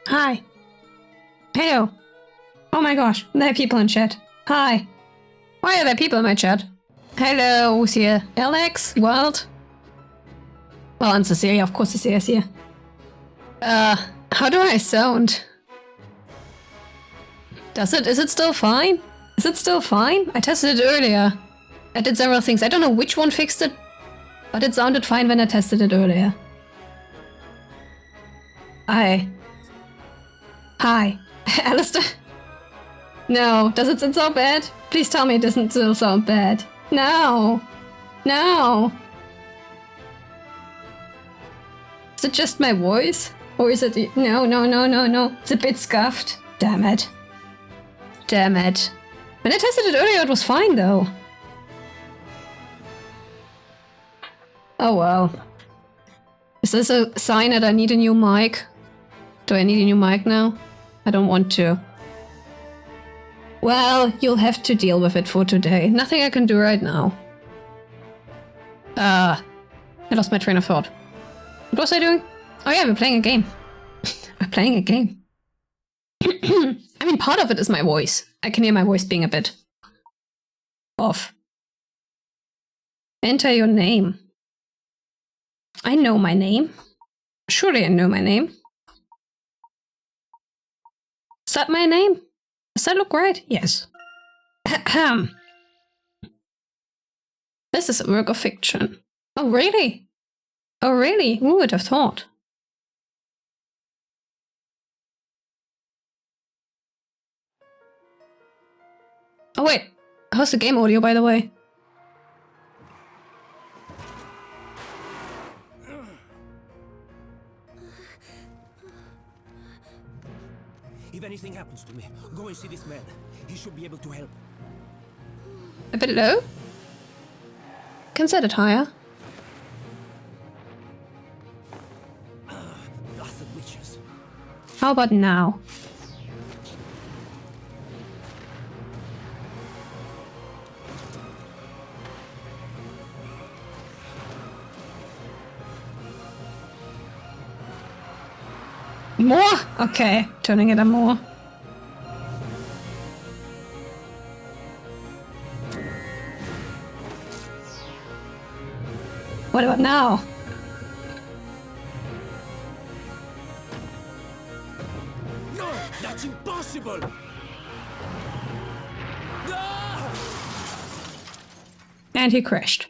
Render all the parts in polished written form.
Hi. Hello. Oh my gosh, there are people in chat. Hi. Why are there people in my chat? Hello, who's here? Alex? Wild? Well, and Cecilia, of course Cecilia's here. How do I sound? Is it still fine? Is it still fine? I tested it earlier. I did several things. I don't know which one fixed it, but it sounded fine when I tested it earlier. Hi. Hi. Alistair? No, does it sound bad? Please tell me it doesn't still sound bad. No. No. Is it just my voice? Or is it... No. It's a bit scuffed. Damn it. Damn it. When I tested it earlier, it was fine, though. Oh, well. Is this a sign that I need a new mic? Do I need a new mic now? I don't want to. Well, you'll have to deal with it for today. Nothing I can do right now. I lost my train of thought. What was I doing? Oh yeah, we're playing a game. We're playing a game. I mean, part of it is my voice. I can hear my voice being a bit off. Enter your name. I know my name. Surely I know my name. Is that my name? Does that look right? Yes. This is a work of fiction. Oh, really? Oh, really? Who would have thought? Oh, wait. How's the game audio, by the way? If anything happens to me, go and see this man. He should be able to help. A bit low? Can set it higher. Blasted witches. How about now? More? Okay, turning it on more. What about now? No, that's impossible. Ah! And he crashed.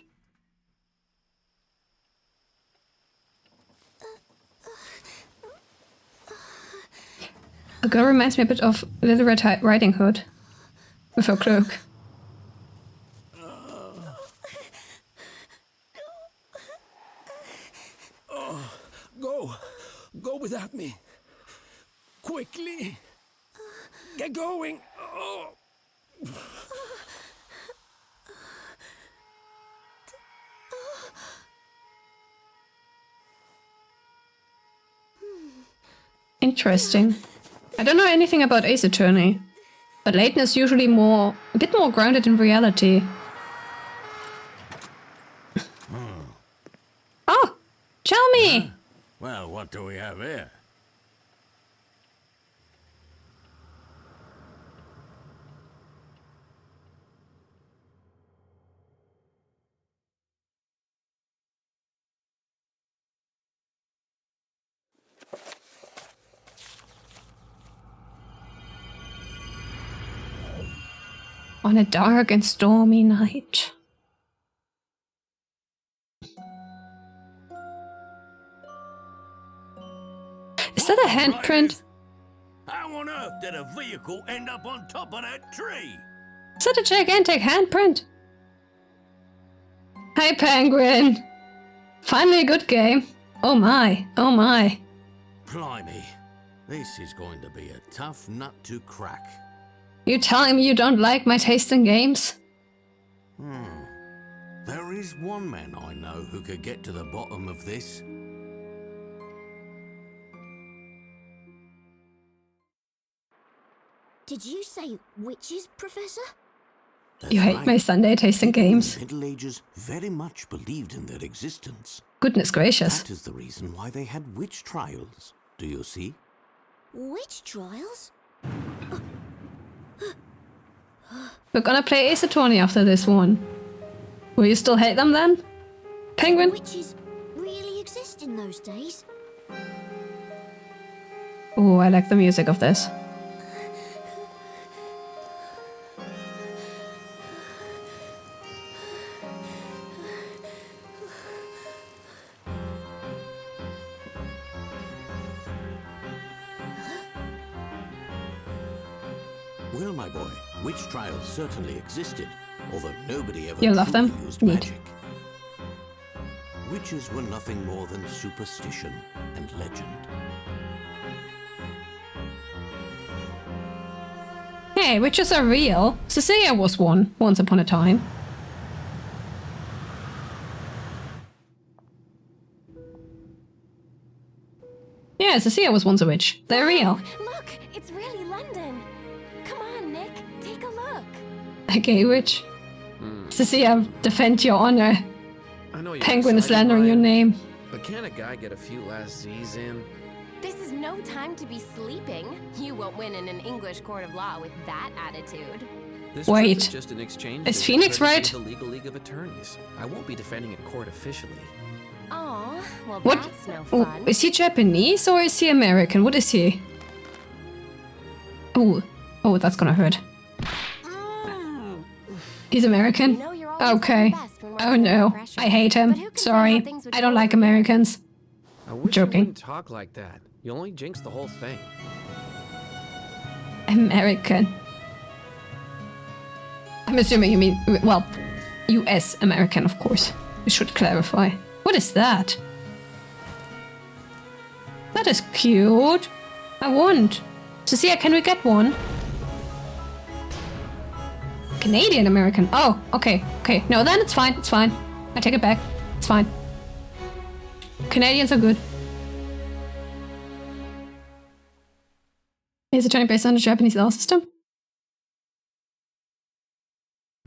The girl reminds me a bit of Little Red Riding Hood with her cloak. Go without me. Quickly. Get going. Oh. Interesting. I don't know anything about Ace Attorney, but Layton is usually a bit more grounded in reality. Oh, tell me! Well, what do we have here? On a dark and stormy night. Is that a handprint? How on earth did a vehicle end up on top of that tree? Is that a gigantic handprint? Hi, Penguin! Finally a good game. Oh my, oh my. Blimey, this is going to be a tough nut to crack. You telling me you don't like my taste in games? There is one man I know who could get to the bottom of this. Did you say witches, Professor? That's You hate right. my Sunday taste in games. The Middle Ages very much believed in their existence. Goodness gracious. That is the reason why they had witch trials. Do you see? Witch trials? We're gonna play Ace Attorney after this one. Will you still hate them then? Penguin? Witches really exist in those days? Oh, I like the music of this. Well, my boy, witch trials certainly existed, although nobody ever You love truly them? used Neat. magic. Witches were nothing more than superstition and legend. Hey, witches are real. Cecilia was one, once upon a time. Yeah, Cecilia was once a witch. They're real. Look, it's really London. Come on, Nick, take a look. A gay witch. Cecilia, defend your honor. I know you're Penguin is excited, slandering your Ryan, name. but can a guy get a few last Z's in? This is no time to be sleeping. You won't win in an English court of law with that attitude. This Wait. trip is just an exchange. Is visit Phoenix courtesy right? of The Legal League of Attorneys. I won't be defending in court officially. Aw, well What? that's no Oh, fun. is he Japanese or is he American? What is he? Oh, oh, that's gonna hurt. He's American? You know you're always Okay. at your best when Oh working under no, pressure. I hate But him. who can say how Sorry, things would I don't go like over there? Americans. I wish Joking. you wouldn't talk like that. You'll only jinx the whole thing. American. I'm assuming you mean, well, US American, of course. We should clarify. What is that? That is cute. I want. Cecilia, can we get one? Canadian American. Oh, okay, okay. No, then it's fine, it's fine. I take it back. It's fine. Canadians are good. Is it turning based on the Japanese law system?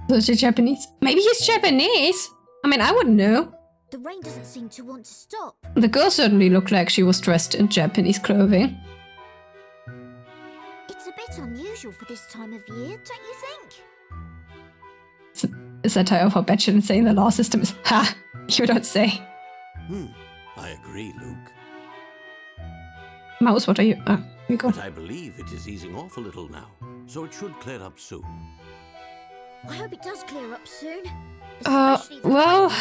So is he Japanese? Maybe he's Japanese? I mean, I wouldn't know. The rain doesn't seem to want to stop. The girl certainly looked like she was dressed in Japanese clothing. It's a bit unusual for this time of year, don't you think? It's a satire of how bad saying the law system is. Ha! You don't say. I agree, Luke. Mouse, what are you? Ah, here you go. But I believe it is easing off a little now, so it should clear up soon. I hope it does clear up soon. Especially the Well, rain.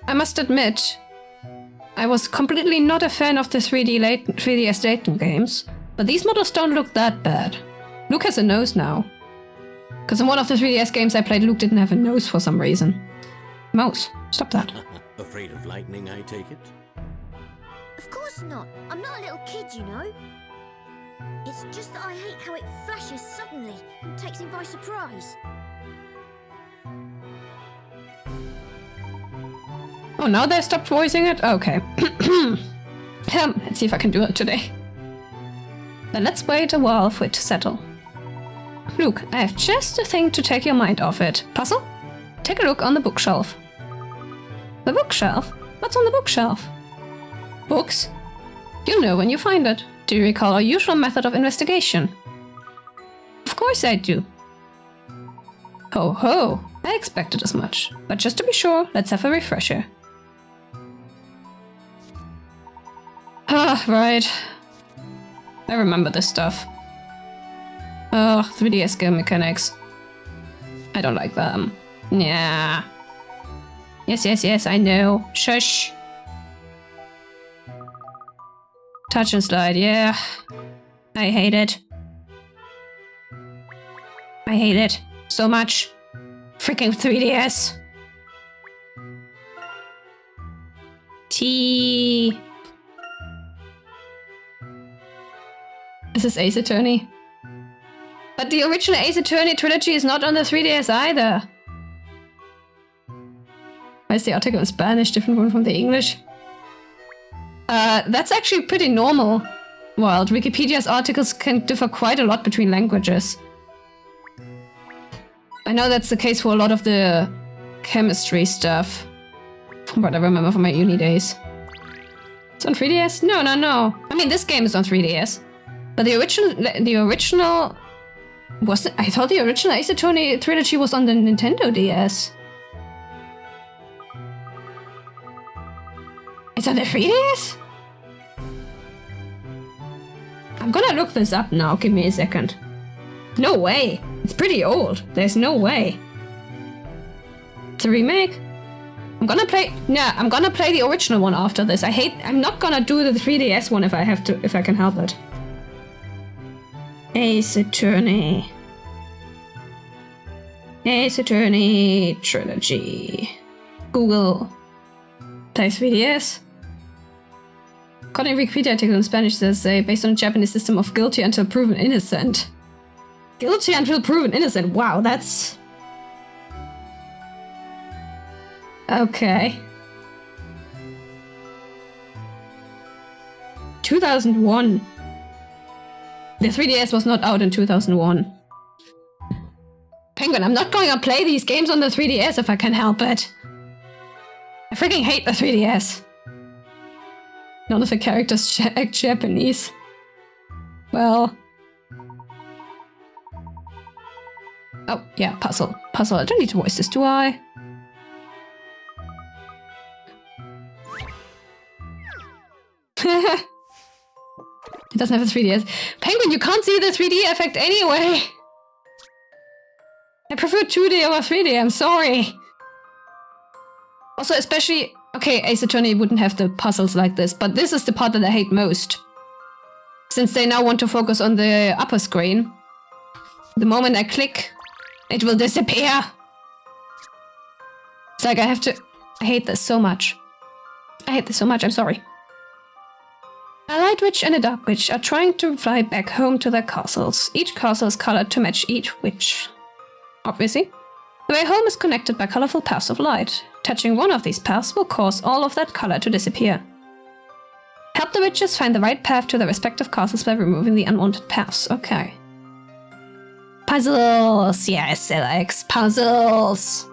I must admit, I was completely not a fan of the 3DS Layton games, but these models don't look that bad. Luke has a nose now. Because in one of the 3DS games I played, Luke didn't have a nose for some reason. Mouse, stop that. Afraid of lightning, I take it? Of course not. I'm not a little kid, you know. It's just that I hate how it flashes suddenly and takes me by surprise. Oh, now they stopped voicing it? Okay. Let's see if I can do it today. Then let's wait a while for it to settle. Luke, I have just a thing to take your mind off it. Puzzle? Take a look on the bookshelf. The bookshelf? What's on the bookshelf? Books? You'll know when you find it. Do you recall our usual method of investigation? Of course I do. Ho ho, I expected as much. But just to be sure, let's have a refresher. Ah, right. I remember this stuff. Ugh, 3DS game mechanics. I don't like them. Yeah. Yes, I know. Shush. Touch and slide, yeah. I hate it. I hate it so much. Freaking 3DS. T. This is Ace Attorney. But the original Ace Attorney trilogy is not on the 3DS either. Why is the article in Spanish different one from the English? That's actually pretty normal. Wild. Wikipedia's articles can differ quite a lot between languages. I know that's the case for a lot of the chemistry stuff. From what I remember from my uni days. It's on 3DS? No. I mean, this game is on 3DS. But the original wasn't. I thought the original Ace Attorney trilogy was on the Nintendo DS. It's on the 3DS? I'm gonna look this up now. Give me a second. No way. It's pretty old. There's no way. It's a remake. I'm gonna play the original one after this. I'm not gonna do the 3DS one if I can help it. Ace Attorney. Ace Attorney trilogy. Google. Play 3DS. According to Wikipedia article in Spanish, says based on a Japanese system of guilty until proven innocent. Guilty until proven innocent. Wow, that's... Okay. 2001. The 3DS was not out in 2001. Penguin, I'm not going to play these games on the 3DS if I can help it. I freaking hate the 3DS. None of the characters act Japanese. Well... Oh, yeah, puzzle. Puzzle. I don't need to voice this, do I? It doesn't have a 3DS. Penguin, you can't see the 3D effect anyway! I prefer 2D over 3D, I'm sorry. Also, especially... Okay, Ace Attorney wouldn't have the puzzles like this, but this is the part that I hate most. Since they now want to focus on the upper screen. The moment I click, it will disappear. It's like I have to... I hate this so much. I hate this so much, I'm sorry. A light witch and a dark witch are trying to fly back home to their castles. Each castle is colored to match each witch. Obviously. The way home is connected by colorful paths of light. Touching one of these paths will cause all of that color to disappear. Help the witches find the right path to their respective castles by removing the unwanted paths. Okay. Puzzles! Yes, Alex, puzzles!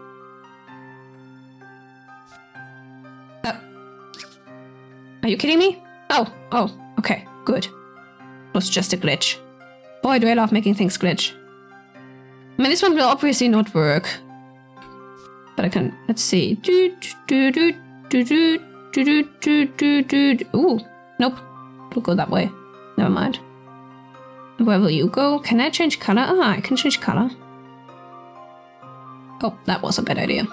Are you kidding me? Oh, okay, good. It was just a glitch. Boy, do I love making things glitch. I mean, this one will obviously not work. But I can, let's see. Ooh, nope. We'll go that way. Never mind. Where will you go? Can I change color? Ah, I can change color. Oh, that was a bad idea.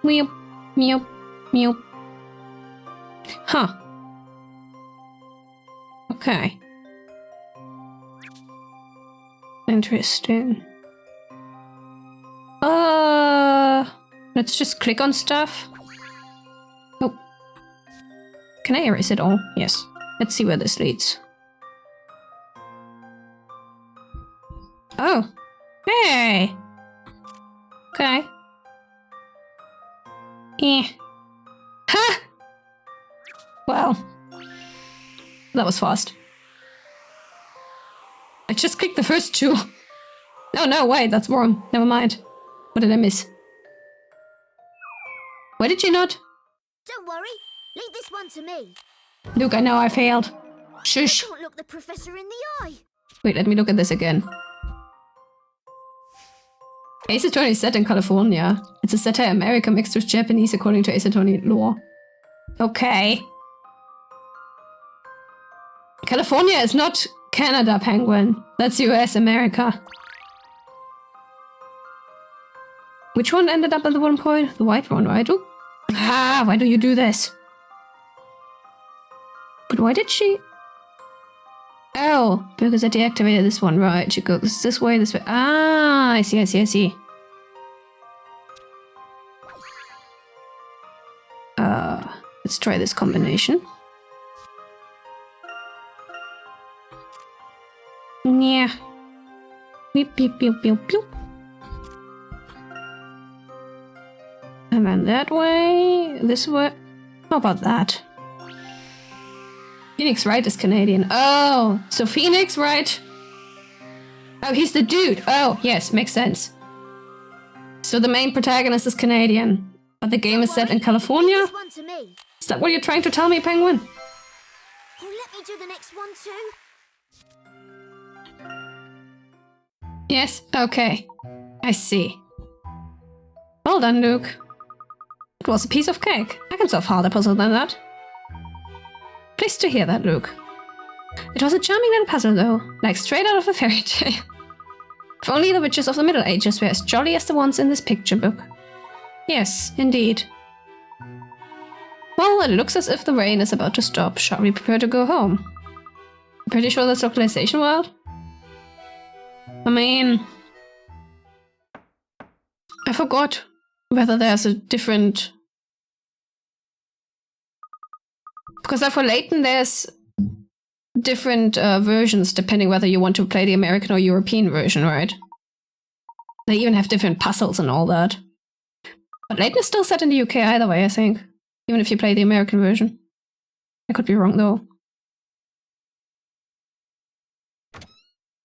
Meow, meow, meow. Huh. Okay. Interesting. Let's just click on stuff. Oh. Can I erase it all? Yes. Let's see where this leads. Oh. Hey! Okay. Ha! Well. That was fast. I just clicked the first two. Oh no, wait, that's wrong. Never mind. What did I miss? Why did you not? Don't worry. Leave this one to me. Look, I know I failed. Shush. Don't look the professor in the eye. Wait, let me look at this again. Ace Attorney is set in California. It's a satire America mixed with Japanese according to Ace Attorney lore. Okay. California is not Canada, Penguin. That's US, America. Which one ended up at the one point? The white one, right? Ooh. Ah, why do you do this? But why did she... Oh, because I deactivated this one, right? She goes this way, this way. Ah, I see, I see, I see. Let's try this combination. Yeah. Beep, beep, beep, beep, beep. And then that way, this way. How about that? Phoenix Wright is Canadian. Oh, so Phoenix Wright. Oh, he's the dude. Oh, yes, makes sense. So the main protagonist is Canadian, but the game is set in California? Is that what you're trying to tell me, Penguin? Oh, let me do the next this one too? Yes, okay. I see. Well done, Luke. It was a piece of cake. I can solve harder puzzles than that. Pleased to hear that, Luke. It was a charming little puzzle, though, like straight out of a fairy tale. If only the witches of the Middle Ages were as jolly as the ones in this picture book. Yes, indeed. Well, it looks as if the rain is about to stop. Shall we prepare to go home? I'm pretty sure that's localization world. I mean, I forgot whether there's a different... Because for Layton there's different versions depending whether you want to play the American or European version, right? They even have different puzzles and all that. But Layton is still set in the UK either way, I think. Even if you play the American version. I could be wrong though.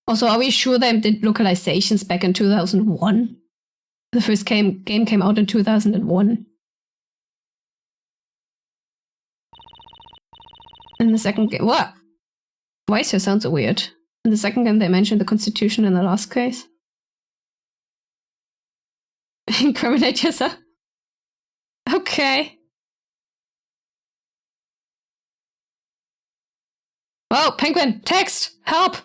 Also, are we sure they did localizations back in 2001? The first game came out in 2001. In the second game... What? Why is your sound so weird? In the second game they mentioned the Constitution in the last case. Incriminate yourself? Okay. Oh, penguin! Text! Help!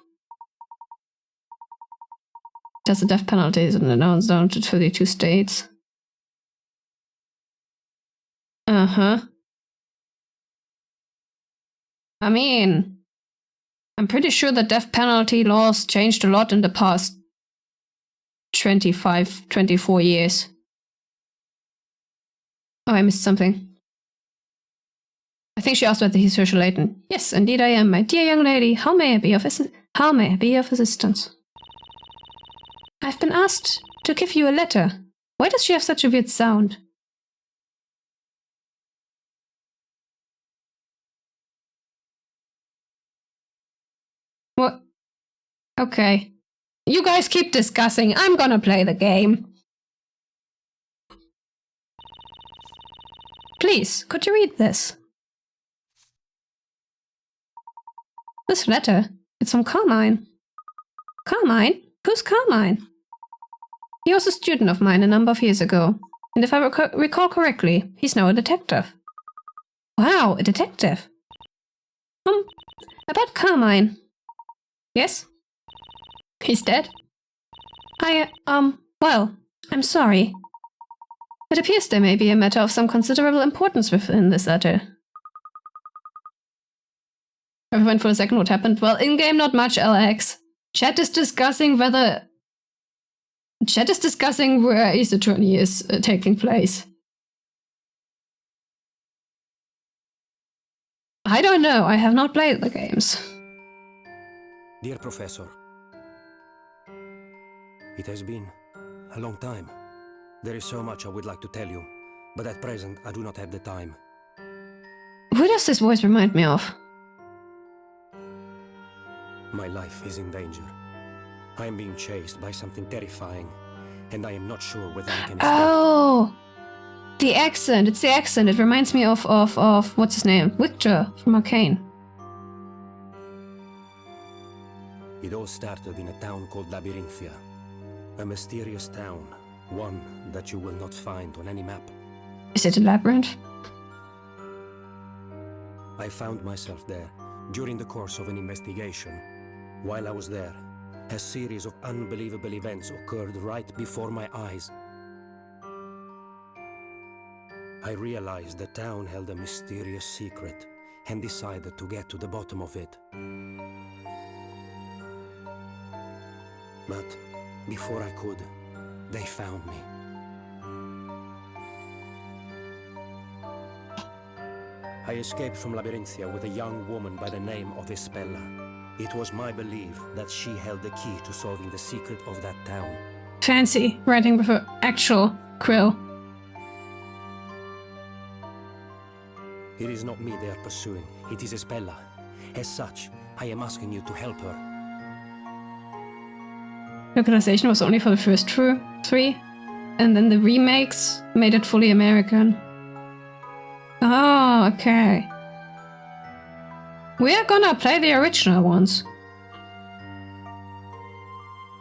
Does the death penalty is announced down to 32 states. Uh-huh. I mean, I'm pretty sure the death penalty laws changed a lot in the past 24 years. Oh, I missed something. I think she asked whether he's Social Layton. Yes, indeed I am, my dear young lady. How may I be of assistance? I've been asked to give you a letter. Why does she have such a weird sound? What? Okay. You guys keep discussing. I'm gonna play the game. Please, could you read this? This letter? It's from Carmine. Carmine? Who's Carmine? He was a student of mine a number of years ago, and if I recall correctly, he's now a detective. Wow, a detective. About Carmine. Yes? He's dead? Well, I'm sorry. It appears there may be a matter of some considerable importance within this letter. Everyone for a second, what happened? Well, in-game not much, LX. Chat is discussing where Ace Attorney is taking place. I don't know, I have not played the games. Dear Professor, it has been a long time. There is so much I would like to tell you, but at present I do not have the time. Who does this voice remind me of? My life is in danger. I am being chased by something terrifying, and I am not sure whether I can escape. Oh! The accent, it's the accent. It reminds me of what's his name? Victor from Arcane. It all started in a town called Labyrinthia. A mysterious town, one that you will not find on any map. Is it a labyrinth? I found myself there during the course of an investigation. While I was there, a series of unbelievable events occurred right before my eyes. I realized the town held a mysterious secret and decided to get to the bottom of it. But before I could, they found me. I escaped from Labyrinthia with a young woman by the name of Espella. It was my belief that she held the key to solving the secret of that town. Fancy writing with an actual quill. It is not me they are pursuing, it is Espella. As such, I am asking you to help her. Localization was only for the first three, and then the remakes made it fully American. Oh, okay. We are gonna play the original ones.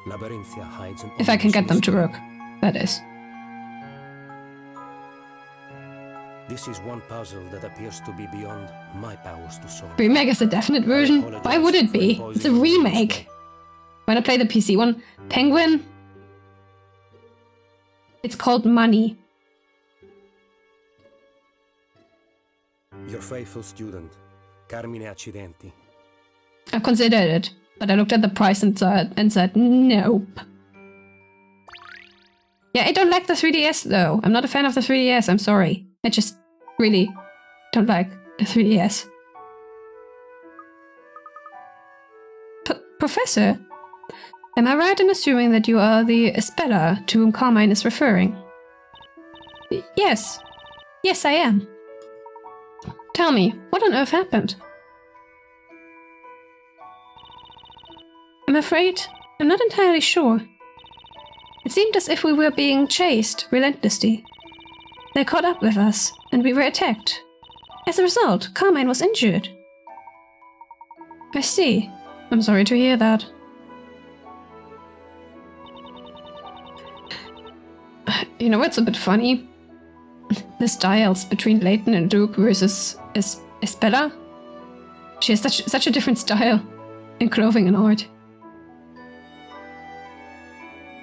Labyrinthia hides an If I can ominous get them to mystery. work, that is. This is one puzzle that appears to be beyond my powers to solve. Remake is a definite version? Why would it be? It's a remake. When I play the PC one, Penguin. It's called Money. Your faithful student, Carmine Accidenti. I considered it, but I looked at the price and said nope. Yeah, I don't like the 3DS though. I'm not a fan of the 3DS, I'm sorry. I just really don't like the 3DS. Professor, am I right in assuming that you are the speller to whom Carmine is referring? Yes. Yes, I am. Tell me, what on earth happened? I'm afraid I'm not entirely sure. It seemed as if we were being chased relentlessly. They caught up with us, and we were attacked. As a result, Carmine was injured. I see. I'm sorry to hear that. You know what's a bit funny? The styles between Layton and Duke versus Espella. She has such a different style in clothing and art.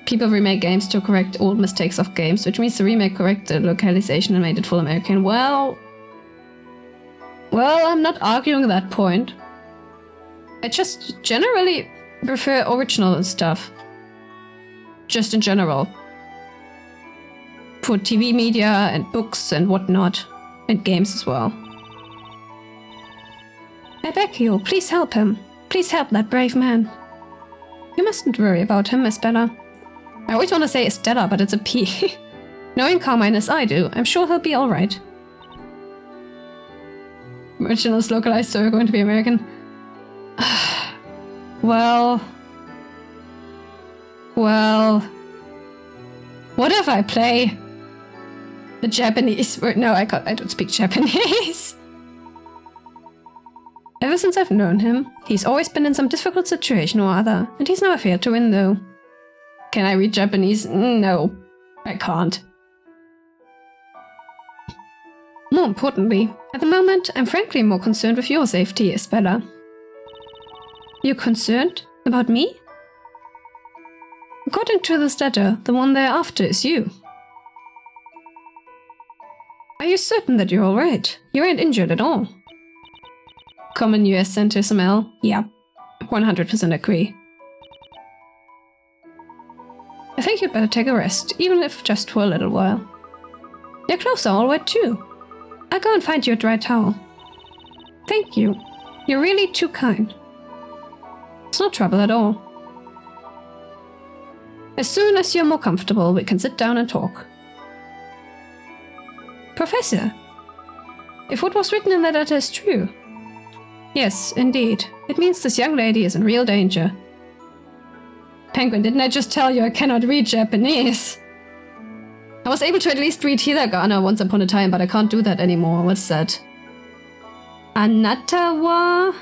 People remake games to correct old mistakes of games, which means the remake corrected localization and made it full American. Well, I'm not arguing that point. I just generally prefer original stuff. Just in general. For TV media and books and whatnot. And games as well. I beg you, please help him. Please help that brave man. You mustn't worry about him, Miss Bella. I always want to say Estella, but it's a P. Knowing Carmine as I do, I'm sure he'll be alright. Original is localized, so we're going to be American. Well... What if I play the Japanese word? No, I don't speak Japanese. Ever since I've known him, he's always been in some difficult situation or other, and he's never failed to win though. Can I read Japanese? No, I can't. More importantly, at the moment, I'm frankly more concerned with your safety, Espella. You're concerned? About me? According to this letter, the one they're after is you. Are you certain that you're alright? You ain't injured at all. Common US sentiment. Yeah, 100% agree. I think you'd better take a rest, even if just for a little while. Your clothes are all wet too. I'll go and find you a dry towel. Thank you. You're really too kind. It's no trouble at all. As soon as you're more comfortable, we can sit down and talk. Professor, if what was written in that letter is true. Yes, indeed. It means this young lady is in real danger. Penguin, didn't I just tell you I cannot read Japanese? I was able to at least read hiragana once upon a time, but I can't do that anymore. What's that? Anata wa...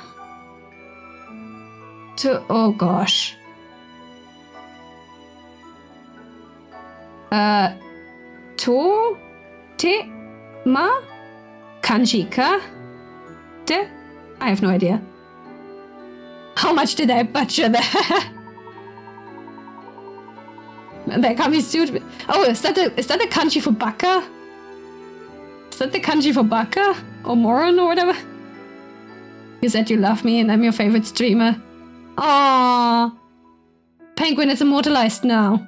Oh gosh. To... Te... Ma... Kanji ka... De... I have no idea. How much did I butcher that? That can't be stupid. Oh, is that the kanji for baka? Is that the kanji for baka? Or moron or whatever? You said you love me and I'm your favorite streamer. Aww. Penguin is immortalized now.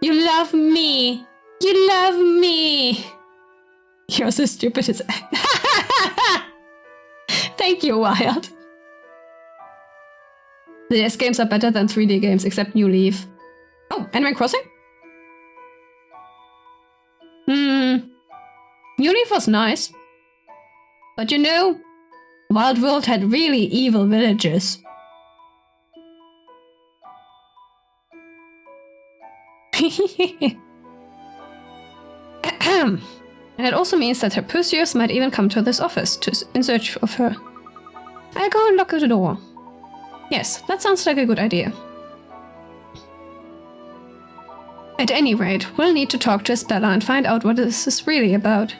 You love me. You love me. You're so stupid as... Thank you, Wild. The DS games are better than 3D games, except New Leaf. Oh, Animal Crossing? New Leaf was nice. But you know, Wild World had really evil villagers. And it also means that her pursuers might even come to this office in search of her. I'll go and lock the door. Yes, that sounds like a good idea. At any rate, we'll need to talk to Isabella and find out what this is really about.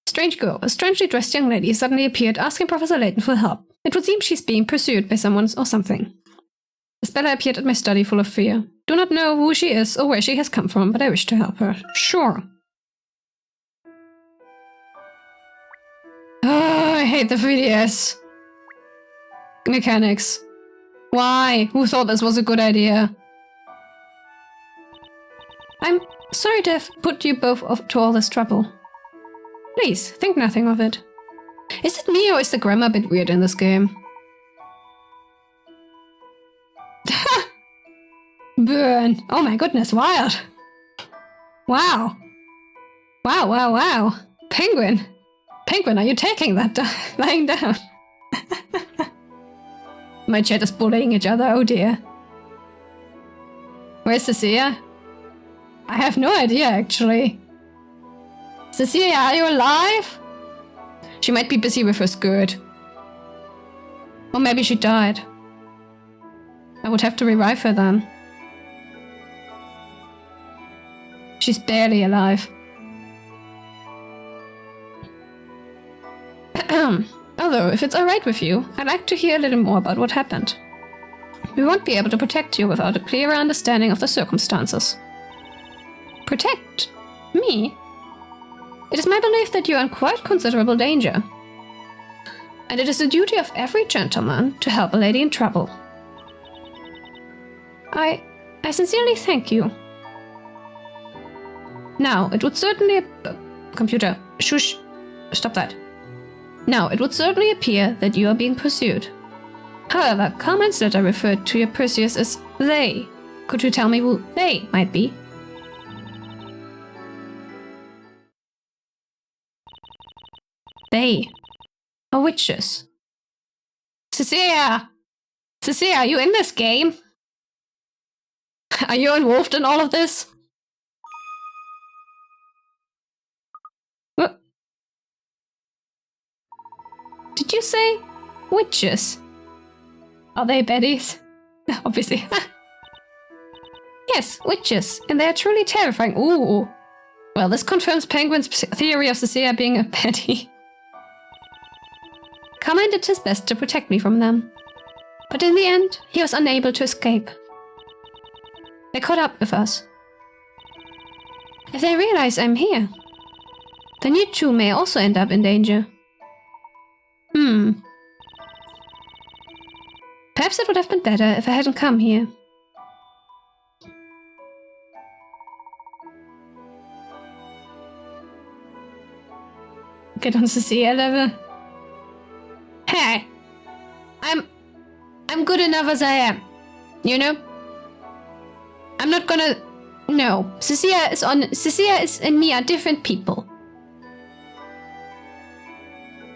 Strange girl, a strangely dressed young lady suddenly appeared asking Professor Layton for help. It would seem she's being pursued by someone or something. Isabella appeared at my study full of fear. Do not know who she is or where she has come from, but I wish to help her. Sure. Oh, I hate the 3DS mechanics. Why? Who thought this was a good idea? I'm sorry to have put you both to all this trouble. Please, think nothing of it. Is it me or is the grammar a bit weird in this game? Burn. Oh my goodness, wild. Wow. Wow, wow, wow. Penguin. Penguin, are you taking that lying down? My chat is bullying each other, oh dear. Where's Cecilia? I have no idea, actually. Cecilia, are you alive? She might be busy with her skirt. Or maybe she died. I would have to revive her then. She's barely alive. Although, if it's alright with you, I'd like to hear a little more about what happened. We won't be able to protect you without a clearer understanding of the circumstances. Protect? Me? It is my belief that you are in quite considerable danger. And it is the duty of every gentleman to help a lady in trouble. I sincerely thank you. Now, it would certainly... computer, shush. Stop that. Now, it would certainly appear that you are being pursued. However, Carmine's letter referred to your pursuers as they. Could you tell me who they might be? They are witches. Cecilia! Cecilia, are you in this game? Are you involved in all of this? What? Did you say witches? Are they baddies? Obviously. Yes, witches, and they are truly terrifying. Ooh. Well, this confirms Penguin's theory of Cecilia being a baddie. Carmine did his best to protect me from them. But in the end, he was unable to escape. They caught up with us. If they realize I'm here, then you two may also end up in danger. Perhaps it would have been better if I hadn't come here. Get on Cecilia level. Hey, I'm good enough as I am, you know? I'm not gonna... No, Cecilia and me are different people.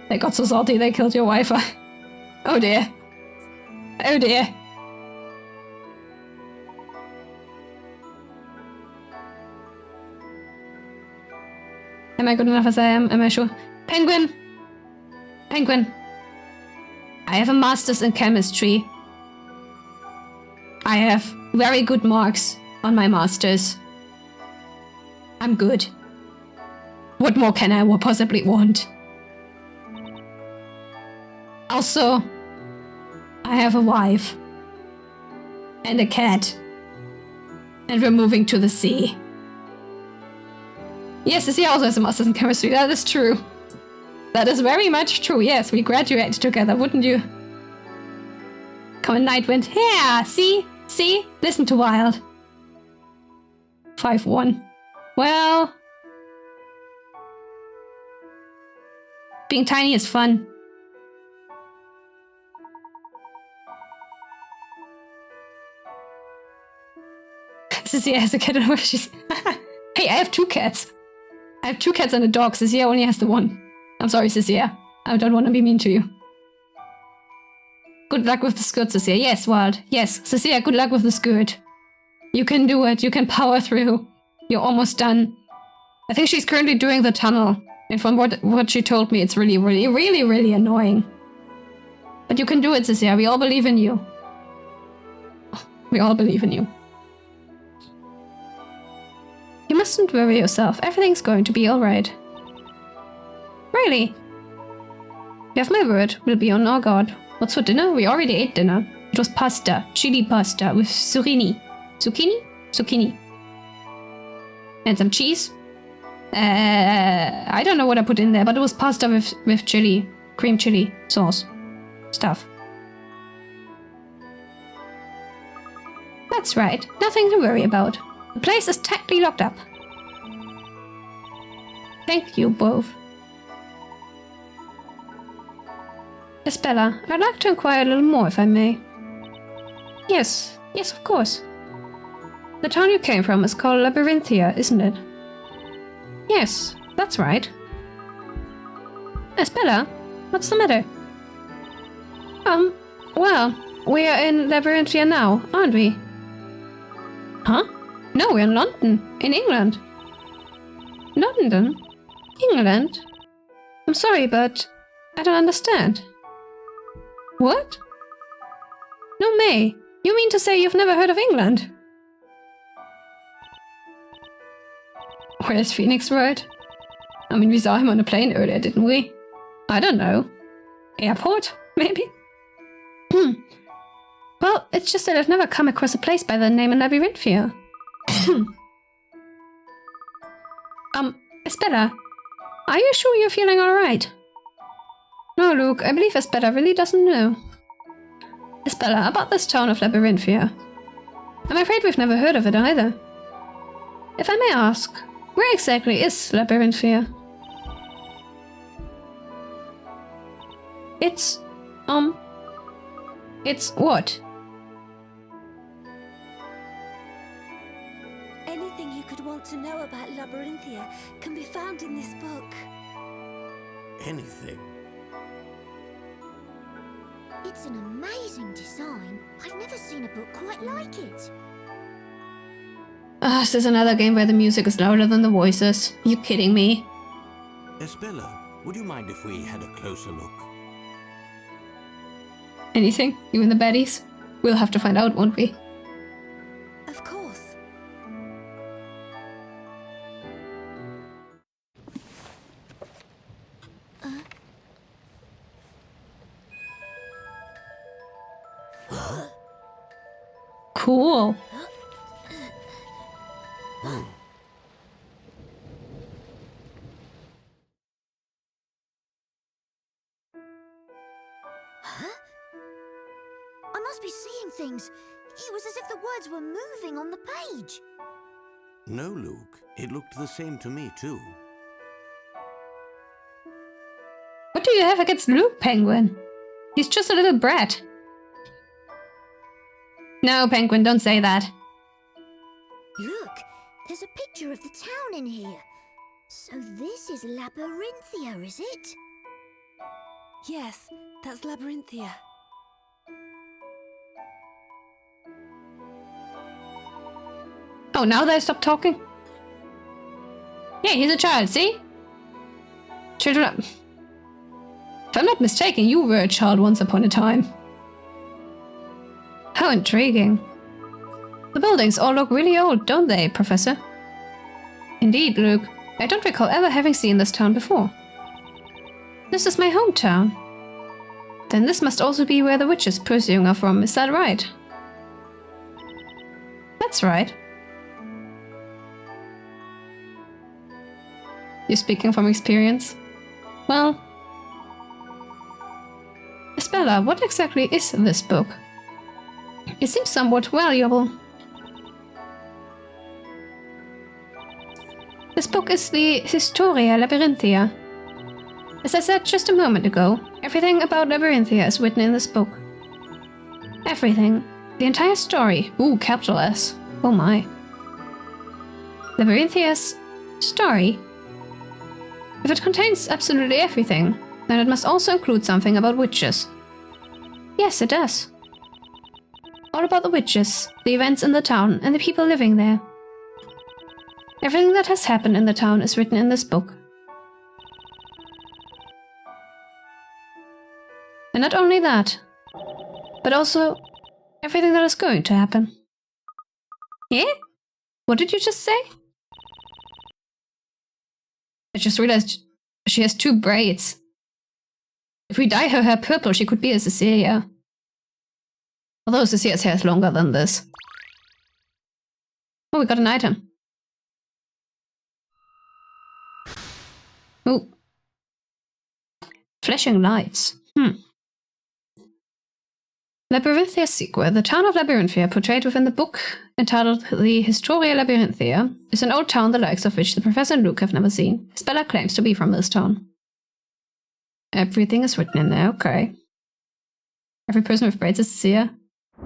They got so salty they killed your Wi-Fi. Oh dear. Oh dear. Am I good enough as I am? Am I sure? Penguin! Penguin! I have a master's in chemistry. I have very good marks on my master's. I'm good. What more can I possibly want? Also, I have a wife. And a cat. And we're moving to the sea. Yes, Cecilia also has a master's in chemistry. That is true. That is very much true. Yes, we graduated together, wouldn't you? Come on, Nightwind. Yeah, see? See? Listen to Wild. 5-1. Well... being tiny is fun. Cecilia has a cat and she's... Hey, I have 2 cats. I have 2 cats and a dog. Cecilia only has the one. I'm sorry, Cecilia. I don't want to be mean to you. Good luck with the skirt, Cecilia. Yes, Wild. Yes, Cecilia, good luck with the skirt. You can do it. You can power through. You're almost done. I think she's currently doing the tunnel. And from what she told me, it's really, really, really, really annoying. But you can do it, Cecilia. We all believe in you. We all believe in you. You mustn't worry yourself. Everything's going to be alright. Really? You have my word. We'll be on our guard. What's for dinner? We already ate dinner. It was pasta. Chili pasta with zucchini. Zucchini? Zucchini. And some cheese. I don't know what I put in there, but it was pasta with chili. Cream chili sauce. Stuff. That's right. Nothing to worry about. The place is tightly locked up. Thank you both. Isabella, I'd like to inquire a little more, if I may. Yes, of course. The town you came from is called Labyrinthia, isn't it? Yes, that's right. Isabella, what's the matter? Well, we are in Labyrinthia now, aren't we? Huh? No, we're in London, in England. London? England? I'm sorry, but I don't understand. What? No, May. You mean to say you've never heard of England? Where's Phoenix Wright? I mean, we saw him on a plane earlier, didn't we? I don't know. Airport, maybe? Well, it's just that I've never come across a place by the name in Labyrinthia. Espada, are you sure you're feeling alright? No, Luke, I believe Espada really doesn't know. Espada, about this town of Labyrinthia. I'm afraid we've never heard of it either. If I may ask, where exactly is Labyrinthia? It's what? Anything you could want to know about Labyrinthia can be found in this book. Anything? It's an amazing design. I've never seen a book quite like it. This is another game where the music is louder than the voices. You kidding me? Isabella, would you mind if we had a closer look? Anything? Even the baddies? We'll have to find out, won't we? Of course. Cool. I must be seeing things. It was as if the words were moving on the page. No, Luke. It looked the same to me, too. What do you have against Luke, Penguin? He's just a little brat. No, Penguin, don't say that. Look, there's a picture of the town in here. So this is Labyrinthia, is it? Yes, that's Labyrinthia. Oh, now they stop talking? Yeah, he's a child, see? Children. If I'm not mistaken, you were a child once upon a time. How intriguing. The buildings all look really old, don't they, Professor? Indeed, Luke. I don't recall ever having seen this town before. This is my hometown. Then this must also be where the witches pursuing are from, is that right? That's right. You're speaking from experience? Well... Isabella, what exactly is this book? It seems somewhat valuable. This book is the Historia Labyrinthia. As I said just a moment ago, everything about Labyrinthia is written in this book. Everything. The entire story. Ooh, capital S. Oh my. Labyrinthia's story. If it contains absolutely everything, then it must also include something about witches. Yes, it does. All about the witches, the events in the town, and the people living there. Everything that has happened in the town is written in this book. And not only that, but also everything that is going to happen. Yeah? What did you just say? I just realized she has 2 braids. If we dye her hair purple, she could be a Cecilia. Although Cecilia's hair is longer than this. Oh, we got an item. Ooh. Flashing lights. Labyrinthia's sequel, the town of Labyrinthia, portrayed within the book entitled The Historia Labyrinthia, is an old town the likes of which the Professor and Luke have never seen. Bella claims to be from this town. Everything is written in there, okay. Every person with braids is Cecilia.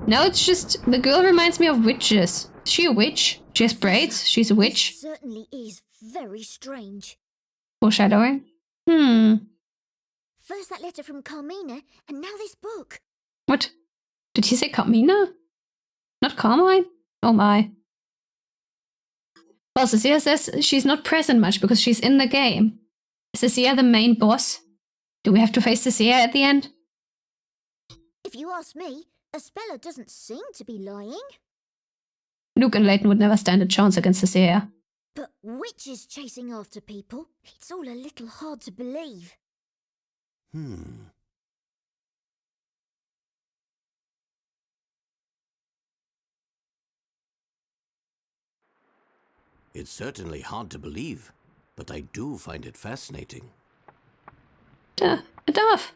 No, it's just, the girl reminds me of witches. Is she a witch? She has braids? She's a witch? It certainly is very strange. Foreshadowing? First that letter from Carmina, and now this book. What? Did he say Carmina? Not Carmine? Oh my. Well, Cecilia says she's not present much because she's in the game. Is Cecilia the main boss? Do we have to face Cecilia at the end? If you ask me, Espella doesn't seem to be lying. Luke and Layton would never stand a chance against Cecilia. But witches chasing after people? It's all a little hard to believe. It's certainly hard to believe, but I do find it fascinating. A dove.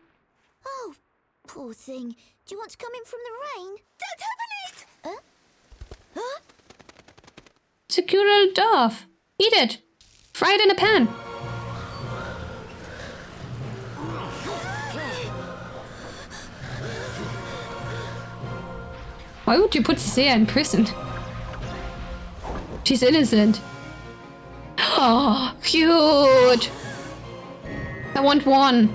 Oh, poor thing. Do you want to come in from the rain? Don't open it! Huh? It's a cute little dove. Eat it. Fry it in a pan. Why would you put Cecilia in prison? She's innocent. Oh, cute. I want one.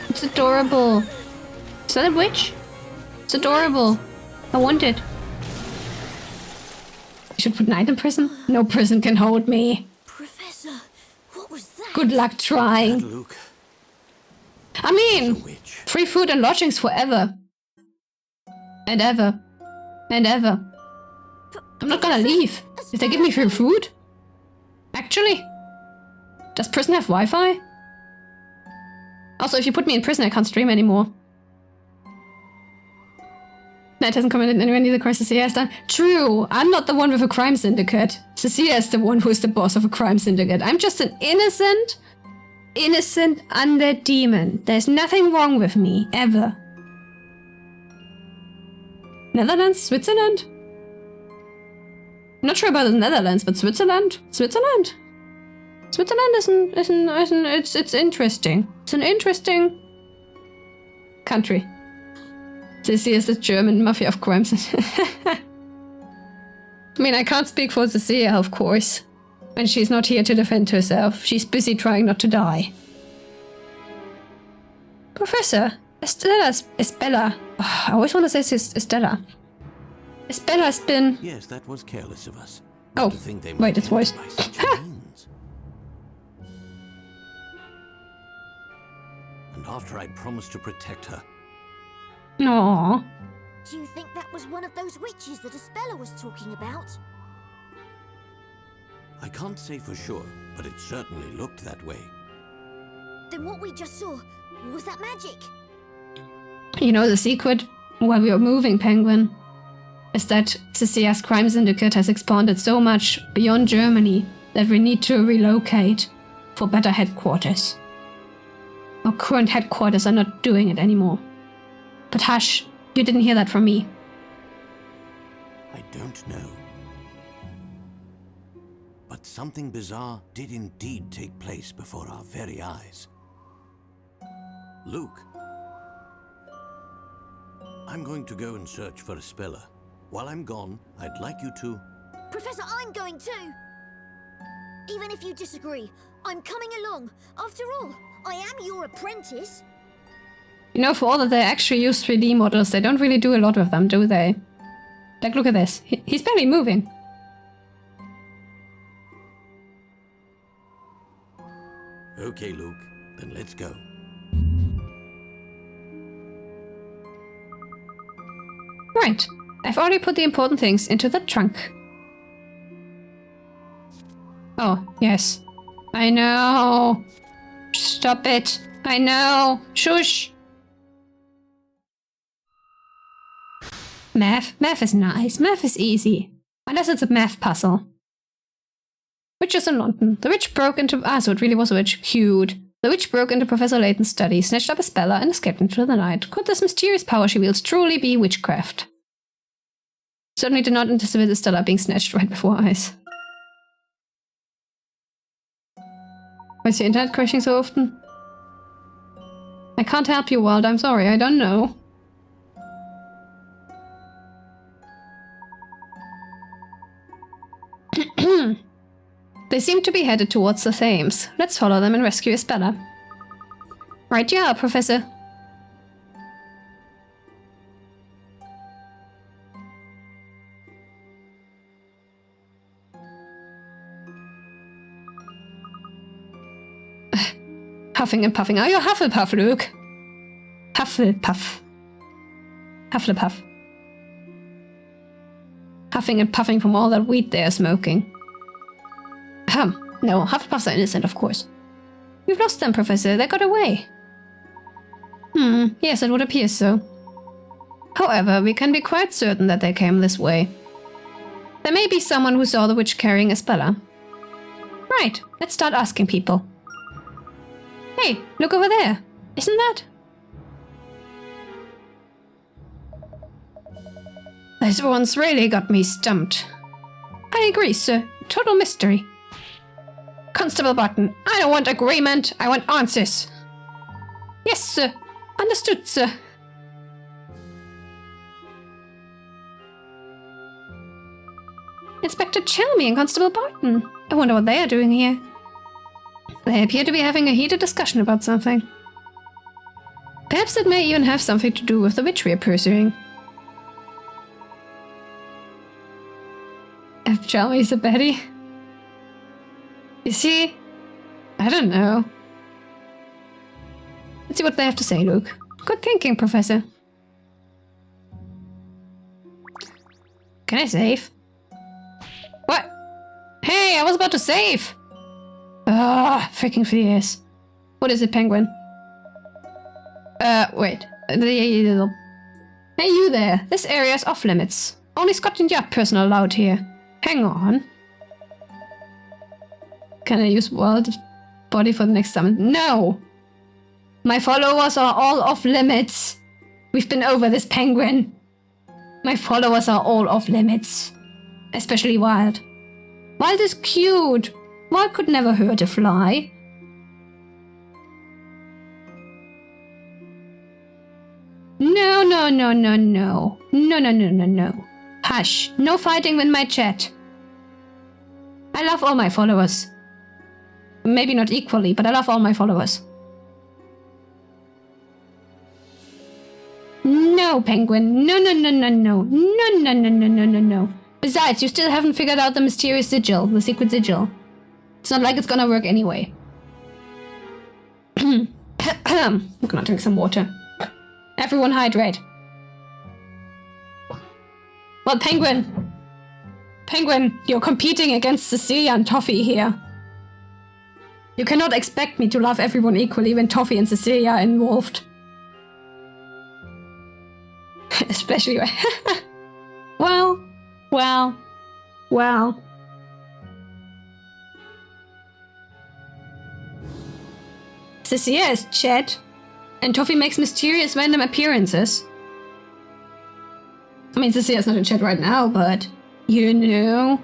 It's adorable. Is that a witch? It's adorable. I want it. I should put Knight in prison? No prison can hold me. Professor, what was that? Good luck trying. Luke, I mean, witch. free food and lodgings forever. And ever. And ever. I'm not gonna leave. If they give me free food? Actually? Does prison have Wi-Fi? Also, if you put me in prison, I can't stream anymore. Knight hasn't commented anywhere near the crime Cecilia has done. True, I'm not the one with a crime syndicate. Cecilia is the one who is the boss of a crime syndicate. I'm just an innocent undead demon. There's nothing wrong with me, ever. Netherlands? Switzerland? I'm not sure about the Netherlands, but Switzerland? Switzerland? Switzerland it's interesting. It's an interesting country. Cecilia is the German mafia of crimes. I mean, I can't speak for Cecilia, of course. And she's not here to defend herself. She's busy trying not to die. Professor, Espella. Oh, I always want to say Estella. Espella has been... Yes, that was careless of us. Oh, To think they wait, might it's end voiced. by such means. And after I promised to protect her, Aww. Do you think that was one of those witches that Espella was talking about? I can't say for sure, but it certainly looked that way. Then what we just saw, was that magic? You know, the secret while we were moving, Penguin, is that Cecilia's crime syndicate has expanded so much beyond Germany that we need to relocate for better headquarters. Our current headquarters are not doing it anymore. But hush, you didn't hear that from me. I don't know. But something bizarre did indeed take place before our very eyes. Luke, I'm going to go and search for a speller. While I'm gone, I'd like you to... Professor, I'm going too. Even if you disagree, I'm coming along. After all, I am your apprentice. You know, for all that they actually use 3D models, they don't really do a lot with them, do they? Like, look at this. He's barely moving. Okay, Luke. Then let's go. Right. I've already put the important things into the trunk. Oh, yes. I know. Stop it. I know. Shush. Math? Math is nice. Math is easy. Unless it's a math puzzle. Witches in London. The witch broke into... Ah, so it really was a witch. Cute. The witch broke into Professor Layton's study, snatched up a speller, and escaped into the night. Could this mysterious power she wields truly be witchcraft? Certainly did not anticipate the Stella being snatched right before our eyes. Why is your internet crashing so often? I can't help you, Wald. I'm sorry. I don't know. They seem to be headed towards the Thames. Let's follow them and rescue Isabella. Right you are, Professor. Huffing and puffing. Are you Hufflepuff, Luke? Hufflepuff. Hufflepuff. Huffing and puffing from all that weed they are smoking. No, Hufflepuffs are innocent, of course. You've lost them, Professor. They got away. Yes, it would appear so. However, we can be quite certain that they came this way. There may be someone who saw the witch carrying Isabella. Right, let's start asking people. Hey, look over there. Isn't that? This one's really got me stumped. I agree, sir. Total mystery. Constable Button, I don't want agreement. I want answers. Yes, sir. Understood, sir. Inspector Chelmy and Constable Barton. I wonder what they are doing here. They appear to be having a heated discussion about something. Perhaps it may even have something to do with the witch we are pursuing. If Chelmy's a Betty? Is he? I don't know. Let's see what they have to say, Luke. Good thinking, Professor. Can I save? What? Hey, I was about to save! Ah, freaking fears. What is it, Penguin? Wait. Hey, you there. This area is off limits. Only Scotland Yard personnel allowed here. Hang on. Can I use Wild Body for the next summon? No! My followers are all off limits. We've been over this, Penguin. My followers are all off limits. Especially Wild. Wild is cute. Wild could never hurt a fly. No, no, no, no, no. No, no, no, no, no. Hush. No fighting in my chat. I love all my followers. Maybe not equally, but I love all my followers. No, Penguin. No, no, no, no, no. No, no, no, no, no, no, no. Besides, you still haven't figured out the mysterious sigil, the secret sigil. It's not like it's gonna work anyway. I'm gonna drink some water. Everyone hydrate. Well, Penguin. Penguin, you're competing against Cecilia and Toffee here. You cannot expect me to love everyone equally when Toffee and Cecilia are involved. Especially when... Well. Cecilia is Chet, and Toffee makes mysterious random appearances. I mean, Cecilia's not in chat right now, but... You know...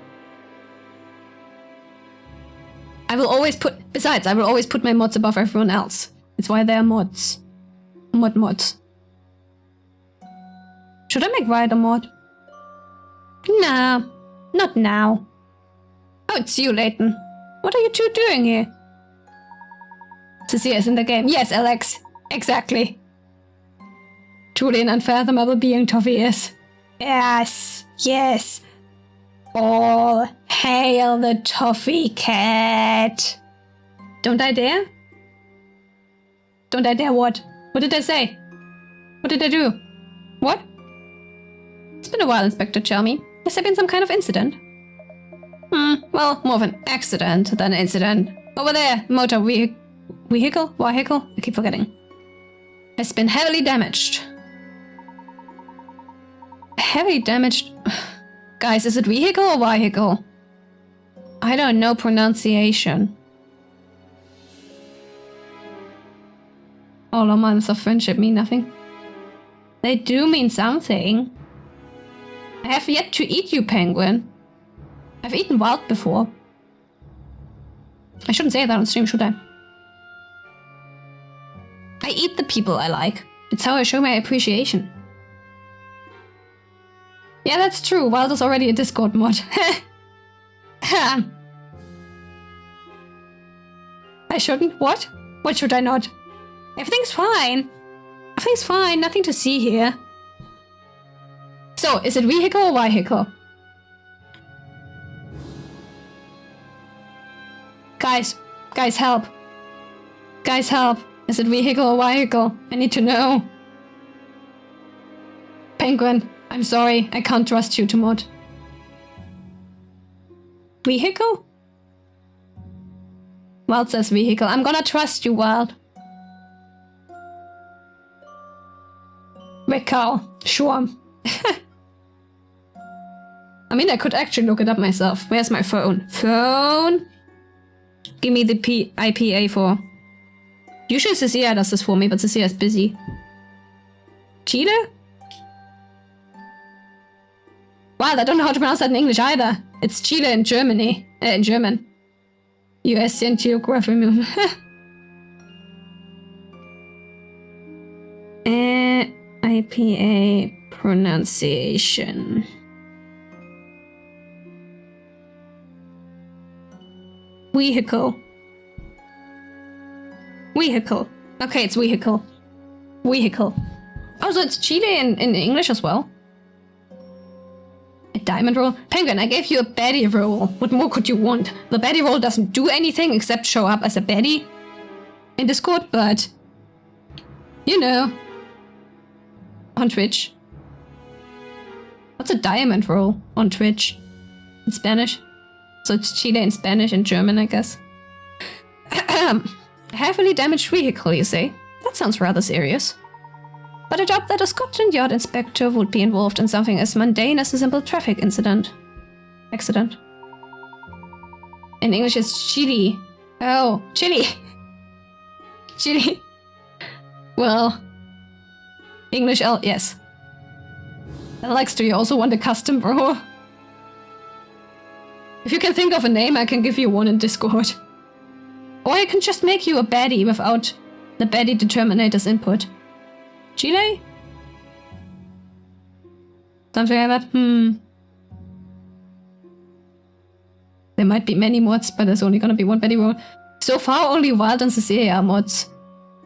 I will always put my mods above everyone else. It's why they are mods. Mods. Should I make Wright a mod? Nah, not now. Oh, it's you, Layton. What are you two doing here? Cecilia is in the game. Yes, Alex. Exactly. Truly an unfathomable being Toffee is. Yes, yes. All hail the Toffee cat. Don't I dare? Don't I dare what? What did I say? What did I do? What? It's been a while, Inspector. Tell me. Has there been some kind of incident? Well, more of an accident than an incident. Over there, motor vehicle? I keep forgetting. Has been heavily damaged. Heavily damaged? Guys, is it vehicle or vehicle? I don't know pronunciation. All our months of friendship mean nothing. They do mean something. I have yet to eat you, penguin. I've eaten wild before. I shouldn't say that on stream, should I? I eat the people I like. It's how I show my appreciation. Yeah, that's true. Wild is already a Discord mod. I shouldn't? What? What should I not? Everything's fine. Everything's fine. Nothing to see here. So, is it vehicle or vehicle? Guys, help. Guys, help. Is it vehicle or vehicle? I need to know. Penguin, I'm sorry. I can't trust you to mod. Vehicle? Wild says vehicle. I'm gonna trust you, Wild. Vehicle. Sure. I mean, I could actually look it up myself. Where's my phone? Phone? Give me the IPA4. Usually Cecilia does this for me, but Cecilia's busy. Chile? Wow, I don't know how to pronounce that in English either. It's Chile in Germany. In German. US and Geography Moon. IPA pronunciation. Vehicle. Vehicle. Okay, it's vehicle. Vehicle. Oh, so it's Chile in English as well? A diamond roll? Penguin, I gave you a baddie roll. What more could you want? The baddie roll doesn't do anything except show up as a baddie in Discord, but... you know. On Twitch. What's a diamond roll on Twitch? In Spanish? So it's Chile in Spanish and German, I guess. A heavily damaged vehicle, you say? That sounds rather serious. But I doubt that a Scotland Yard inspector would be involved in something as mundane as a simple traffic incident. Accident. In English it's Chile. Oh, Chile. Chile. Well, English yes. Alex, do you also want a custom bro? If you can think of a name, I can give you one in Discord. Or I can just make you a baddie without the baddie determinator's input. Chile? Something like that? There might be many mods, but there's only gonna be one baddie roll. So far, only Wild and Cecilia are mods.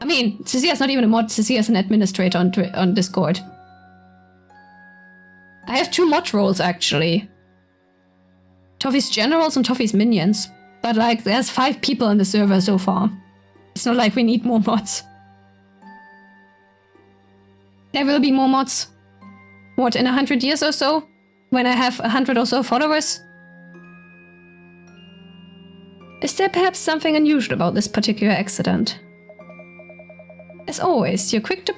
I mean, Cecilia's not even a mod, Cecilia's an administrator on Discord. I have 2 mod roles, actually. Toffee's generals and Toffee's minions. But like, there's 5 people in the server so far. It's not like we need more mods. There will be more mods. What, in 100 years or so? When I have 100 or so followers? Is there perhaps something unusual about this particular accident? As always, you're quick to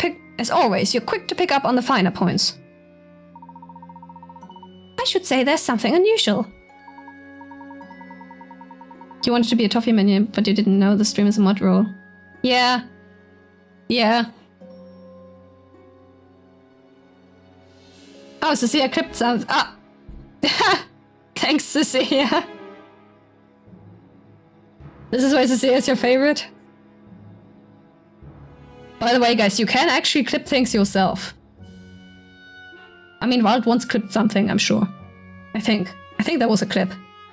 pick up on the finer points. I should say there's something unusual. You wanted to be a Toffee minion, but you didn't know the stream is a mod role. Yeah. Yeah. Oh, Cecilia clipped sounds. Ah! Thanks, Cecilia. This is why Cecilia is your favorite. By the way, guys, you can actually clip things yourself. I mean, Wild once clipped something, I'm sure. I think there was a clip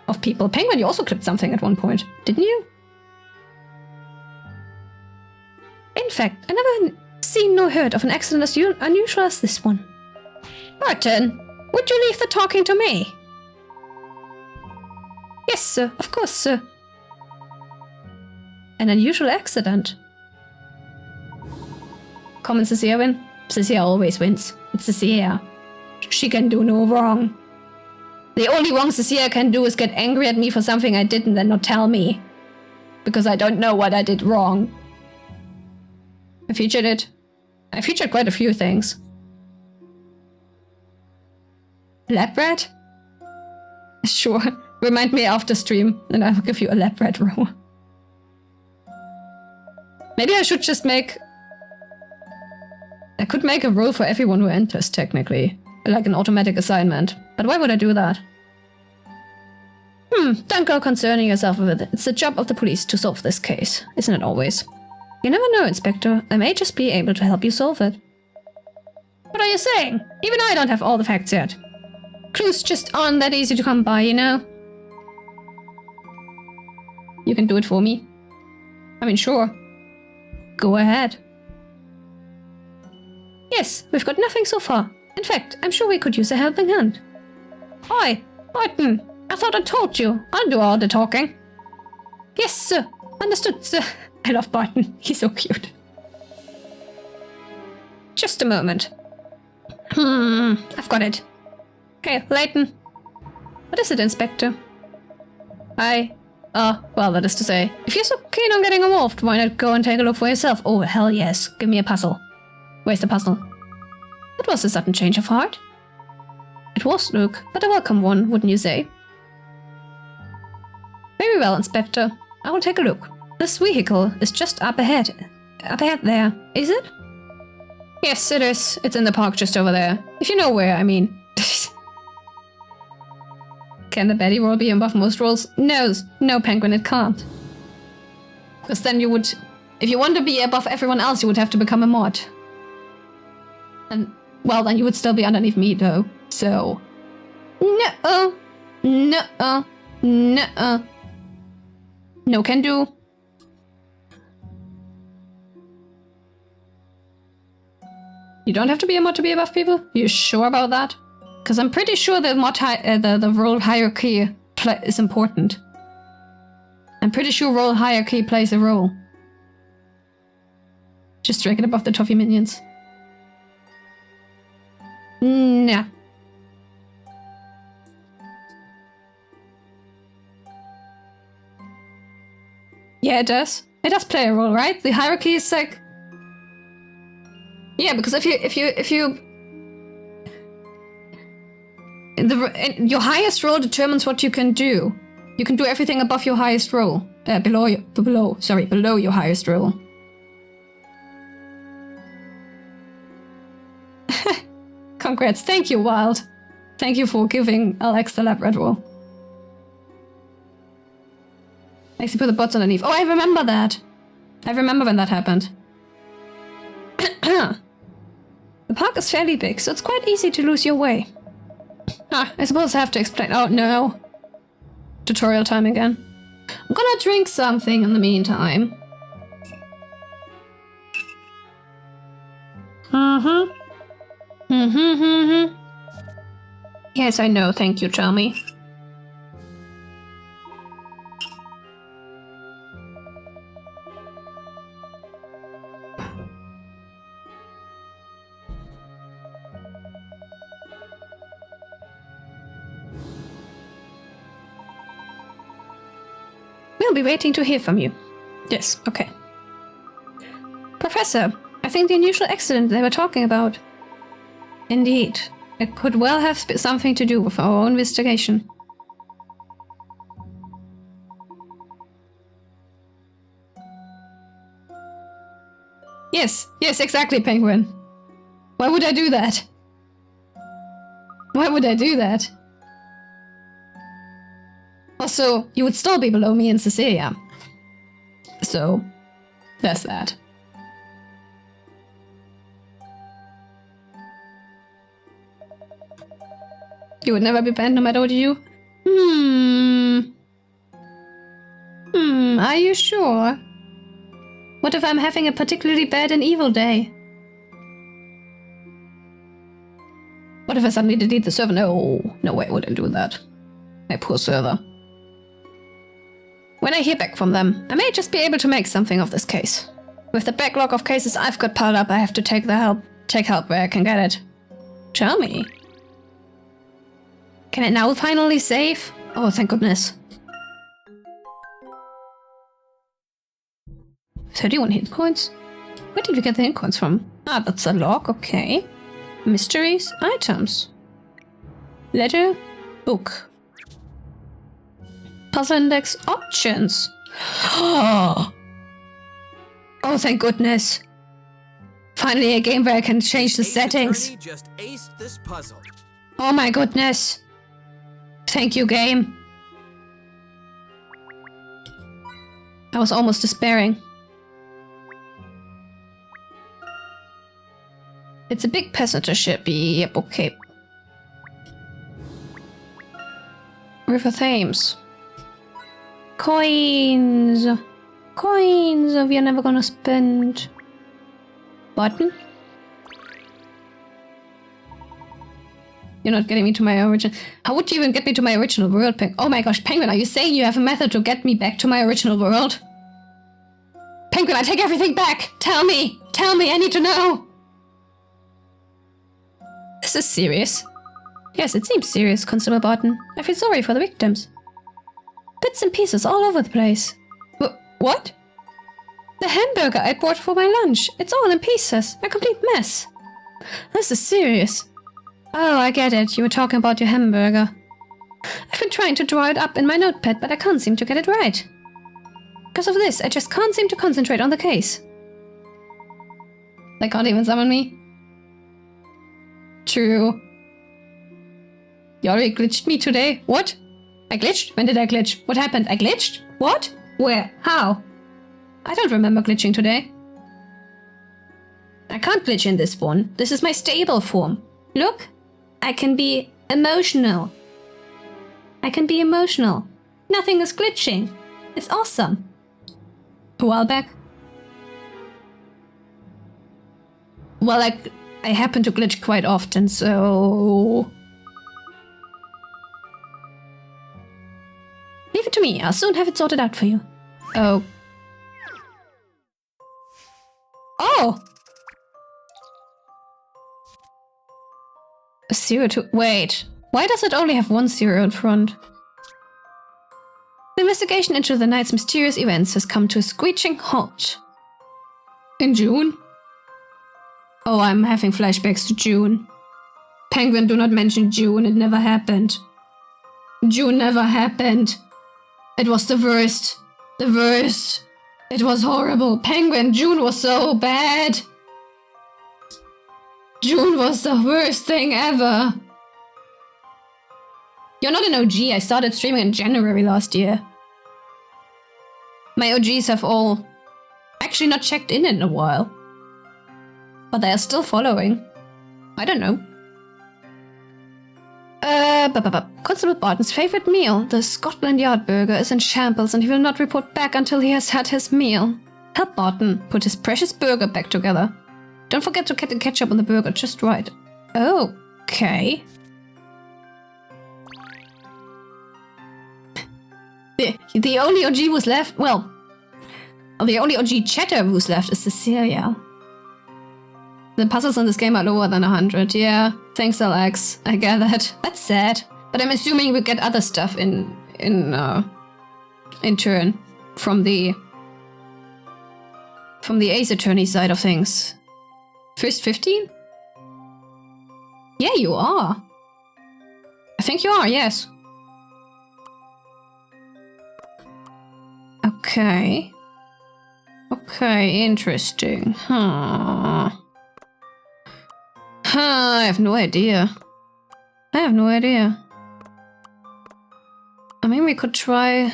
of people. Penguin, you also clipped something at one point, didn't you? In fact, I never seen nor heard of an accident as unusual as this one. Barton, would you leave the talking to me? Yes, sir. Of course, sir. An unusual accident. Come on, Cecilia win. Cecilia always wins. It's Cecilia. She can do no wrong. The only wrong Cecilia can do is get angry at me for something I didn't and not tell me. Because I don't know what I did wrong. I featured it. I featured quite a few things. Lab rat? Sure. Remind me after stream, and I will give you a lab rat roll. Maybe I should just make... I could make a roll for everyone who enters, technically. Like an automatic assignment. But why would I do that? Don't go concerning yourself with it. It's the job of the police to solve this case, isn't it always? You never know, Inspector. I may just be able to help you solve it. What are you saying? Even I don't have all the facts yet. Clues just aren't that easy to come by, you know? You can do it for me. I mean, sure. Go ahead. Yes, we've got nothing so far. In fact, I'm sure we could use a helping hand. Oi, Martin, I thought I told you. I'll do all the talking. Yes, sir. Understood, sir. I love Barton. He's so cute. Just a moment. I've got it. Okay, Layton. What is it, Inspector? Well, that is to say, if you're so keen on getting involved, why not go and take a look for yourself? Oh, hell yes. Give me a puzzle. Where's the puzzle? That was a sudden change of heart. It was, Luke, but a welcome one, wouldn't you say? Very well, Inspector. I will take a look. This vehicle is just up ahead. Up ahead there, is it? Yes, it is. It's in the park just over there. If you know where, I mean. Can the Betty roll be above most rolls? No, Penguin, it can't. Because then you would... If you want to be above everyone else, you would have to become a mod. And, well, then you would still be underneath me, though. So... No-uh. No-uh. No-uh. No can do. You don't have to be a mod to be above people? You sure about that? Because I'm pretty sure the mod the role hierarchy is important. I'm pretty sure role hierarchy plays a role. Just rank it above the toffee minions. Nah. Yeah, it does. It does play a role, right? The hierarchy is like... Yeah, because if you your highest role determines what you can do. You can do everything above your highest role. Below your highest role. Congrats. Thank you, Wild. Thank you for giving Alex the lab red roll. Makes you put the bots underneath. Oh, I remember that. I remember when that happened. The park is fairly big, so it's quite easy to lose your way. I suppose I have to explain. Oh, no. Tutorial time again. I'm gonna drink something in the meantime. Yes, I know. Thank you, Chalmy. We'll be waiting to hear from you. Yes, okay. Professor, I think the unusual accident they were talking about. Indeed. It could well have something to do with our own investigation. Yes, exactly, Penguin. Why would I do that? Why would I do that? Also, you would still be below me in Cecilia. So, there's that. You would never be banned no matter what you do? Are you sure? What if I'm having a particularly bad and evil day? What if I suddenly delete the server? No way I wouldn't do that. My poor server. When I hear back from them, I may just be able to make something of this case. With the backlog of cases I've got piled up, I have to take help where I can get it. Tell me. Can I now finally save? Oh, thank goodness. 31 hit coins? Where did we get the hit coins from? Ah, that's a log, okay. Mysteries, items. Letter, book. Puzzle index, options. Oh, thank goodness. Finally a game where I can change the settings. Just aced this puzzle. Oh my goodness. Thank you, game. I was almost despairing. It's a big passenger ship. Yep, okay. River Thames. Coins. Coins we are never gonna spend. Button? You're not getting me to my original... How would you even get me to my original world, Penguin? Oh my gosh, Penguin, are you saying you have a method to get me back to my original world? Penguin, I take everything back! Tell me! Tell me, I need to know! This is serious. Yes, it seems serious, Constable Barton. I feel sorry for the victims. Bits and pieces all over the place. What? The hamburger I bought for my lunch. It's all in pieces. A complete mess. This is serious. Oh, I get it. You were talking about your hamburger. I've been trying to draw it up in my notepad, but I can't seem to get it right. Because of this, I just can't seem to concentrate on the case. They can't even summon me. True. You already glitched me today? What? I glitched? When did I glitch? What happened? I glitched? What? Where? How? I don't remember glitching today. I can't glitch in this one. This is my stable form. Look, I can be emotional. I can be emotional. Nothing is glitching. It's awesome. A while back. Well, I happen to glitch quite often, so... Leave it to me. I'll soon have it sorted out for you. Oh. Oh! A 0 to... Wait. Why does it only have 1 0 in front? The investigation into the night's mysterious events has come to a screeching halt. In June? Oh, I'm having flashbacks to June. Penguin, do not mention June. It never happened. June never happened. It was the worst. The worst. It was horrible. Penguin, June was so bad. June was the worst thing ever. You're not an OG. I started streaming in January last year. My OGs have all actually not checked in a while. But they are still following. I don't know. Constable Barton's favorite meal, the Scotland Yard burger, is in shambles and he will not report back until he has had his meal. Help Barton put his precious burger back together. Don't forget to get the ketchup on the burger just right. Okay. The only OG who's left, well, the only OG chatter who's left is Cecilia. The puzzles in this game are lower than 100. Yeah, thanks, Alex. I get that. That's sad. But I'm assuming we get other stuff in turn from the Ace Attorney side of things. First 15? Yeah, you are. I think you are, yes. Okay. Okay, interesting. I have no idea. I have no idea. I mean, we could try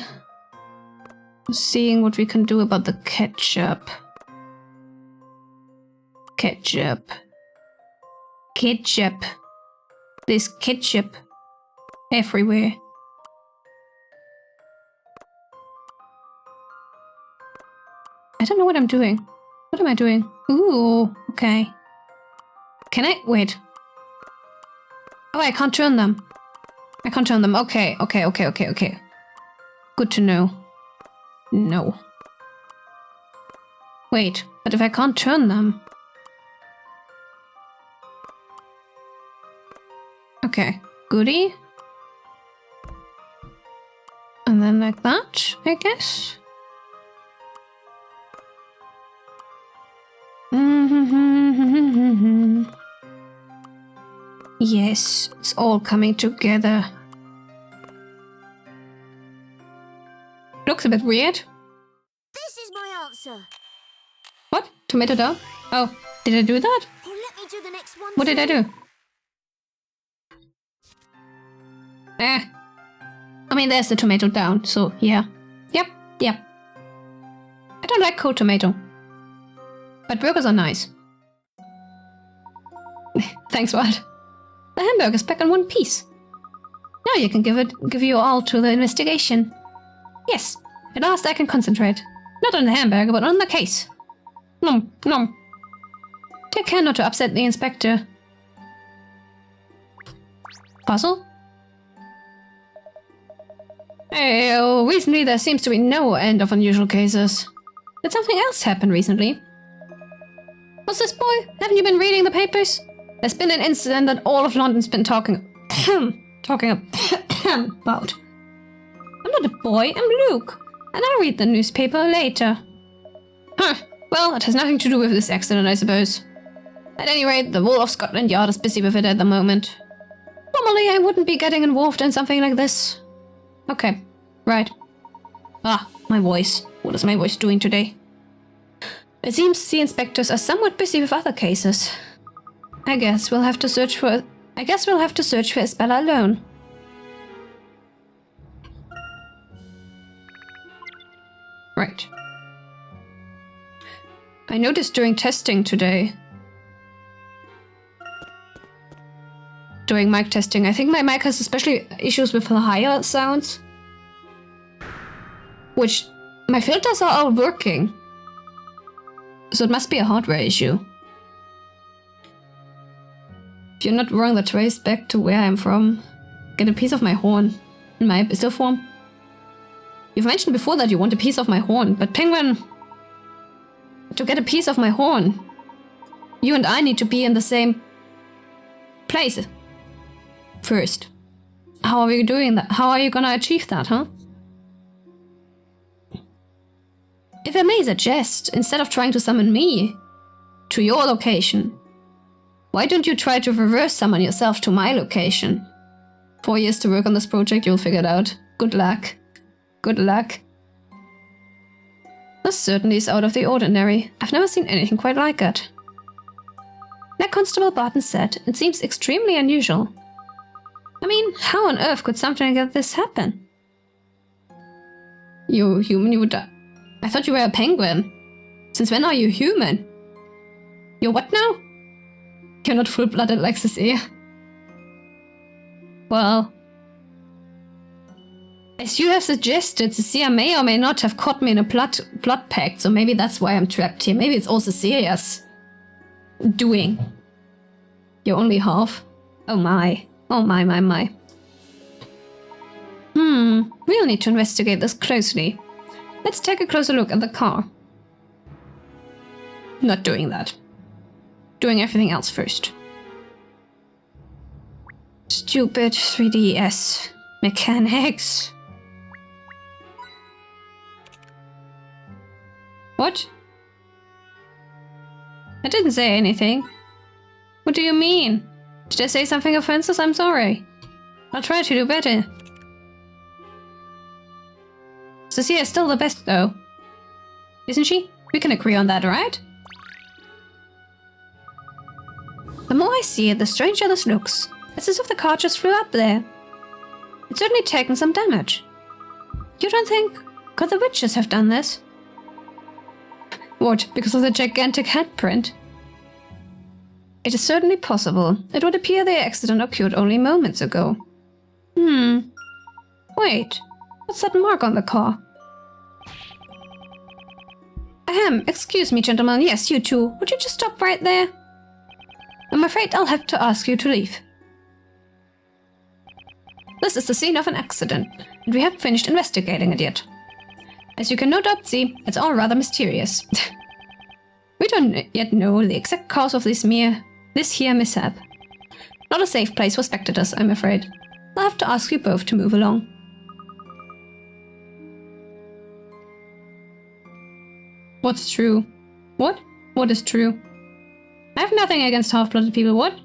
seeing what we can do about the ketchup. Ketchup. Ketchup. This ketchup. everywhere. I don't know what I'm doing. What am I doing? Ooh, okay. Can I? Wait. Oh, I can't turn them. I can't turn them. Okay. Good to know. No. Wait, but if I can't turn them... Okay, goody. And then like that, I guess. Yes, it's all coming together. Looks a bit weird. This is my answer. What? Tomato down? Oh, did I do that? Oh, let me do the next one. What did I do? I mean, there's the tomato down, so yeah. Yep. I don't like cold tomato. But burgers are nice. Thanks, Wright. The hamburger's back in one piece. Now you can give your all to the investigation. Yes, at last I can concentrate. Not on the hamburger, but on the case. Nom, nom. Take care not to upset the inspector. Puzzle? Oh, recently there seems to be no end of unusual cases. Did something else happen recently? What's this, boy? Haven't you been reading the papers? There's been an incident that all of London's been talking about. I'm not a boy, I'm Luke. And I'll read the newspaper later. Huh. Well, it has nothing to do with this accident, I suppose. At any rate, the Wall of Scotland Yard is busy with it at the moment. Normally, I wouldn't be getting involved in something like this. Okay, right. Ah, my voice. What is my voice doing today? It seems the inspectors are somewhat busy with other cases. I guess we'll have to search for Isabella alone. Right. I noticed during testing today. During mic testing, I think my mic has especially issues with the higher sounds. Which, my filters are all working. So it must be a hardware issue. If you're not wrong, the trace back to where I'm from. Get a piece of my horn. In my abyssal form. You've mentioned before that you want a piece of my horn, but Penguin... To get a piece of my horn, you and I need to be in the same place. First. How are we doing that? How are you gonna achieve that, huh? If I may suggest, instead of trying to summon me to your location, why don't you try to reverse summon yourself to my location? 4 years to work on this project, you'll figure it out. Good luck. Good luck. This certainly is out of the ordinary. I've never seen anything quite like it. Like Constable Barton said, it seems extremely unusual. I mean, how on earth could something like this happen? You human, you would die. I thought you were a penguin. Since when are you human? You're what now? You're not full-blooded like this ear. Well... As you have suggested, Cecilia may or may not have caught me in a plot pact, so maybe that's why I'm trapped here. Maybe it's all Cecilia's doing. You're only half. Oh my. Oh my. We'll need to investigate this closely. Let's take a closer look at the car. Not doing that. Doing everything else first. Stupid 3DS mechanics. What? I didn't say anything. What do you mean? Did I say something offensive? I'm sorry. I'll try to do better. Cecilia is still the best, though. Isn't she? We can agree on that, right? The more I see it, the stranger this looks. It's as if the car just flew up there. It's certainly taken some damage. You don't think... Could the witches have done this? What, because of the gigantic handprint? It is certainly possible. It would appear the accident occurred only moments ago. Wait, what's that mark on the car? Ahem, excuse me, gentlemen. Yes, you too. Would you just stop right there? I'm afraid I'll have to ask you to leave. This is the scene of an accident, and we haven't finished investigating it yet. As you can no doubt see, it's all rather mysterious. We don't yet know the exact cause of this here mishap. Not a safe place for spectators, I'm afraid. I'll have to ask you both to move along. What's true? What? What is true? I have nothing against half-blooded people, what?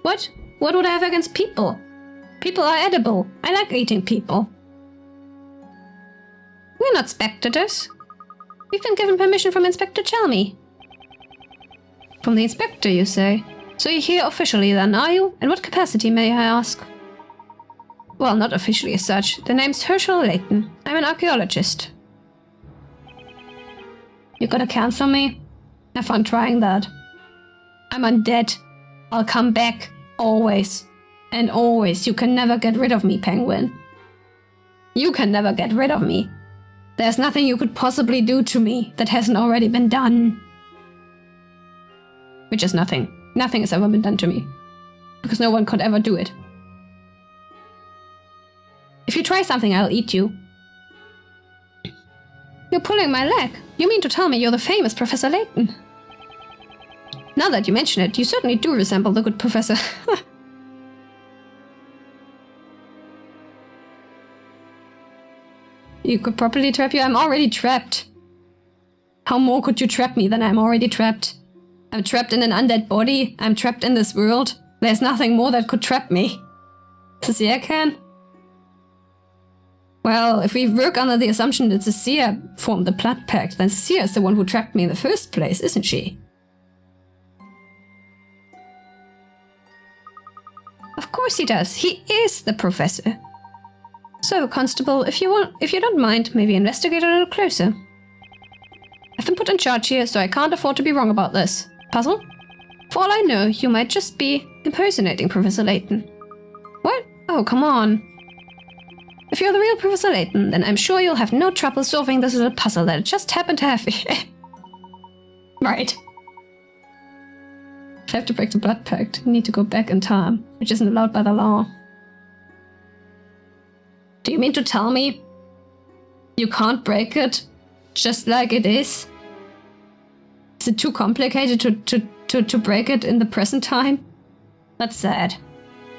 What? What would I have against people? People are edible. I like eating people. We're not spectators. We've been given permission from Inspector Chalmy. From the inspector, you say? So you're here officially then, are you? In what capacity, may I ask? Well, not officially as such. The name's Herschel Layton. I'm an archaeologist. You gonna cancel me? Have fun trying that. I'm undead. I'll come back. Always. And always. You can never get rid of me, Penguin. You can never get rid of me. There's nothing you could possibly do to me that hasn't already been done. Which is nothing. Nothing has ever been done to me. Because no one could ever do it. If you try something, I'll eat you. You're pulling my leg. You mean to tell me you're the famous Professor Layton? Now that you mention it, you certainly do resemble the good professor. You could properly trap you? I'm already trapped. How more could you trap me than I'm already trapped? I'm trapped in an undead body. I'm trapped in this world. There's nothing more that could trap me. Cecilia can? Well, if we work under the assumption that Cecilia formed the Blood Pact, then Cecilia is the one who trapped me in the first place, isn't she? Of course he does. He is the professor. So, Constable, if you don't mind, maybe investigate a little closer. I've been put in charge here, so I can't afford to be wrong about this. Puzzle? For all I know, you might just be impersonating Professor Layton. What? Oh, come on. If you're the real Professor Layton, then I'm sure you'll have no trouble solving this little puzzle that just happened to have. Right. If I have to break the Blood Pact, I need to go back in time, which isn't allowed by the law. Do you mean to tell me you can't break it just like it is? Is it too complicated to break it in the present time? That's sad.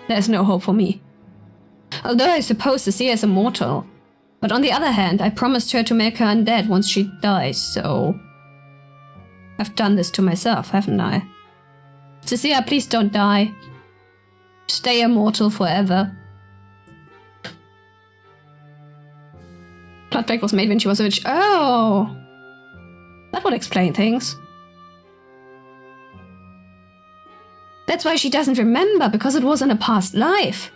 There's no hope for me. Although I suppose Cecilia is immortal. But on the other hand, I promised her to make her undead once she dies, so... I've done this to myself, haven't I? Cecilia, please don't die. Stay immortal forever. Blood Pact was made when she was a witch. Oh! That would explain things. That's why she doesn't remember, because it was in a past life.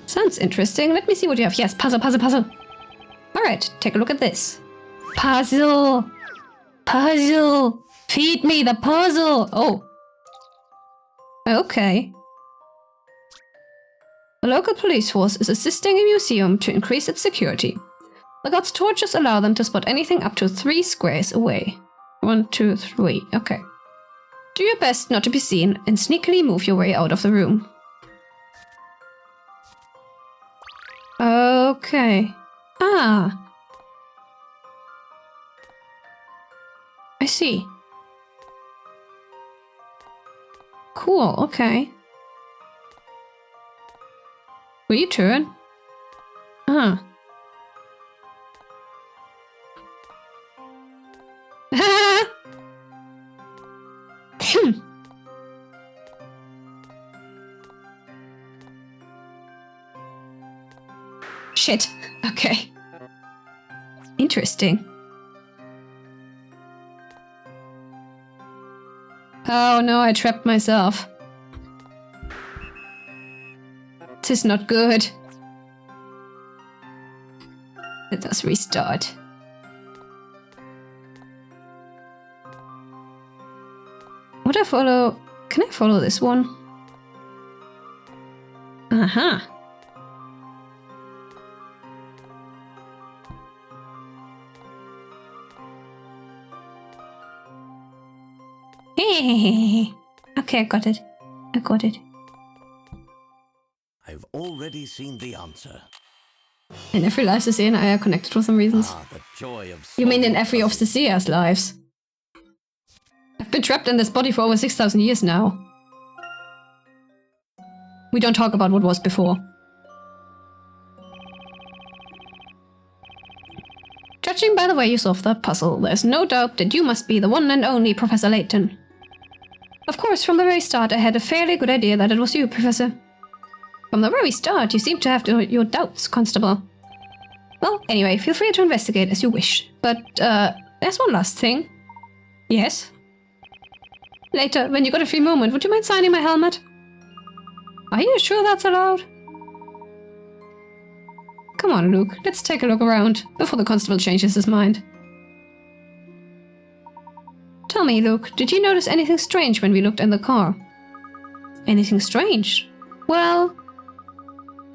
Sounds interesting. Let me see what you have. Yes, puzzle, puzzle, puzzle. Alright, take a look at this. Puzzle! Puzzle! Feed me the puzzle! Oh. Okay. The local police force is assisting a museum to increase its security. The god's torches allow them to spot anything up to 3 squares away. 1, 2, 3. Okay. Do your best not to be seen and sneakily move your way out of the room. Okay. Ah. I see. Cool, okay. Will you turn? Ah. Shit. Okay. Interesting. Oh no, I trapped myself. This is not good. Let us restart. Would I follow... Can I follow this one? Uh-huh. Okay, I got it. I got it. I've already seen the answer. In every life the Seer and I are connected for some reasons. Ah, the joy of You mean in solving every of the puzzles. Seer's lives? I've been trapped in this body for over 6,000 years now. We don't talk about what was before. Judging by the way you solved that puzzle, there's no doubt that you must be the one and only Professor Layton. Of course, from the very start I had a fairly good idea that it was you, Professor. From the very start, you seem to have your doubts, Constable. Well, anyway, feel free to investigate as you wish. But, there's one last thing. Yes? Later, when you got a free moment, would you mind signing my helmet? Are you sure that's allowed? Come on, Luke, let's take a look around, before the Constable changes his mind. Tell me, Luke, did you notice anything strange when we looked in the car? Anything strange? Well,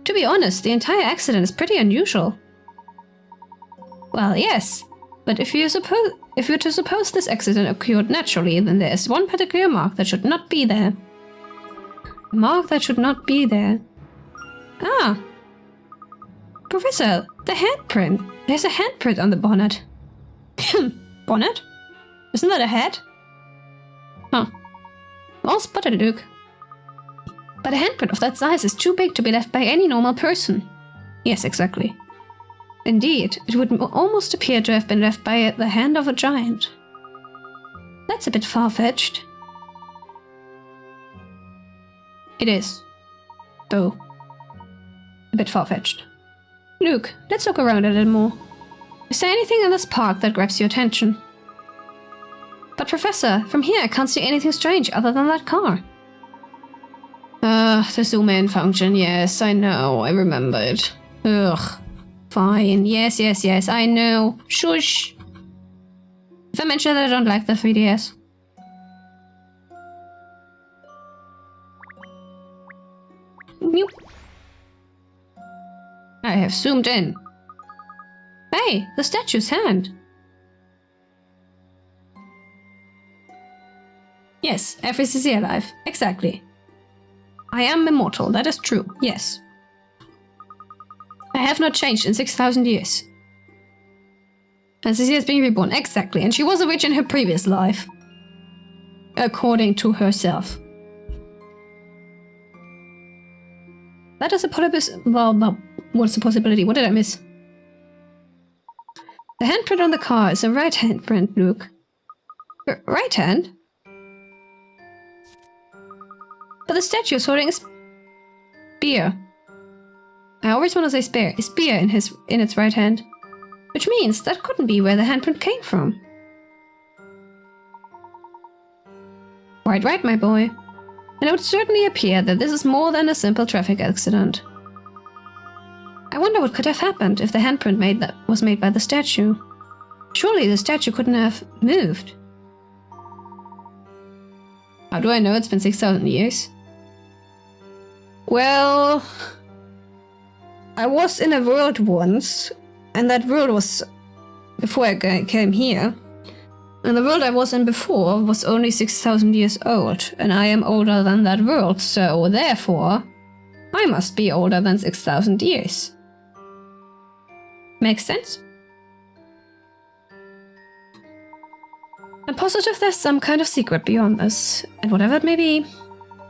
to be honest, the entire accident is pretty unusual. Well, yes, but if you're to suppose this accident occurred naturally, then there is one particular mark that should not be there. A mark that should not be there. Ah! Professor, the handprint. There's a handprint on the bonnet. Bonnet? Isn't that a head? Huh. Well spotted, Luke. But a handprint of that size is too big to be left by any normal person. Yes, exactly. Indeed, it would almost appear to have been left by the hand of a giant. That's a bit far-fetched. It is. Though. A bit far-fetched. Luke, let's look around a little more. Is there anything in this park that grabs your attention? But Professor, from here I can't see anything strange other than that car. The zoom in function, yes, I know, I remember it. Ugh. Fine, yes, I know. Shush. If I mention that I don't like the 3DS. Meow. I have zoomed in. Hey, the statue's hand. Yes, FCC alive. Exactly. I am immortal, that is true, yes. I have not changed in 6,000 years. And Cecilia is being reborn, exactly, and she was a witch in her previous life. According to herself. That is a possibility. Well, what's the possibility? What did I miss? The handprint on the car is a right handprint, Luke. Right hand? But the statue is holding a spear. I always want to say spear. A spear in its right hand. Which means that couldn't be where the handprint came from. Quite right, my boy. And it would certainly appear that this is more than a simple traffic accident. I wonder what could have happened if the handprint was made by the statue. Surely the statue couldn't have moved. How do I know it's been 6,000 years? Well, I was in a world once, and that world was before I came here. And the world I was in before was only 6,000 years old, and I am older than that world, so therefore, I must be older than 6,000 years. Makes sense? I'm positive there's some kind of secret beyond this, and whatever it may be,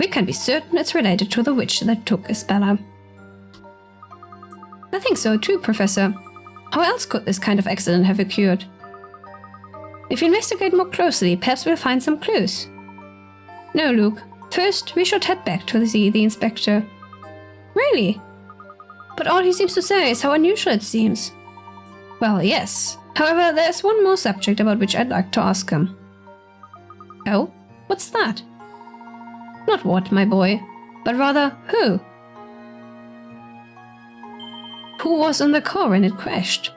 we can be certain it's related to the witch that took Isabella. I think so too, Professor. How else could this kind of accident have occurred? If you investigate more closely, perhaps we'll find some clues. No, Luke. First, we should head back to see the inspector. Really? But all he seems to say is how unusual it seems. Well, yes. However, there's one more subject about which I'd like to ask him. Oh? What's that? Not what, my boy, but rather who? Who was in the car when it crashed?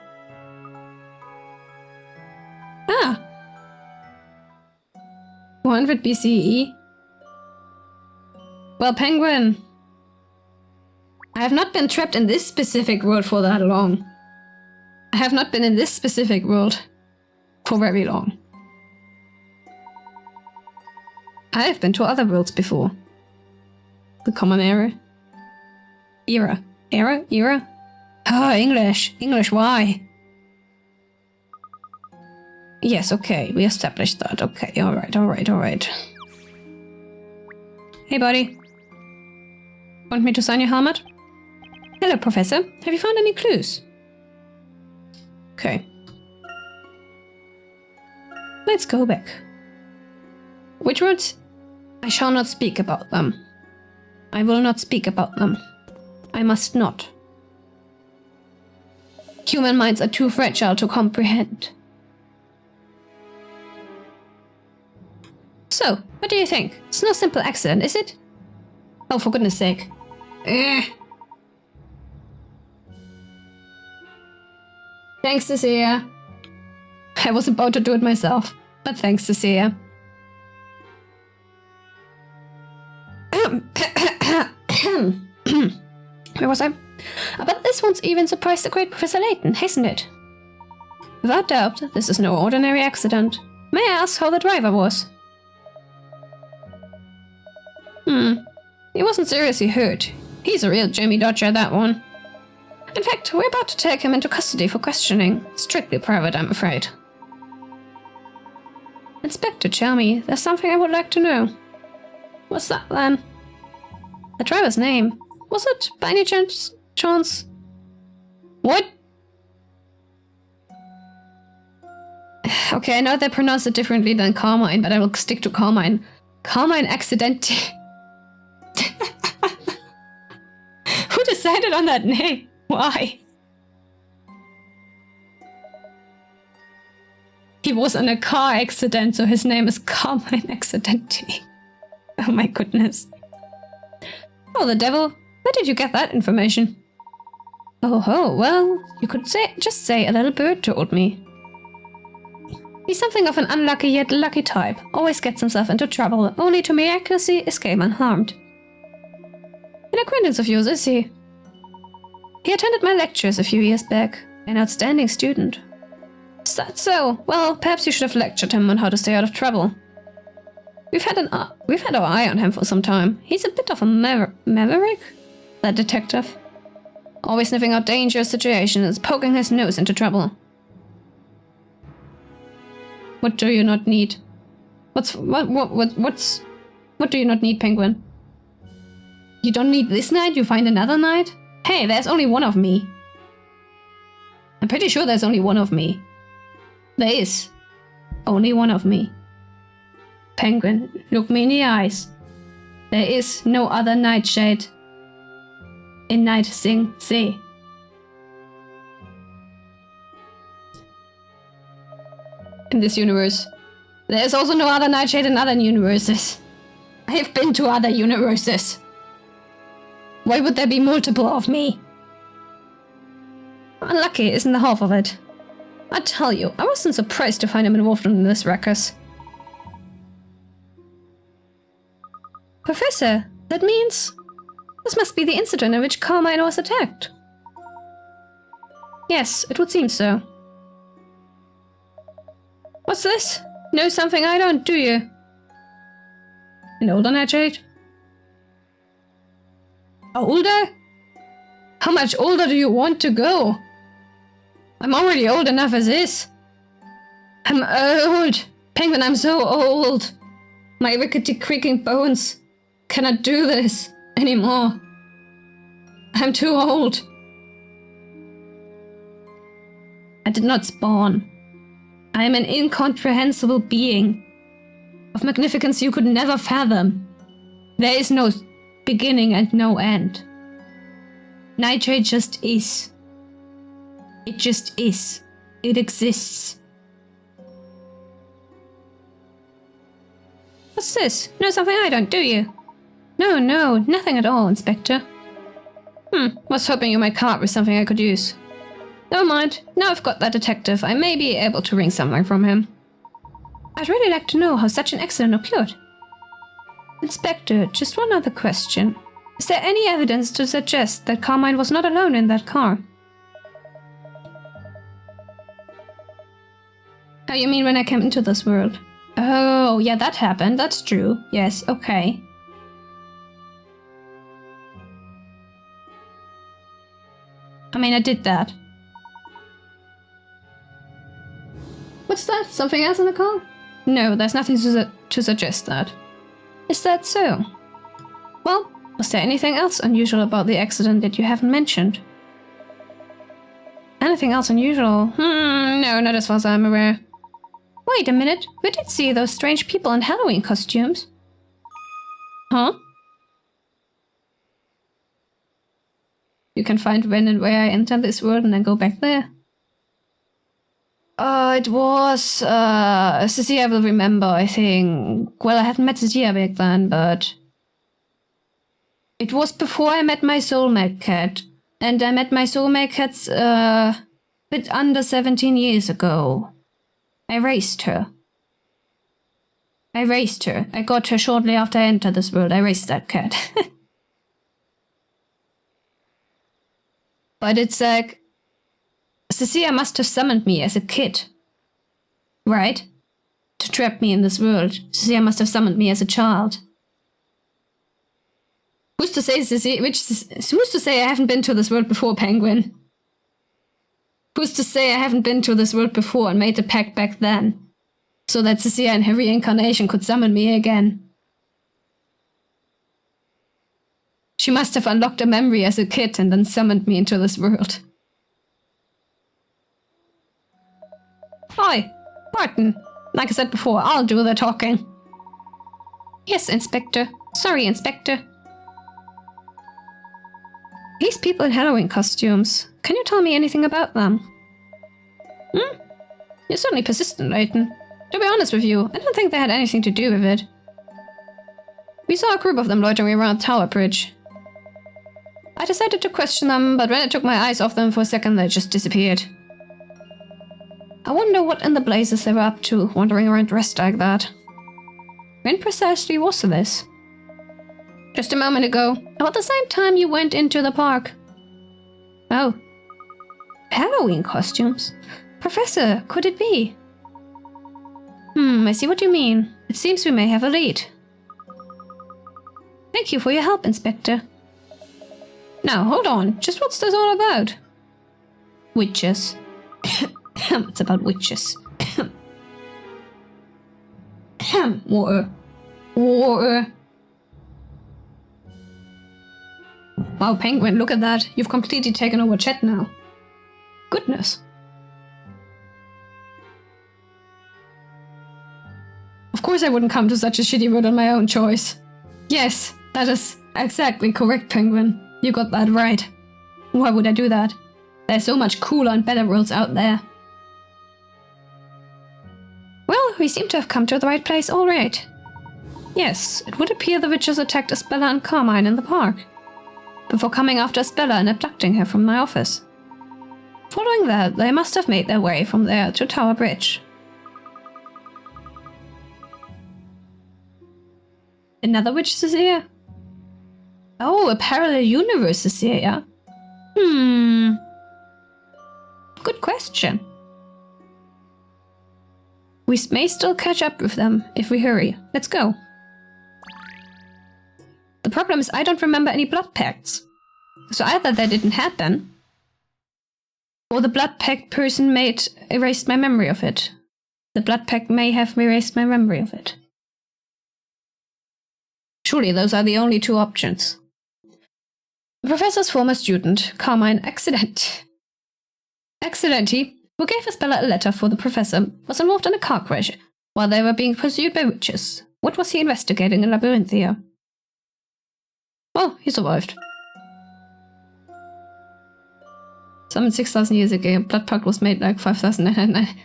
Ah! 400 BCE? Well, Penguin, I have not been trapped in this specific world for that long. I have not been in this specific world for very long. I have been to other worlds before. The common era. Era? Ah, English. English, why? Yes, okay, we established that. Okay, alright. Hey, buddy. Want me to sign your helmet? Hello, Professor. Have you found any clues? Okay. Let's go back. Which words? I shall not speak about them. I will not speak about them. I must not. Human minds are too fragile to comprehend. So, what do you think? It's no simple accident, is it? Oh, for goodness sake. Thanks, Cecilia. I was about to do it myself, but thanks, Cecilia. Where was I? But this one's even surprised the great Professor Layton, hasn't it? Without doubt, this is no ordinary accident. May I ask how the driver was? He wasn't seriously hurt. He's a real Jimmy Dodger, that one. In fact, we're about to take him into custody for questioning. Strictly private, I'm afraid. Inspector, tell me, there's something I would like to know. What's that, then? The driver's name. Was it, by any chance? What? Okay, I know they pronounce it differently than Carmine, but I will stick to Carmine. Carmine accidentally... Who decided on that name? Why? He was in a car accident, so his name is Carmine accidentally. Oh my goodness. Oh, the devil. Where did you get that information? Oh, well, you could just say a little bird told me. He's something of an unlucky yet lucky type. Always gets himself into trouble, only to miraculously escape unharmed. An acquaintance of yours, is he? He attended my lectures a few years back. An outstanding student. Is that so? Well, perhaps you should have lectured him on how to stay out of trouble. We've had our eye on him for some time. He's a bit of a maverick? That detective. Always sniffing out dangerous situations, poking his nose into trouble. What do you not need? What do you not need, Penguin? You don't need this knight, you find another knight? Hey, there's only one of me. I'm pretty sure there's only one of me. There is. Only one of me. Penguin, look me in the eyes. There is no other Neitshayd. In Night Sing Se. In this universe. There is also no other Neitshayd in other universes. I have been to other universes. Why would there be multiple of me? Unlucky isn't the half of it. I tell you, I wasn't surprised to find him involved in this ruckus. Professor, that means... This must be the incident in which Carmine was attacked. Yes, it would seem so. What's this? Know something I don't, do you? An older Neitshayd? Older? How much older do you want to go? I'm already old enough as is. I'm old. Penguin, I'm so old. My rickety creaking bones cannot do this anymore. I'm too old. I did not spawn. I am an incomprehensible being of magnificence you could never fathom. There is no beginning and no end. Neitshayd just is. It just is. It exists. What's this? Know something I don't, do you? No, nothing at all, Inspector. Was hoping you might come up with something I could use. Never mind. Now I've got that detective, I may be able to wring something from him. I'd really like to know how such an accident occurred. Inspector, just one other question. Is there any evidence to suggest that Carmine was not alone in that car? Oh, you mean when I came into this world? Oh, yeah, that happened. That's true. Yes, okay. I mean, I did that. What's that? Something else in the car? No, there's nothing to suggest that. Is that so? Well, was there anything else unusual about the accident that you haven't mentioned? Anything else unusual? No, not as far as I'm aware. Wait a minute, we did see those strange people in Halloween costumes. Huh? You can find when and where I enter this world and then go back there. It was, Cecilia will remember, I think. Well, I haven't met Cecilia back then, but... It was before I met my soulmate cat. And I met my soulmate cat, a bit under 17 years ago. I raised her. I got her shortly after I entered this world. I raised that cat. But it's like... Cecilia must have summoned me as a kid. Right? To trap me in this world. Cecilia must have summoned me as a child. Who's to say, Cecilia... Who's to say I haven't been to this world before, Penguin? Who's to say I haven't been to this world before and made the pact back then? So that Cecilia in her reincarnation could summon me again. She must have unlocked a memory as a kid and then summoned me into this world. Oi, Barton. Like I said before, I'll do the talking. Yes, Inspector. Sorry, Inspector. These people in Halloween costumes. Can you tell me anything about them? You're certainly persistent, Layton. To be honest with you, I don't think they had anything to do with it. We saw a group of them loitering around Tower Bridge. I decided to question them, but when I took my eyes off them for a second, they just disappeared. I wonder what in the blazes they were up to, wandering around dressed like that. When precisely was this? Just a moment ago, about the same time you went into the park. Oh. Halloween costumes? Professor, could it be? I see what you mean. It seems we may have a lead. Thank you for your help, Inspector. Now, hold on. Just what's this all about? Witches. It's about witches. Water. Water. Wow, Penguin, look at that. You've completely taken over chat now. Goodness. Of course I wouldn't come to such a shitty world on my own choice. Yes, that is exactly correct, Penguin. You got that right. Why would I do that? There's so much cooler and better worlds out there. Well, we seem to have come to the right place, all right. Yes, it would appear the witches attacked Isabella and Carmine in the park, before coming after Isabella and abducting her from my office. Following that, they must have made their way from there to Tower Bridge. Another witch is here? Oh, a parallel universe is here. Good question. We may still catch up with them if we hurry. Let's go. The problem is I don't remember any blood pacts. So either that didn't happen, or the blood pact person erased my memory of it. The blood pact may have erased my memory of it. Surely those are the only two options. The professor's former student, Carmine Accidenti, who gave Isabella a letter for the professor, was involved in a car crash while they were being pursued by witches. What was he investigating in Labyrinthia? Well, he survived. Some 6,000 years ago, blood pact was made like 5,999.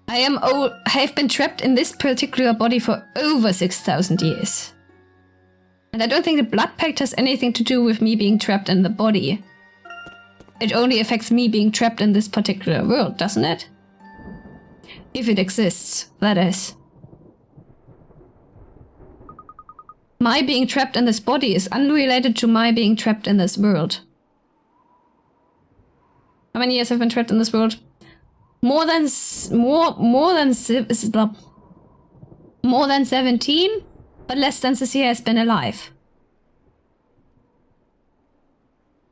I am old. I have been trapped in this particular body for over 6,000 years. And I don't think the blood pact has anything to do with me being trapped in the body. It only affects me being trapped in this particular world, doesn't it? If it exists, that is. my being trapped in this body is unrelated to my being trapped in this world. How many years have I been trapped in this world? More than 17, but less than Cecilia has been alive.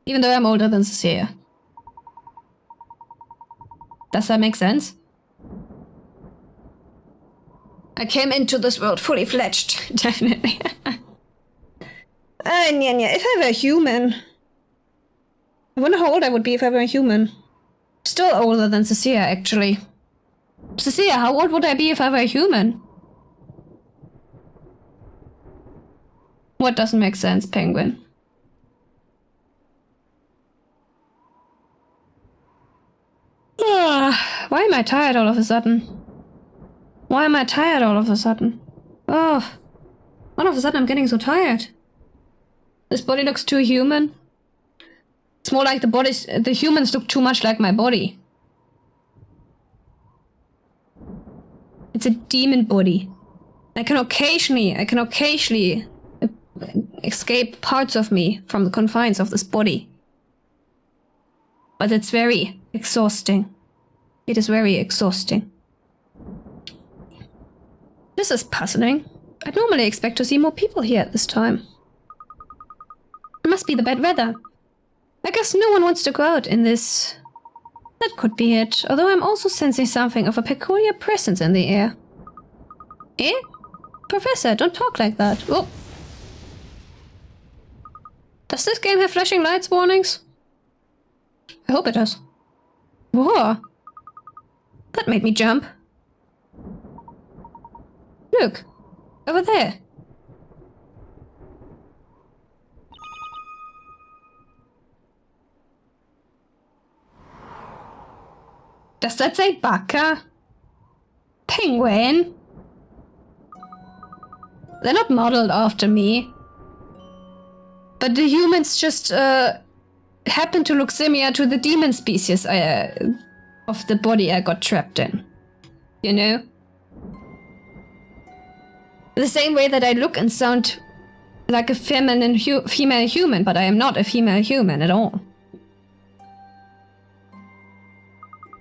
Even though I'm older than Cecilia. Does that make sense? I came into this world fully fledged, definitely. If I were a human. I wonder how old I would be if I were a human. Still older than Cecilia, actually. Cecilia, how old would I be if I were a human? What doesn't make sense, Penguin? Why am I tired all of a sudden? Why am I tired all of a sudden? Oh, all of a sudden I'm getting so tired. This body looks too human. It's more like the humans look too much like my body. It's a demon body. I can occasionally escape parts of me from the confines of this body. But it's very exhausting. It is very exhausting. This is puzzling. I'd normally expect to see more people here at this time. It must be the bad weather. I guess no one wants to go out in this. That could be it, although I'm also sensing something of a peculiar presence in the air. Eh? Professor, don't talk like that. Oh. Does this game have flashing lights warnings? I hope it does. Whoa. That made me jump. Look. Over there. Does that say Baka? Penguin? They're not modeled after me. But the humans just happen to look similar to the demon species of the body I got trapped in. You know? The same way that I look and sound like a feminine female human, but I am not a female human at all.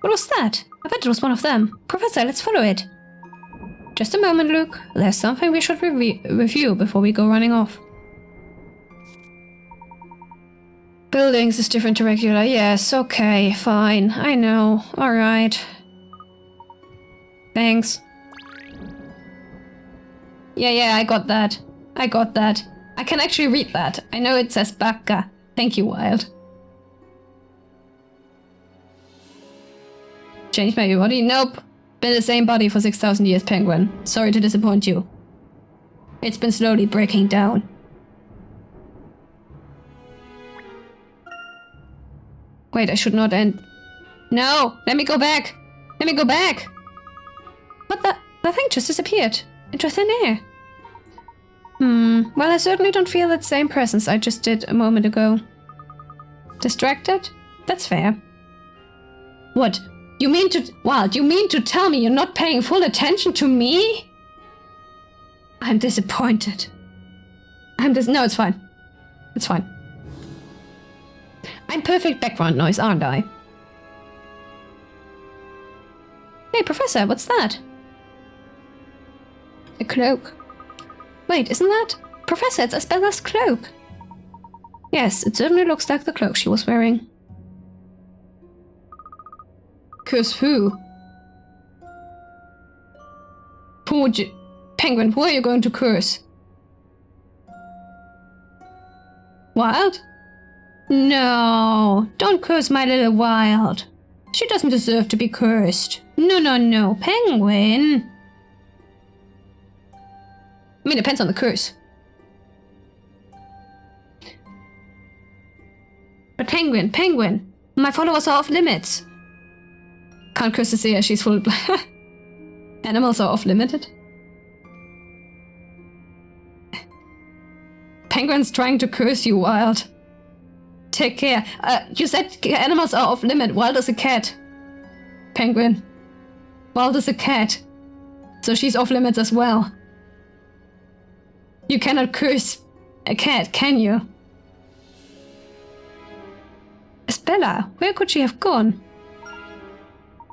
What was that? I bet it was one of them. Professor, let's follow it. Just a moment, Luke. There's something we should review before we go running off. Buildings is different to regular. Yes, okay, fine. I know. Alright. Thanks. Yeah, I got that. I can actually read that. I know it says Baka. Thank you, Wild. Change my body? Nope. Been the same body for 6,000 years, Penguin. Sorry to disappoint you. It's been slowly breaking down. Wait, I should not end. No! Let me go back! Let me go back! What the? The thing just disappeared. Into thin air. Well, I certainly don't feel that same presence I just did a moment ago. Distracted? That's fair. What? You mean to... Wild, you mean to tell me you're not paying full attention to me? I'm disappointed. No, it's fine. It's fine. I'm perfect background noise, aren't I? Hey, Professor, what's that? A cloak. Wait, isn't that... Professor, it's Isabelle's cloak. Yes, it certainly looks like the cloak she was wearing. Curse who? Who would you... Penguin, who are you going to curse? Wild? No, don't curse my little Wild. She doesn't deserve to be cursed. No, Penguin. I mean, it depends on the curse. But Penguin, my followers are off limits. Can't curse Cecilia, she's full of... Animals are off limited. Penguin's trying to curse you, Wild. Take care. You said animals are off limit. Wild is a cat. Penguin. Wild is a cat. So she's off limits as well. You cannot curse a cat, can you? Bella, where could she have gone?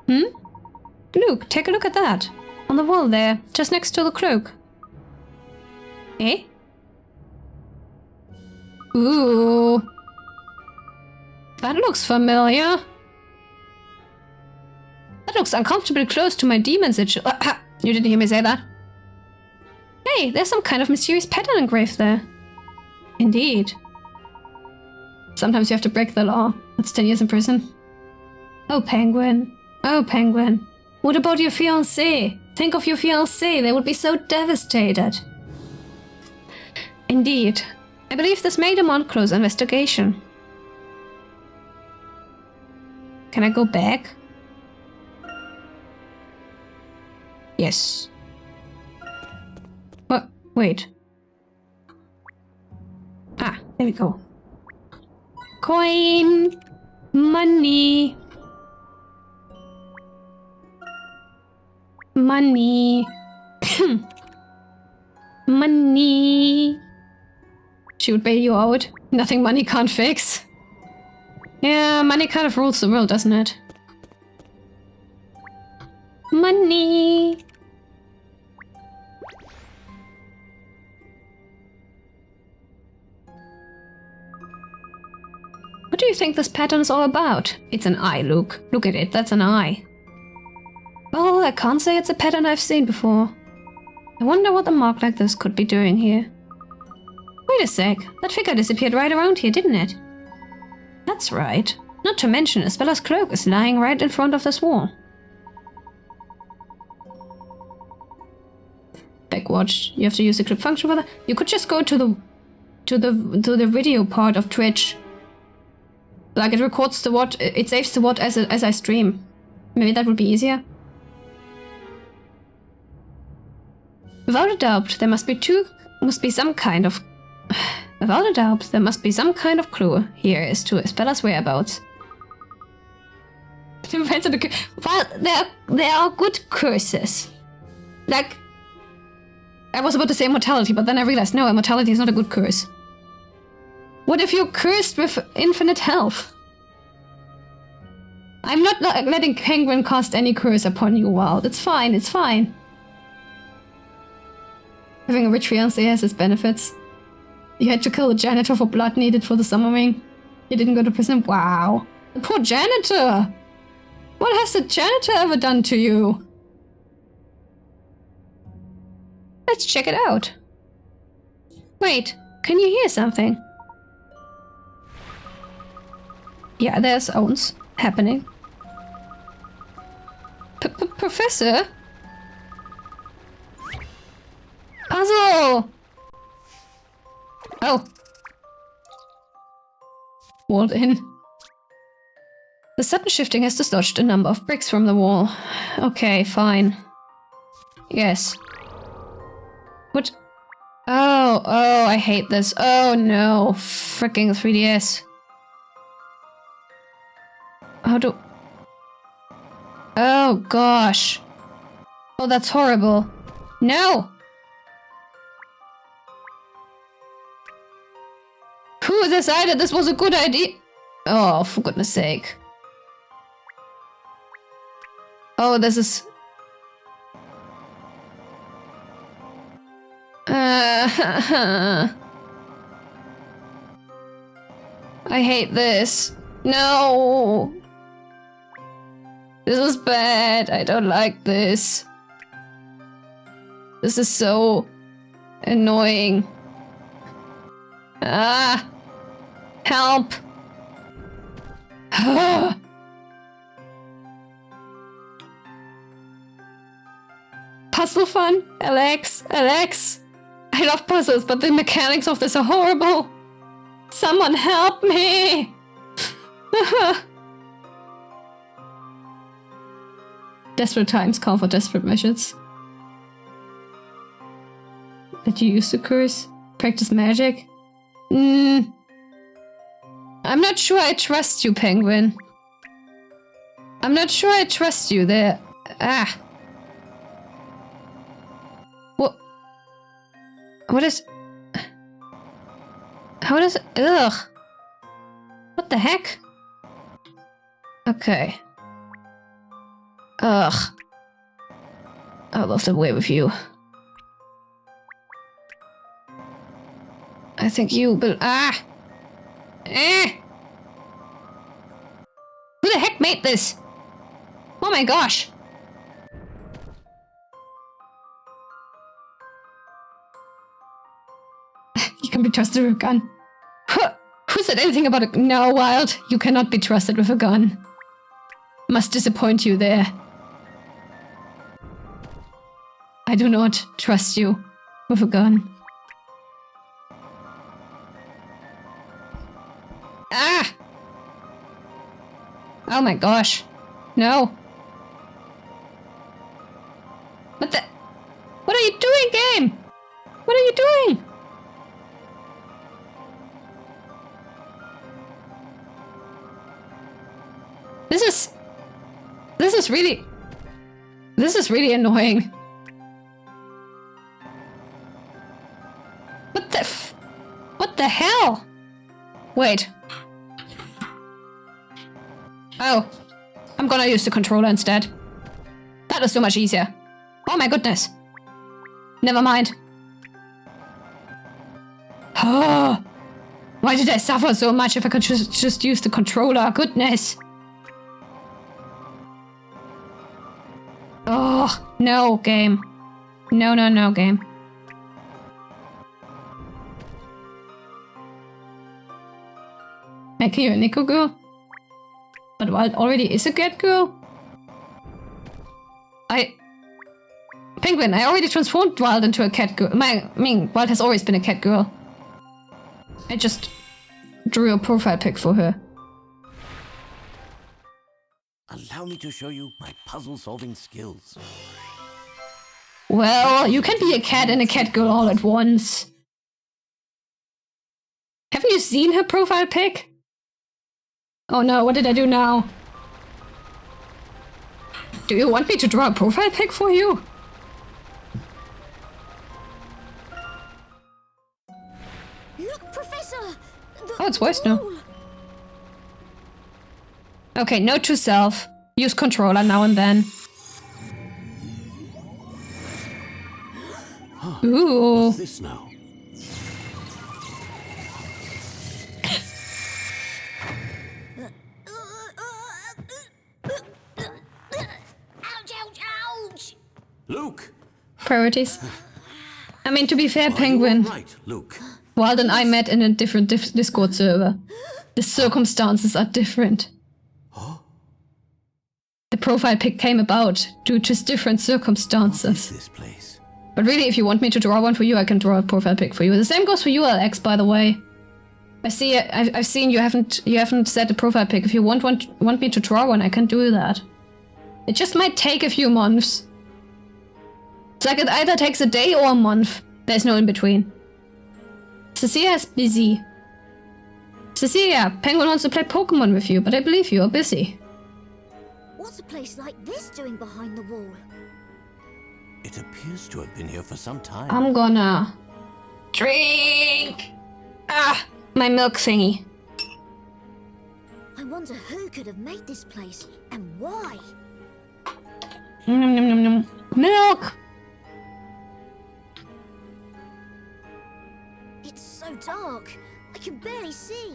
Luke, take a look at that. On the wall there, just next to the cloak. Eh? Ooh. That looks familiar. That looks uncomfortably close to my demon sigil. You didn't hear me say that? Hey, there's some kind of mysterious pattern engraved there. Indeed. Sometimes you have to break the law. That's 10 years in prison. Oh, Penguin. Oh, Penguin. What about your fiancé? Think of your fiancé. They would be so devastated. Indeed. I believe this may demand close investigation. Can I go back? Yes. What? Wait. Ah, there we go. Coin. Money. Money. Money. She would bail you out. Nothing money can't fix. Yeah, money kind of rules the world, doesn't it? Money. What do you think this pattern is all about? It's an eye, Luke. Look at it, that's an eye. Well, I can't say it's a pattern I've seen before. I wonder what a mark like this could be doing here. Wait a sec, that figure disappeared right around here, didn't it? That's right. Not to mention, Isabela's cloak is lying right in front of this wall. Backwatch. You have to use the clip function for that. You could just go to the video part of Twitch. Like it records the VOD, it saves the VOD as I stream. Maybe that would be easier. Without a doubt, there must be some kind of clue here as to Isabela's whereabouts. Well, there are good curses. Like, I was about to say immortality, but then I realized, no, immortality is not a good curse. What if you're cursed with infinite health? I'm not letting Penguin cast any curse upon you, Wild. It's fine, it's fine. Having a rich fiancé has its benefits. You had to kill the janitor for blood needed for the summer wing. You didn't go to prison? Wow. The poor janitor! What has the janitor ever done to you? Let's check it out. Wait, can you hear something? Yeah, there's owns happening. Professor? Puzzle! Oh. Walled in. The sudden shifting has dislodged a number of bricks from the wall. Okay, fine. Yes. What? Oh, I hate this. Oh no. Fricking 3DS. How do... Oh gosh. Oh, that's horrible. No! Who decided this was a good idea? Oh, for goodness sake. Oh, this is... I hate this. No! This is bad. I don't like this. This is so annoying. Ah! Help! Puzzle fun? Alex? Alex? I love puzzles, but the mechanics of this are horrible. Someone help me! Desperate times call for desperate measures. Did you use the curse? Practice magic? I'm not sure I trust you, Penguin. I'm not sure I trust you there. Ah. What is... How does it... Ugh. What the heck? Okay. Ugh. I love the way with you. I think you... Ah! Eh! Who the heck made this? Oh my gosh! You can be trusted with a gun. Who said anything about a... No, Wild. You cannot be trusted with a gun. Must disappoint you there. I do not trust you with a gun. Ah! Oh my gosh. No. What the... What are you doing, game? What are you doing? This is really annoying. What the hell? Wait. Oh. I'm gonna use the controller instead. That is so much easier. Oh my goodness. Never mind. Oh. Why did I suffer so much if I could just use the controller? Goodness. Oh, no, game. No, no, no, game. Make you a Nico girl? But Wild already is a cat girl? Penguin, I already transformed Wild into a cat girl. I mean, Wild has always been a cat girl. I just drew a profile pic for her. Allow me to show you my puzzle-solving skills. Well, you can be a cat and a cat girl all at once. Haven't you seen her profile pic? Oh no, what did I do now? Do you want me to draw a profile pic for you? Look, Professor! Oh, it's worse now. Okay, note to self. Use controller now and then. Ooh. What's this now? Ouch, ouch, ouch! Luke! Priorities. I mean, to be fair, Penguin. Right, Luke. Wild and I met in a different Discord server. The circumstances are different. The profile pic came about due to different circumstances. What is this place? But really, if you want me to draw one for you, I can draw a profile pic for you. The same goes for you, Alex, by the way. I've seen you haven't set a profile pic. If you want me to draw one, I can do that. It just might take a few months. It's like it either takes a day or a month. There's no in between. Cecilia is busy. Cecilia, Penguin wants to play Pokemon with you, but I believe you are busy. What's a place like this doing behind the wall? It appears to have been here for some time. I'm gonna drink. Ah, my milk thingy. I wonder who could have made this place and why. Nom, nom, nom, nom. Milk. It's so dark. I can barely see.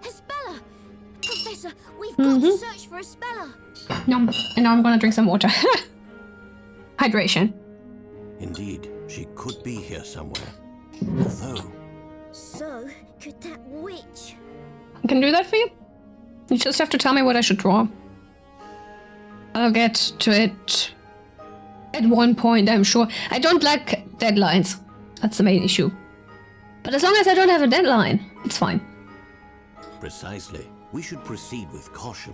Hespella! Professor, we've got to search for Hespella. Nom. And now I'm gonna drink some water. Hydration. Indeed, she could be here somewhere. Although... So, could that witch? I can do that for you. You just have to tell me what I should draw. I'll get to it at one point, I'm sure. I don't like deadlines. That's the main issue. But as long as I don't have a deadline, it's fine. Precisely. We should proceed with caution.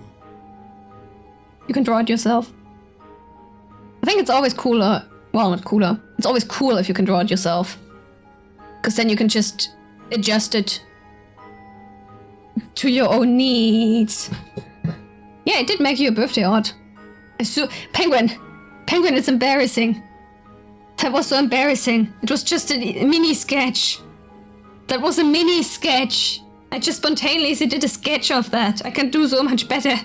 You can draw it yourself. I think it's always cooler. Well, not cooler. It's always cool if you can draw it yourself. Because then you can just adjust it to your own needs. Yeah, it did make you a birthday art. Penguin! Penguin, it's embarrassing. That was so embarrassing. It was just a mini sketch. That was a mini sketch. I just spontaneously did a sketch of that. I can do so much better.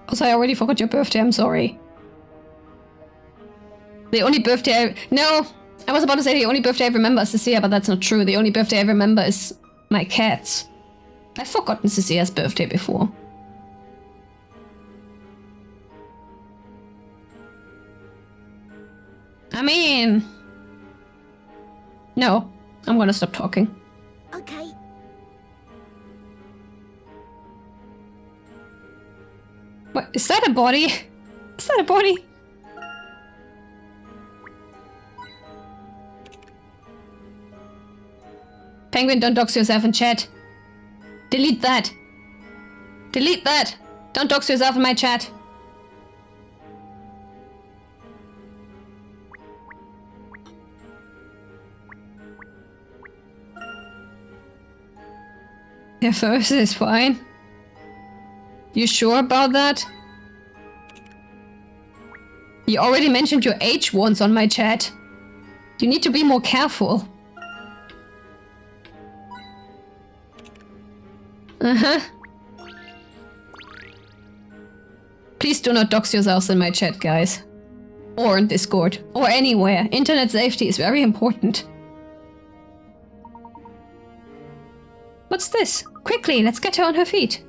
Also, I already forgot your birthday. I'm sorry. The only birthday No! I was about to say the only birthday I remember is Cecilia, but that's not true. The only birthday I remember is my cat's. I've forgotten Cecilia's birthday before. I mean... No, I'm gonna stop talking. Okay. What? Is that a body? Is that a body? Penguin, don't dox yourself in chat. Delete that. Delete that. Don't dox yourself in my chat. Your first is fine. You sure about that? You already mentioned your age once on my chat. You need to be more careful. Uh-huh. Please do not dox yourselves in my chat, guys. Or in Discord. Or anywhere. Internet safety is very important. What's this? Quickly, let's get her on her feet.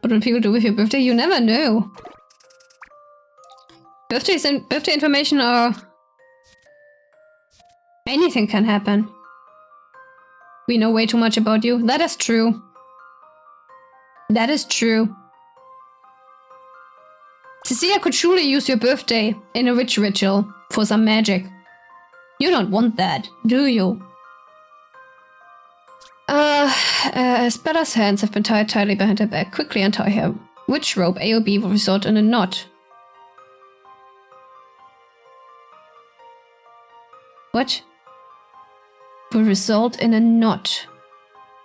What will people do with your birthday? You never know. Birthdays and birthday information are... Anything can happen. We know way too much about you. That is true. That is true. Cecilia could surely use your birthday in a witch ritual for some magic. You don't want that, do you? Spella's hands have been tied tightly behind her back. Quickly untie her. Witch rope AOB will result in a knot. What? Will result in a knot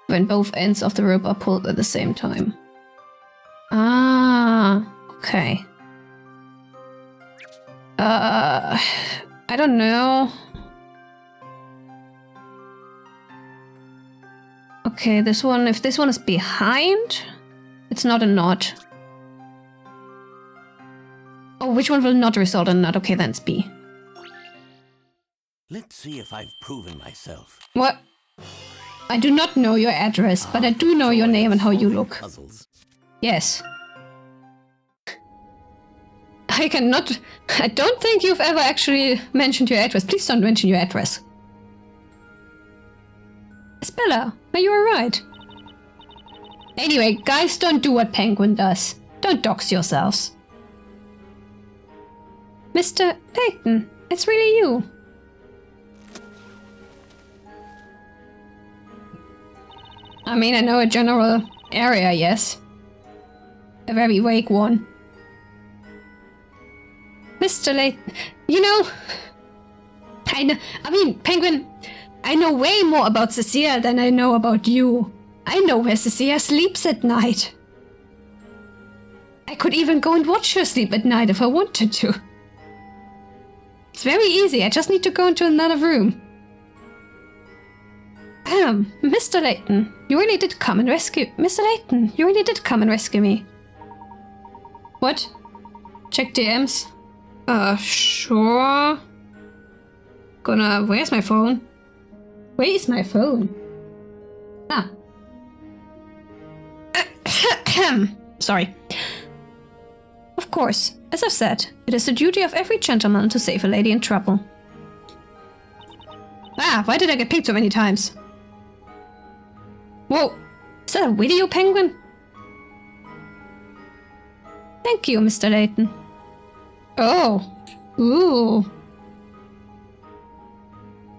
when both ends of the rope are pulled at the same time. Ah, okay. I don't know. Okay, this one, if this one is behind, it's not a knot. Oh, which one will not result in a knot? Okay, then it's B. Let's see if I've proven myself. What? I do not know your address, but I do know your name and how you look. Puzzles. Yes. I don't think you've ever actually mentioned your address. Please don't mention your address. Spella, are you alright? Anyway, guys, don't do what Penguin does. Don't dox yourselves. Mr. Layton, it's really you. I mean, I know a general area, yes. A very vague one. Mr. Layton, you know... I mean, Penguin, I know way more about Cecilia than I know about you. I know where Cecilia sleeps at night. I could even go and watch her sleep at night if I wanted to. It's very easy, I just need to go into another room. Mr. Layton, you really did come and rescue... Mr. Layton, you really did come and rescue me. What? Check DMs? Sure. Where's my phone? Where is my phone? Ah. Sorry. Of course, as I've said, it is the duty of every gentleman to save a lady in trouble. Ah, why did I get pinged so many times? Whoa, is that a video, Penguin? Thank you, Mr. Layton. Oh, ooh.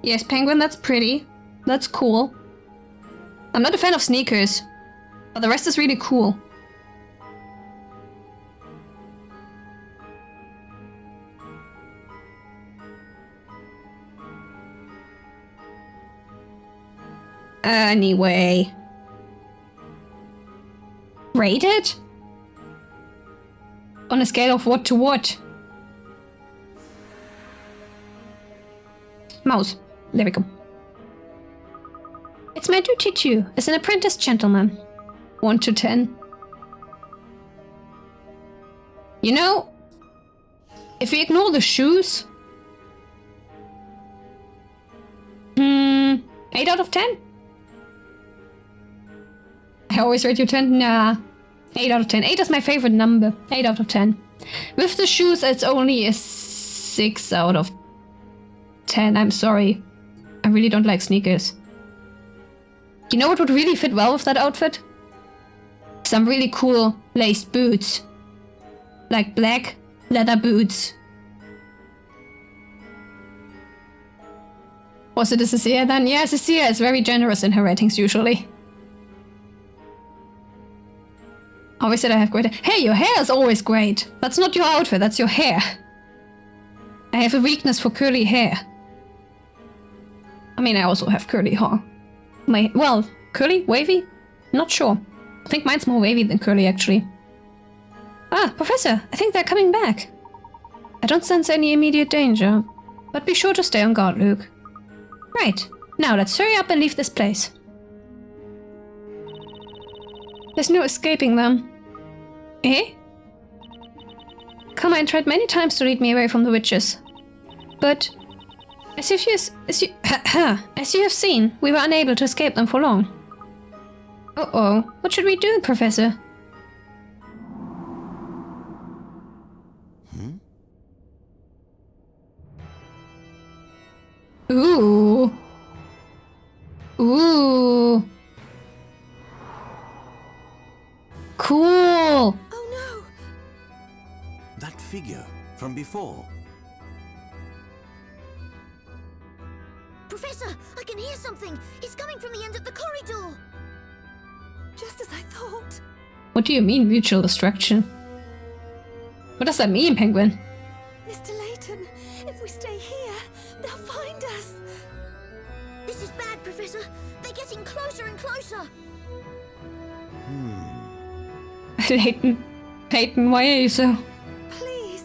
Yes, Penguin, that's pretty. That's cool. I'm not a fan of sneakers, but the rest is really cool. Anyway. Rated? On a scale of what to what? Mouse. There we go. It's my duty too, as an apprentice gentleman. 1 to 10. You know, if we ignore the shoes... 8 out of 10? I always rate you 10. Nah. 8 out of 10. 8 is my favorite number. 8 out of 10. With the shoes, it's only a 6 out of 10. I'm sorry. I really don't like sneakers. You know what would really fit well with that outfit? Some really cool laced boots. Like black leather boots. Was it a Cecilia then? Yeah, Cecilia is very generous in her ratings usually. Always said I have great hair. Hey, your hair is always great. That's not your outfit, that's your hair. I have a weakness for curly hair. I mean, I also have curly hair. Well, curly? Wavy? Not sure. I think mine's more wavy than curly, actually. Ah, Professor, I think they're coming back. I don't sense any immediate danger. But be sure to stay on guard, Luke. Right. Now let's hurry up and leave this place. There's no escaping them. Eh? Carmine tried many times to lead me away from the witches. But... As you have seen, we were unable to escape them for long. Uh-oh. What should we do, Professor? Ooh. Ooh. Cool. Oh no! That figure from before. Professor, I can hear something. It's coming from the end of the corridor. Just as I thought. What do you mean, mutual destruction? What does that mean, Penguin? Mr. Layton, if we stay here, they'll find us. This is bad, Professor. They're getting closer and closer. Layton. Layton, why are you so... Please,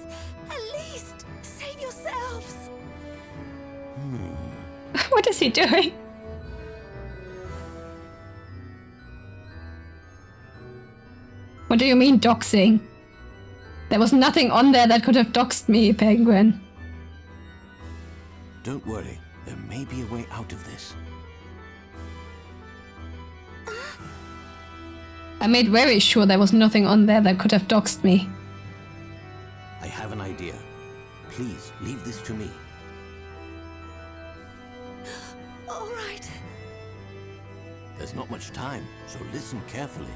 at least save yourselves. What is he doing? What do you mean, doxing? There was nothing on there that could have doxed me, Penguin. Don't worry, there may be a way out of this. I made very sure there was nothing on there that could have doxed me. I have an idea. Please, leave this to me. All right. There's not much time, so listen carefully.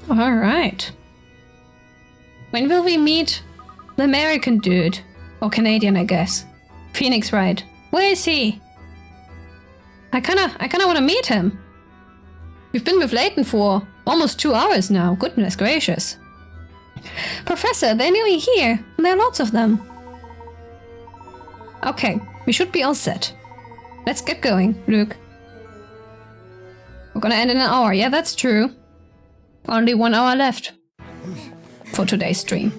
Alright. When will we meet the American dude? Or Canadian, I guess. Phoenix Wright. Where is he? I kinda wanna meet him. We've been with Layton for almost 2 hours now. Goodness gracious. Professor, they're nearly here. There are lots of them. Okay, we should be all set. Let's get going, Luke. We're gonna end in an hour. Yeah, that's true. Only 1 hour left for today's stream.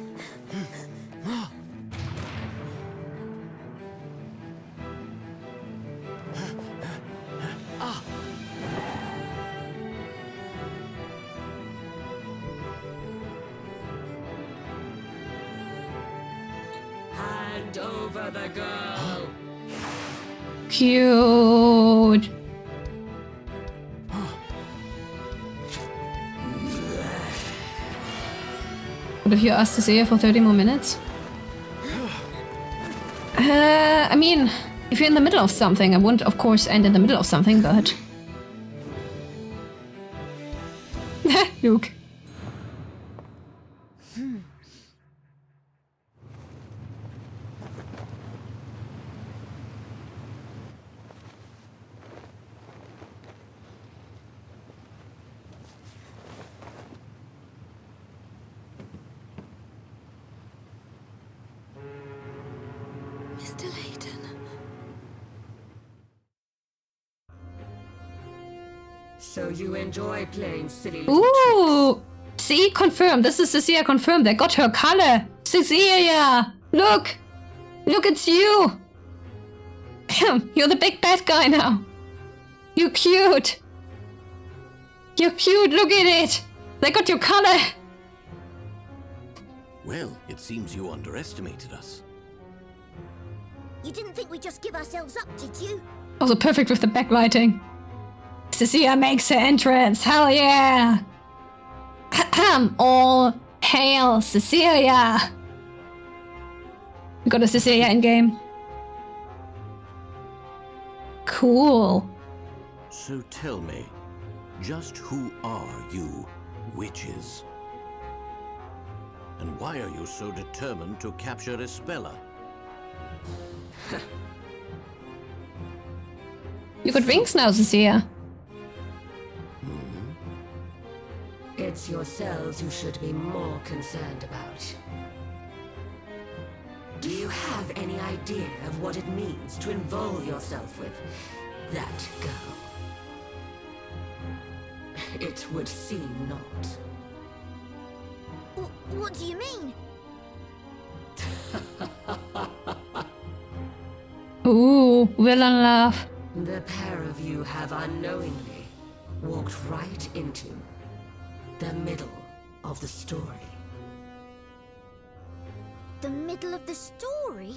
Hand over the girl. Cute. What if you asked to stay here for 30 more minutes? I mean, if you're in the middle of something, I wouldn't, of course, end in the middle of something, but... Luke. Mr. Layton. So you enjoy playing silly little tricks. Ooh! See, confirmed. This is Cecilia confirmed. I got her color. Cecilia! Look! Look, it's you! You're the big bad guy now. You're cute. You're cute, look at it! They got your color! Well, it seems you underestimated us. You didn't think we'd just give ourselves up, did you? Also perfect with the backlighting. Cecilia makes her entrance, hell yeah! All hail Cecilia! We got a Cecilia in game. Cool. So tell me, just who are you witches? And why are you so determined to capture Espella? You got wings now, Cecilia. It's yourselves you should be more concerned about. Do you have any idea of what it means to involve yourself with that girl? It would seem not. What do you mean? Ooh, villain laugh. The pair of you have unknowingly walked right into the middle of the story. The middle of the story?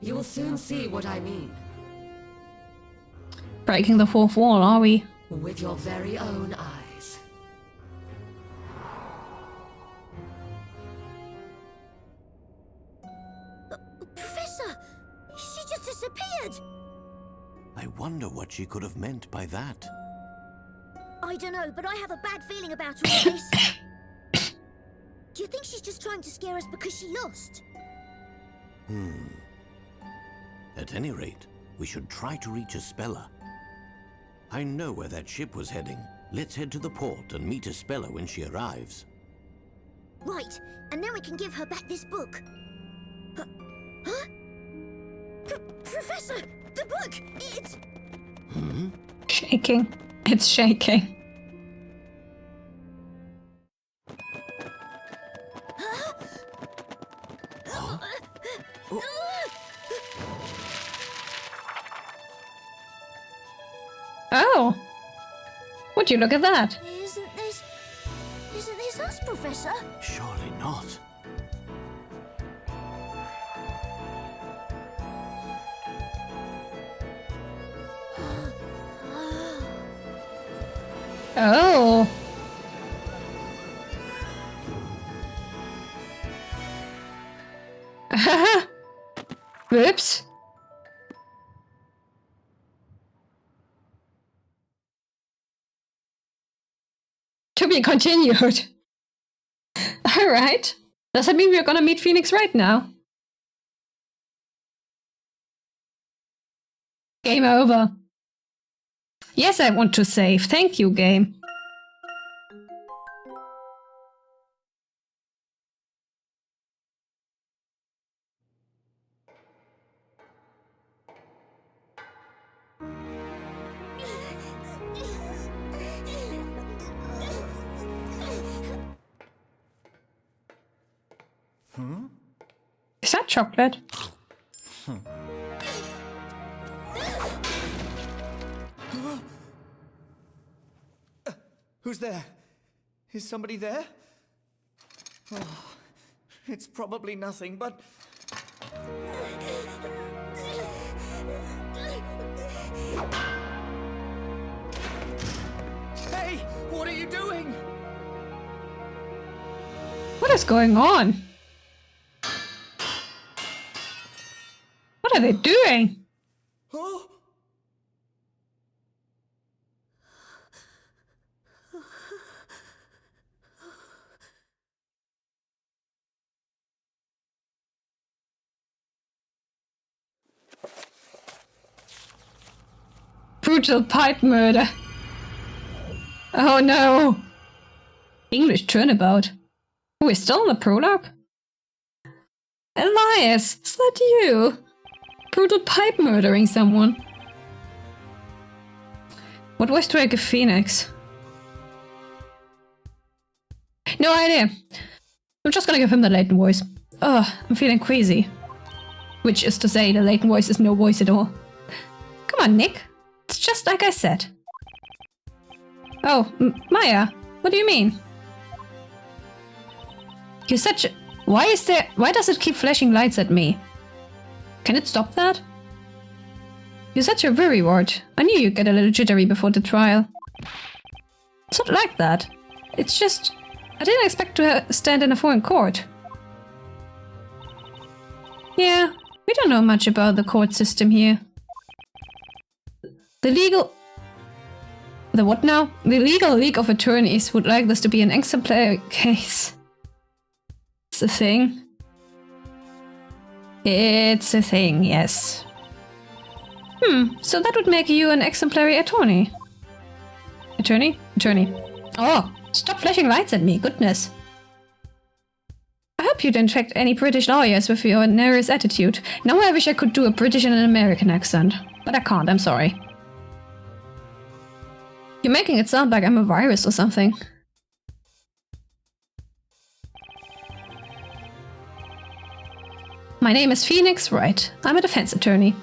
You'll soon see what I mean. Breaking the fourth wall, are we? With your very own eyes. Professor! She just disappeared! I wonder what she could have meant by that. I don't know, but I have a bad feeling about all this. Do you think she's just trying to scare us because she lost? At any rate, we should try to reach Espella. I know where that ship was heading. Let's head to the port and meet Espella when she arrives. Right, and then we can give her back this book. Huh? Professor! The book! It's... Shaking. It's shaking. Oh! Would you look at that? Isn't this us, Professor? Surely not. Oh! Whoops. To be continued. Alright. Does that mean we're gonna meet Phoenix Wright now? Game over. Yes, I want to save. Thank you, game. Is that chocolate? Who's there? Is somebody there? Oh, it's probably nothing, but... Hey! What are you doing? What is going on? What are they doing? Oh! Brutal pipe murder. Oh no. English turnabout. Oh, we're still in the prologue? Elias, is that you? Brutal pipe murdering someone. What voice do I give Phoenix? No idea. I'm just gonna give him the Layton voice. Ugh, I'm feeling queasy. Which is to say, the Layton voice is no voice at all. Come on, Nick. It's just like I said. Oh, Maya, what do you mean? You're such a... Why does it keep flashing lights at me? Can it stop that? You're such a worrywart. I knew you'd get a little jittery before the trial. It's not like that. It's just... I didn't expect to stand in a foreign court. Yeah, we don't know much about the court system here. The what now? The legal league of attorneys would like this to be an exemplary case. It's a thing. It's a thing, yes. So that would make you an exemplary attorney. Attorney? Attorney. Oh, stop flashing lights at me, goodness. I hope you didn't attract any British lawyers with your nervous attitude. Now I wish I could do a British and an American accent. But I can't, I'm sorry. You're making it sound like I'm a virus or something. My name is Phoenix Wright. I'm a defense attorney.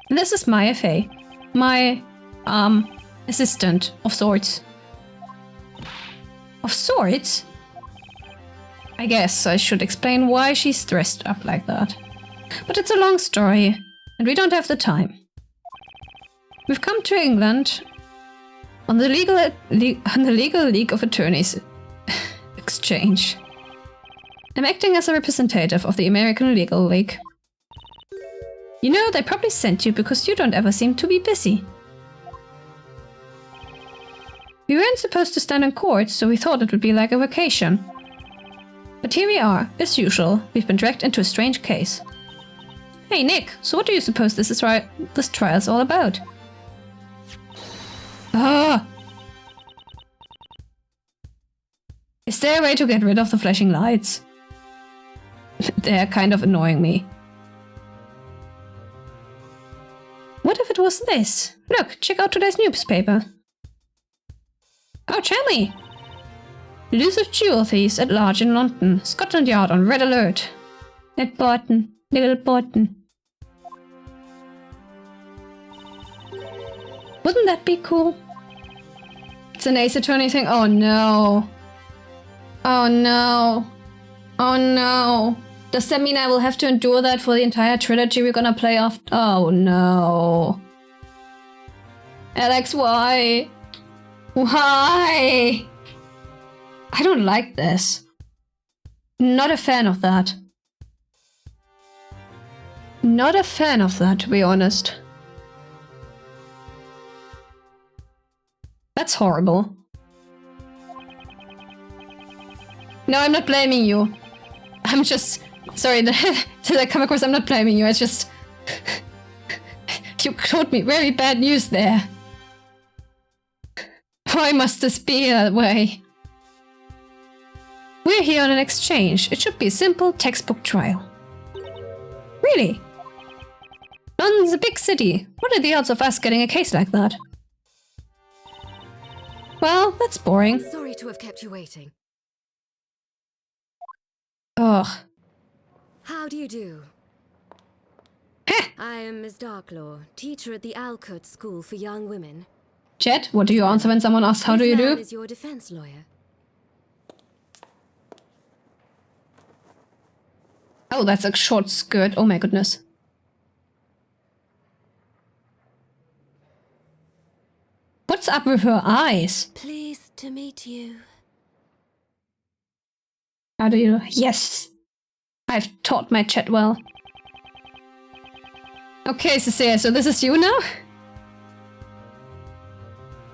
And this is my FA. My, assistant of sorts. Of sorts? I guess I should explain why she's dressed up like that. But it's a long story, and we don't have the time. We've come to England on the legal league of attorneys exchange. I'm acting as a representative of the American Legal League. You know, they probably sent you because you don't ever seem to be busy. We weren't supposed to stand in court, so we thought it would be like a vacation. But here we are, as usual. We've been dragged into a strange case. Hey Nick, so what do you suppose this trial's all about? Ah! Is there a way to get rid of the flashing lights? They're kind of annoying me. What if it was this? Look, check out today's newspaper. Oh, tell me! Elusive jewel thieves at large in London. Scotland Yard on red alert. At Barton. Little Barton. Wouldn't that be cool? It's an Ace Attorney thing. Oh no. Oh no. Oh no. Does that mean I will have to endure that for the entire trilogy we're gonna play off? Oh no. Alex, why? Why? I don't like this. Not a fan of that. Not a fan of that, to be honest. That's horrible. No, I'm not blaming you. I'm just... Sorry, did I come across? I'm not blaming you, it's just... You told me very bad news there. Why must this be that way? We're here on an exchange. It should be a simple textbook trial. Really? London's a big city. What are the odds of us getting a case like that? Well, that's boring. Sorry to have kept you waiting. Ugh. How do you do? Heh! I am Ms. Darklaw, teacher at the Alcott School for Young Women. Chet, what do you answer when someone asks how do you This man do? is your defense lawyer. Oh, that's a short skirt. Oh my goodness. What's up with her eyes? Pleased to meet you. How do you... Yes! I've taught my chat well. Okay, Cecilia, so this is you now?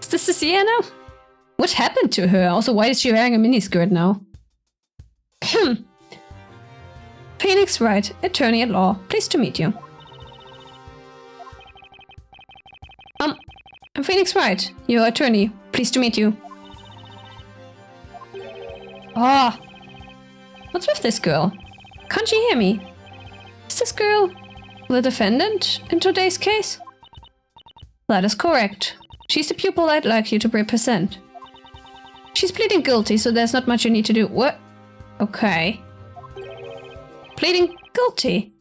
Is this Cecilia now? What happened to her? Also, why is she wearing a miniskirt now? Phoenix Wright, attorney at law. Pleased to meet you. I'm Phoenix Wright, your attorney. Pleased to meet you. Ah! What's with this girl? Can't she hear me? Is this girl the defendant in today's case? That is correct. She's the pupil I'd like you to represent. She's pleading guilty, so there's not much you need to do. What? Okay. Pleading guilty?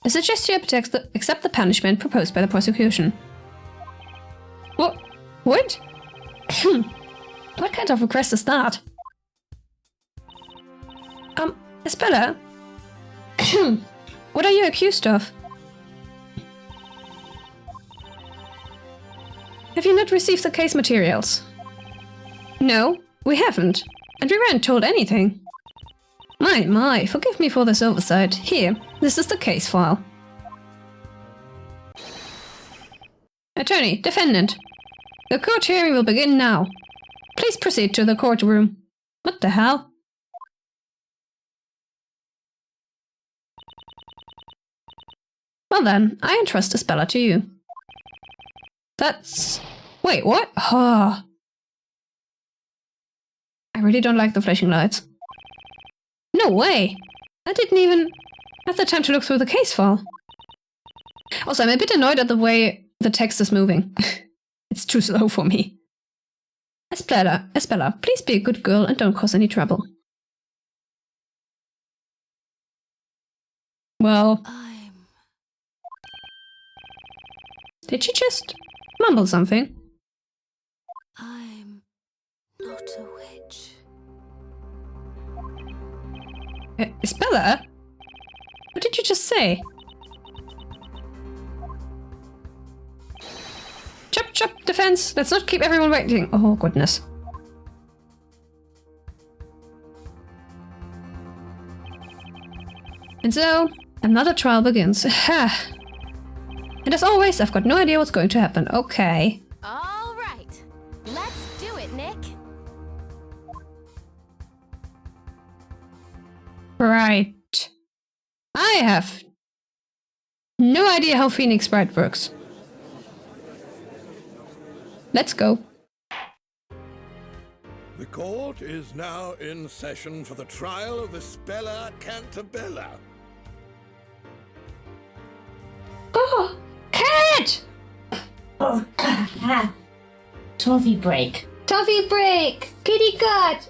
I suggest you accept the punishment proposed by the prosecution. What? What? What kind of request is that? Isabella? What are you accused of? Have you not received the case materials? No, we haven't. And we weren't told anything. My, forgive me for this oversight. Here, this is the case file. Attorney, defendant. The court hearing will begin now. Please proceed to the courtroom. What the hell? Well then, I entrust Isabella to you. That's... Wait, what? Oh. I really don't like the flashing lights. No way! I didn't even have the time to look through the case file. Also, I'm a bit annoyed at the way the text is moving. It's too slow for me. Isabella, please be a good girl and don't cause any trouble. Well... Did she just mumble something? I'm not a witch. Isabella? What did you just say? Chop, defense! Let's not keep everyone waiting. Oh, goodness. And so, another trial begins. And as always, I've got no idea what's going to happen. Okay. All right. Let's do it, Nick. Right. I have no idea how Phoenix Wright works. Let's go. The court is now in session for the trial of Isabella Cantabella. Oh, cat! Oh, Toffee break. Toffee break! Kitty cat!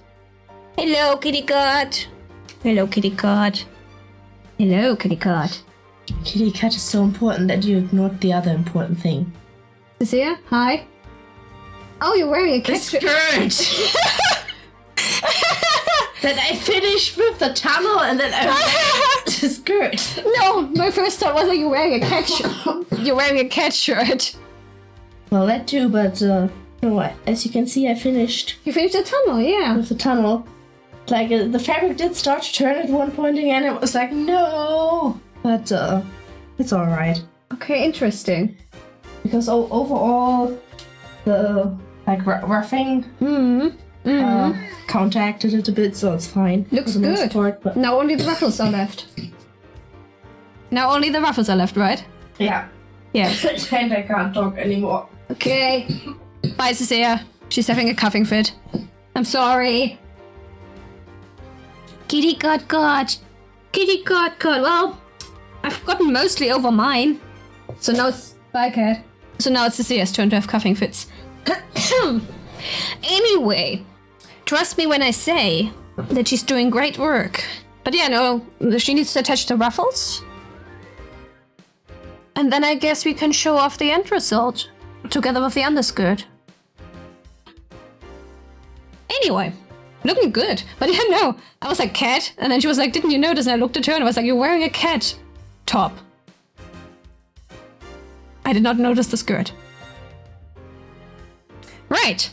Hello, kitty cat! Hello, kitty cat. Hello, kitty cat. Kitty cat is so important that you ignored the other important thing. Cecilia, hi. Oh, you're wearing a cat skirt! That I finished with the tunnel and then I wear the skirt. No, my first thought was that you're wearing a cat shirt. You're wearing a cat shirt. Well, that too, but you know what? As you can see, I finished. You finished the tunnel, yeah. With the tunnel. Like, the fabric did start to turn at one point again. It was like, no! But, it's alright. Okay, interesting. Because overall, the, like, roughing counteracted it a bit, so it's fine. Looks good. Part, but... Now only the ruffles are left. Now only the ruffles are left, right? Yeah. Yeah. And I can't talk anymore. Okay. Bye, Cecilia. She's having a coughing fit. I'm sorry. Kitty got. Kitty got. Well, I've gotten mostly over mine. So now it's... Bye, cat. So now it's Cecilia's turn to have coughing fits. Anyway, trust me when I say that she's doing great work. But yeah, no, she needs to attach the ruffles. And then I guess we can show off the end result together with the underskirt. Anyway, looking good. But yeah, no, I was like, cat? And then she was like, didn't you notice? And I looked at her and I was like, you're wearing a cat top. I did not notice the skirt. Right.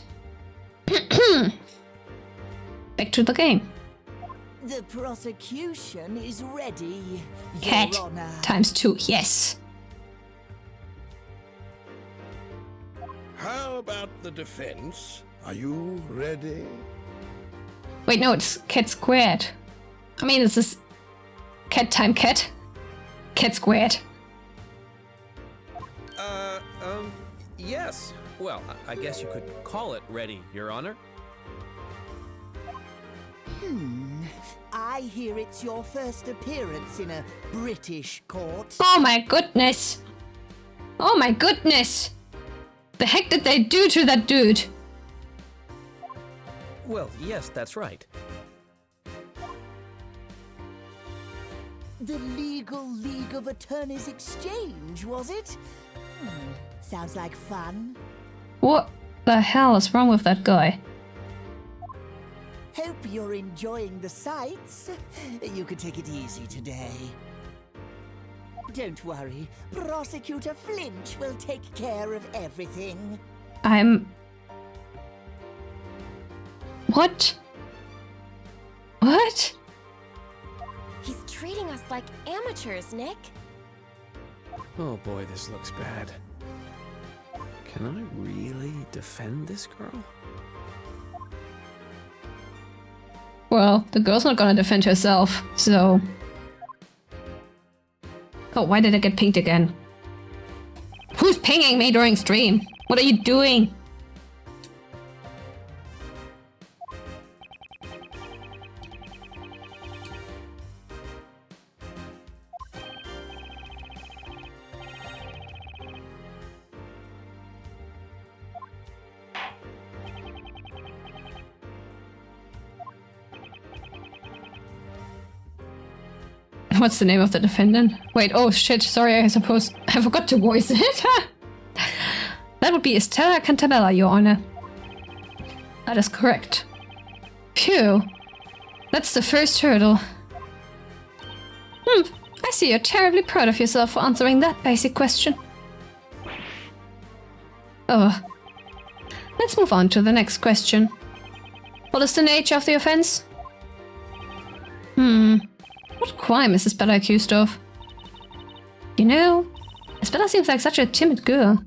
Back to the game. The prosecution is ready, Cat Your Honor. ×2, yes. How about the defense? Are you ready? Wait, no, it's cat squared. I mean, it's this cat time cat. Cat squared. Yes. Well, I guess you could call it ready, Your Honor. I hear it's your first appearance in a British court. Oh my goodness. Oh my goodness! The heck did they do to that dude? Well, yes, that's right. The Legal League of Attorneys Exchange, was it? Sounds like fun. What the hell is wrong with that guy? Hope you're enjoying the sights. You can take it easy today. Don't worry, Prosecutor Flinch will take care of everything. What? What? He's treating us like amateurs, Nick. Oh boy, this looks bad. Can I really defend this girl? Well, the girl's not gonna defend herself, so... Oh, why did I get pinged again? Who's pinging me during stream? What are you doing? What's the name of the defendant? Wait, oh shit, sorry, I suppose I forgot to voice it. That would be Estella Cantabella, Your Honor. That is correct. Phew. That's the first hurdle. I see you're terribly proud of yourself for answering that basic question. Oh. Let's move on to the next question. What is the nature of the offense? What crime is Isabella accused of? You know, Isabella seems like such a timid girl.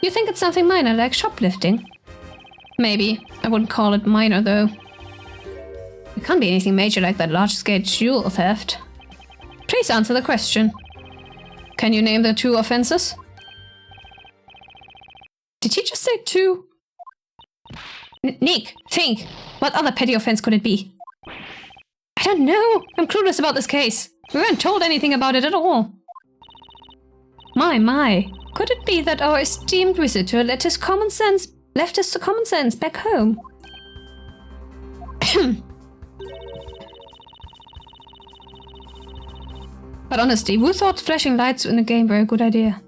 You think it's something minor like shoplifting? Maybe. I wouldn't call it minor though. It can't be anything major like that large-scale jewel theft. Please answer the question. Can you name the two offenses? Did he just say two? Nick, think! What other petty offense could it be? I don't know! I'm clueless about this case. We weren't told anything about it at all. My. Could it be that our esteemed visitor left his common sense back home? But honestly, who thought flashing lights in the game were a good idea?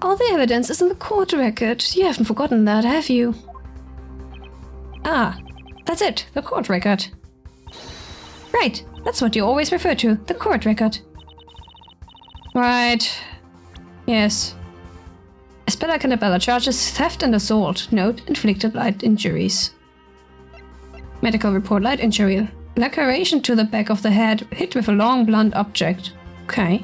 All the evidence is in the court record. You haven't forgotten that, have you? Ah, that's it, the court record. Right, that's what you always refer to, the court record. Right. Yes. Isabella Cantabella charges theft and assault. Note, inflicted light injuries. Medical report, light injury. Laceration to the back of the head, hit with a long blunt object. Okay.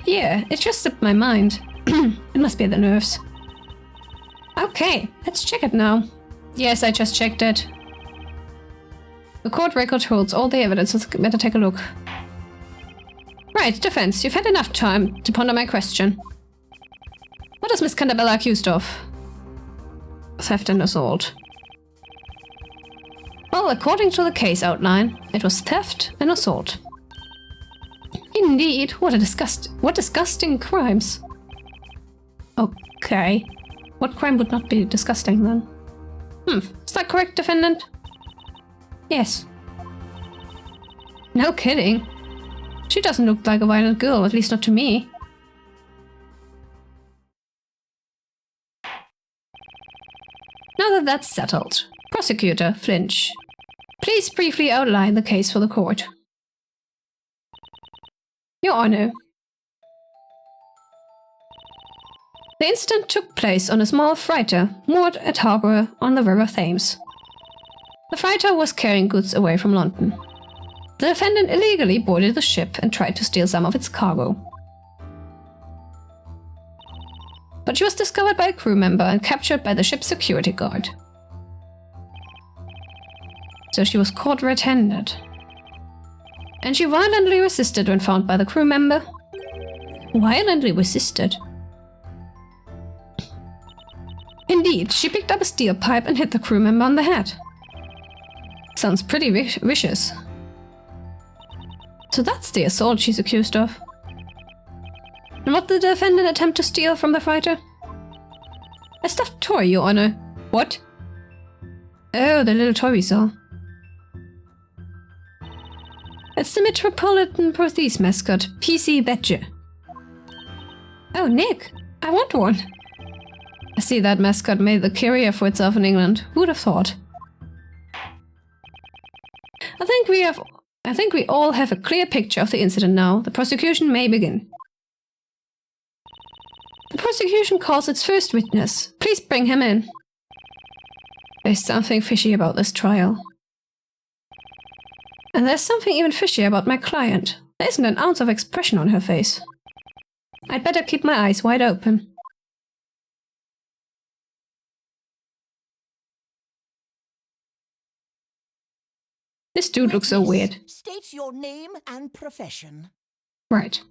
Yeah, it just slipped my mind. It must be the nerves. Okay, let's check it now. Yes, I just checked it. The court record holds all the evidence. Let's better take a look. Right, defense, you've had enough time to ponder my question. What is Miss Cantabella accused of? Theft and assault. Well, according to the case outline, it was theft and assault. Indeed, what disgusting crimes. Okay. What crime would not be disgusting then? Is that correct, defendant? Yes. No kidding. She doesn't look like a violent girl, at least not to me. Now that that's settled, Prosecutor Flinch, please briefly outline the case for the court. Your Honor. The incident took place on a small freighter moored at harbour on the River Thames. The freighter was carrying goods away from London. The defendant illegally boarded the ship and tried to steal some of its cargo. But she was discovered by a crew member and captured by the ship's security guard. So she was caught red-handed. And she violently resisted when found by the crew member. Violently resisted? Indeed, she picked up a steel pipe and hit the crew member on the head. Sounds pretty vicious. So that's the assault she's accused of. And what did the defendant attempt to steal from the fighter? A stuffed toy, Your Honor. What? Oh, the little toy we saw. It's the Metropolitan Police mascot, PC Badger. Oh, Nick, I want one. I see that mascot made the career for itself in England. Who'd have thought? I think we all have a clear picture of the incident now. The prosecution may begin. The prosecution calls its first witness. Please bring him in. There's something fishy about this trial. And there's something even fishier about my client. There isn't an ounce of expression on her face. I'd better keep my eyes wide open. This dude looks so weird. State your name and profession. Right.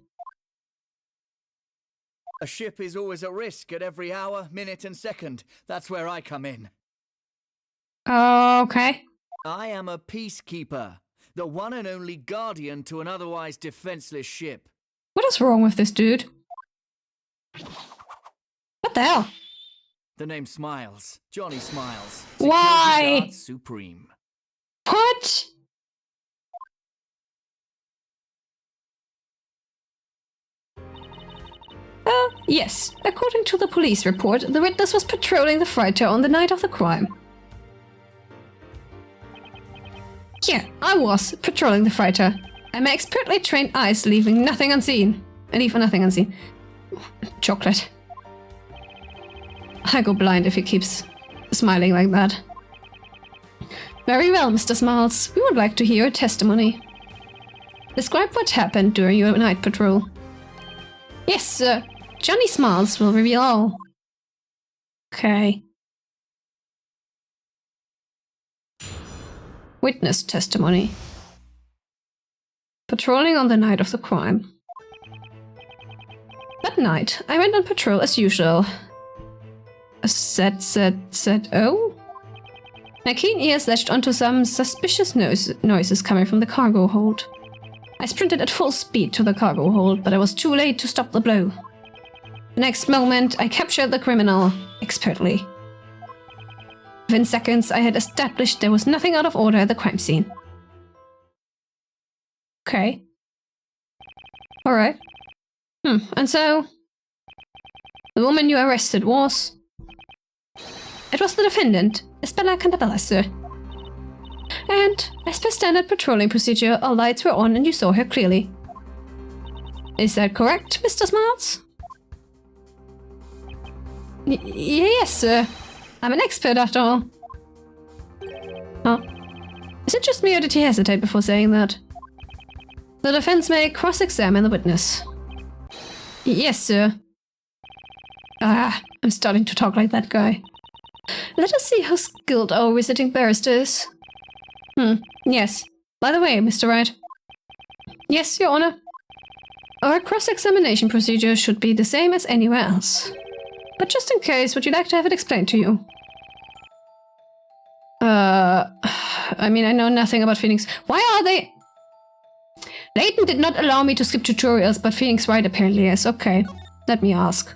A ship is always a risk at every hour, minute and second. That's where I come in. Okay. I am a peacekeeper, the one and only guardian to an otherwise defenseless ship. What is wrong with this dude? What the hell? The name Smiles. Johnny Smiles. Why? Security Guard Supreme. What? Yes. According to the police report, the witness was patrolling the freighter on the night of the crime. Yeah, I was patrolling the freighter. And my expertly trained eyes leaving nothing unseen. Leave nothing unseen. Chocolate. I go blind if he keeps smiling like that. Very well, Mr. Smiles. We would like to hear your testimony. Describe what happened during your night patrol. Yes, sir. Johnny Smiles will reveal all. Okay. Witness testimony. Patrolling on the night of the crime. That night, I went on patrol as usual. Oh? My keen ears latched onto some suspicious noises coming from the cargo hold. I sprinted at full speed to the cargo hold, but I was too late to stop the blow. The next moment, I captured the criminal expertly. Within seconds, I had established there was nothing out of order at the crime scene. Okay. Alright. And so... the woman you arrested was... It was the defendant, Isabella Cantabella, sir. And, as per standard patrolling procedure, all lights were on and you saw her clearly. Is that correct, Mr. Smiles? Yes, sir. I'm an expert after all. Huh? Is it just me or did he hesitate before saying that? The defense may cross-examine the witness. Yes, sir. I'm starting to talk like that guy. Let us see how skilled our visiting barrister is. Yes. By the way, Mr. Wright. Yes, Your Honor. Our cross-examination procedure should be the same as anywhere else. But just in case, would you like to have it explained to you? I mean, I know nothing about Phoenix. Why are they... Layton did not allow me to skip tutorials, but Phoenix Wright apparently is. Okay, let me ask.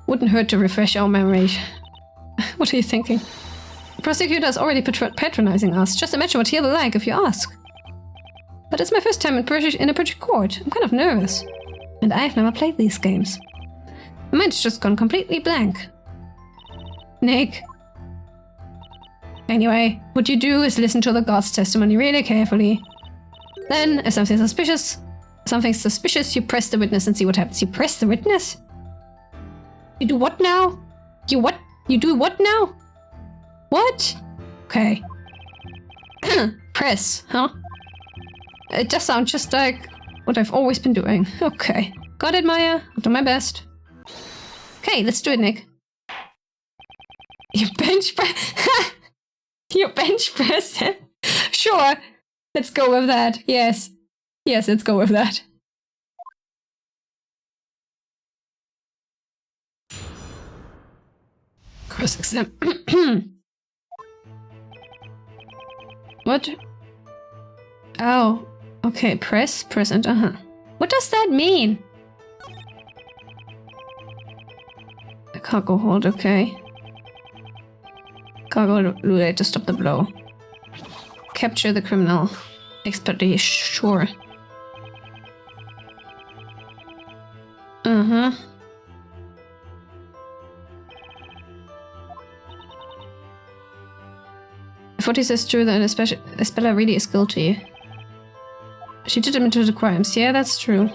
Wouldn't hurt to refresh our memory. What are you thinking? The prosecutor is already patronizing us. Just imagine what he'll be like if you ask. But it's my first time in a British court. I'm kind of nervous. And I've never played these games. My mind's just gone completely blank. Nick. Anyway, what you do is listen to the guard's testimony really carefully. Then, if something suspicious, you press the witness and see what happens. You press the witness? You do what now? You what? You do what now? What? Okay. Press, huh? It does sound just like what I've always been doing. Okay. Got it, Maya. I'll do my best. Okay, let's do it, Nick. You bench press? You bench press? Sure. Let's go with that. Yes. Yes, let's go with that. Cross-exam. What? Oh. Okay, press, and What does that mean? The cargo hold, okay. Cargo relay to stop the blow. Capture the criminal. Expertly, sure. If what he says is true, then Espella really is guilty. She did admit to the crimes. Yeah, that's true.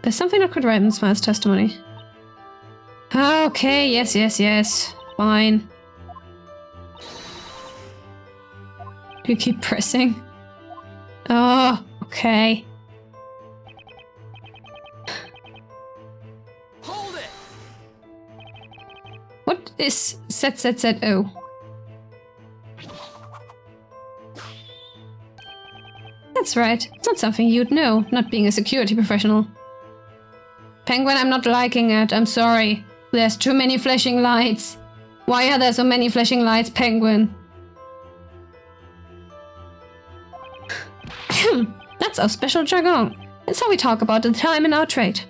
There's something not quite right in Smile's testimony. Okay, yes. Fine. Do you keep pressing? Oh, okay. Hold it! What is ZZZO? That's right. It's not something you'd know, not being a security professional. Penguin, I'm not liking it. I'm sorry. There's too many flashing lights. Why are there so many flashing lights, Penguin? That's our special jargon. It's how we talk about the time in our trade.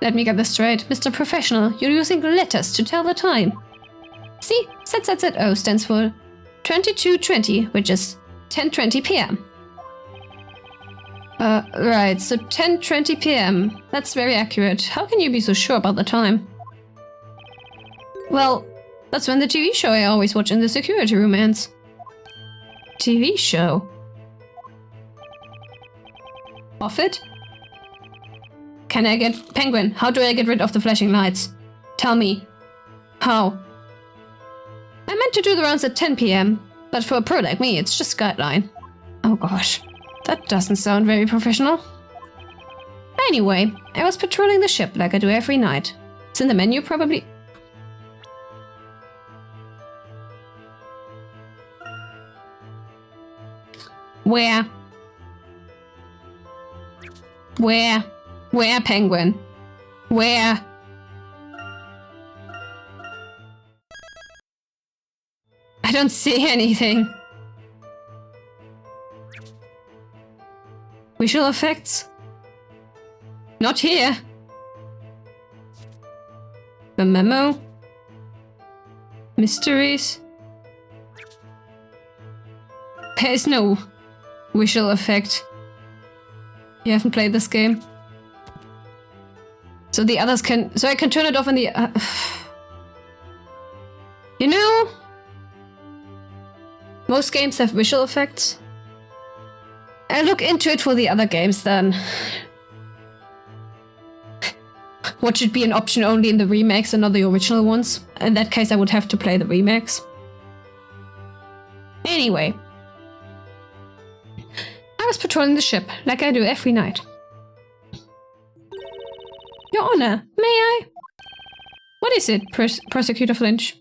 Let me get this straight. Mr. Professional, you're using letters to tell the time. See, ZZZO stands for 22:20, which is 10:20 p.m. Right, so 10:20 p.m. That's very accurate. How can you be so sure about the time? Well, that's when the TV show I always watch in the security room ends. TV show? Off it? Can I get... Penguin, how do I get rid of the flashing lights? Tell me. How? I meant to do the rounds at 10 p.m. But for a pro like me, it's just guideline. Oh gosh, that doesn't sound very professional. Anyway, I was patrolling the ship like I do every night. It's in the menu, probably. Where? Where, Penguin? Where? I don't see anything. Visual effects? Not here. The memo? Mysteries? There's no visual effect. You haven't played this game? So the others can... So I can turn it off in the... You know... Most games have visual effects. I'll look into it for the other games then. What should be an option only in the remakes and not the original ones? In that case I would have to play the remakes. Anyway. I was patrolling the ship, like I do every night. Your Honor, may I? What is it, Prosecutor Flinch?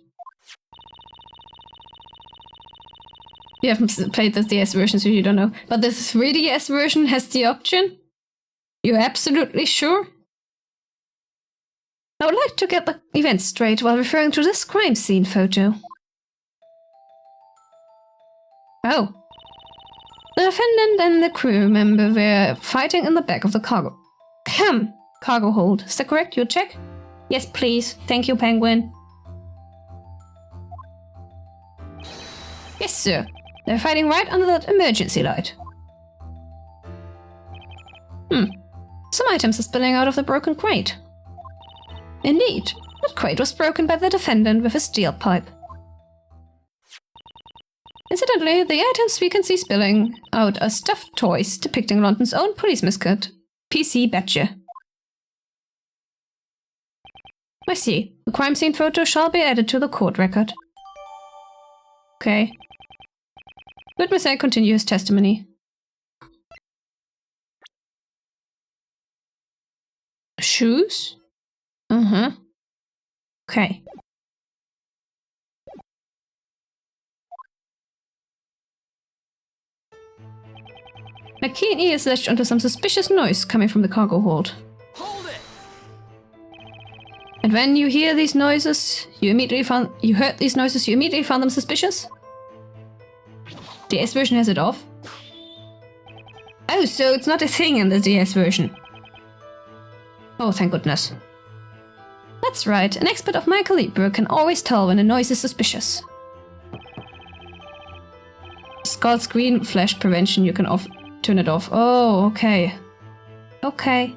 You haven't played the DS version, so you don't know. But the 3DS version has the option? You're absolutely sure? I would like to get the events straight while referring to this crime scene photo. Oh. The defendant and the crew member were fighting in the back of the cargo hold. Is that correct? You'll check? Yes, please. Thank you, Penguin. Yes, sir. They're fighting right under that emergency light. Some items are spilling out of the broken crate. Indeed. That crate was broken by the defendant with a steel pipe. Incidentally, the items we can see spilling out are stuffed toys depicting London's own police mascot, PC Badger. I see. The crime scene photo shall be added to the court record. Okay. Witness A continue his testimony. Shoes? Okay. My keen ears latched onto some suspicious noise coming from the cargo hold. Hold it! And when you hear these noises, you heard these noises, you immediately found them suspicious? The S version has it off. Oh, so it's not a thing in the DS version. Oh, thank goodness. That's right, an expert of my caliber can always tell when a noise is suspicious. Skull screen flash prevention, you can turn it off. Oh, okay. Okay.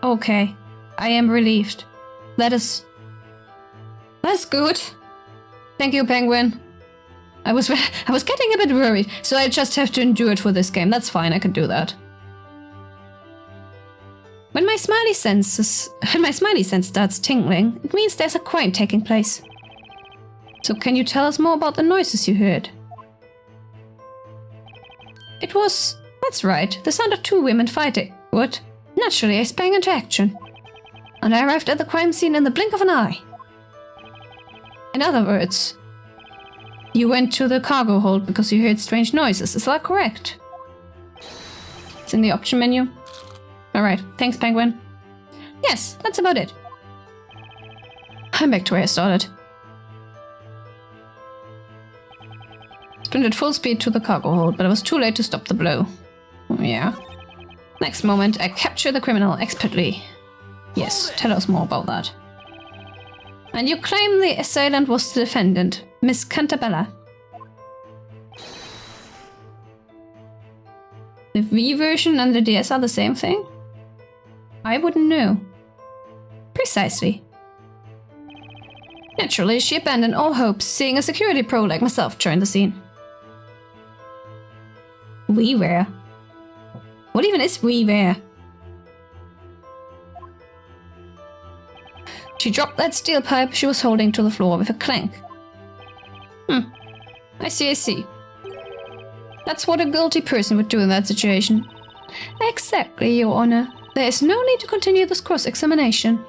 Okay. I am relieved. That's good. Thank you, Penguin. I was getting a bit worried, so I just have to endure it for this game. That's fine, I can do that. When my smiley sense starts tingling, it means there's a crime taking place. So can you tell us more about the noises you heard? It was... That's right, the sound of two women fighting. What? Naturally, I sprang into action. And I arrived at the crime scene in the blink of an eye. In other words, you went to the cargo hold because you heard strange noises, is that correct? It's in the option menu. Alright, thanks, Penguin. Yes, that's about it. I'm back to where I started. Sprinted full speed to the cargo hold, but I was too late to stop the blow. Yeah. Next moment, I capture the criminal expertly. Yes, tell us more about that. And you claim the assailant was the defendant, Miss Cantabella. The V version and the DS are the same thing? I wouldn't know. Precisely. Naturally, she abandoned all hopes, seeing a security pro like myself join the scene. WiiWare? What even is WiiWare? She dropped that steel pipe she was holding to the floor with a clank. I see. That's what a guilty person would do in that situation. Exactly, Your Honor. There is no need to continue this cross-examination.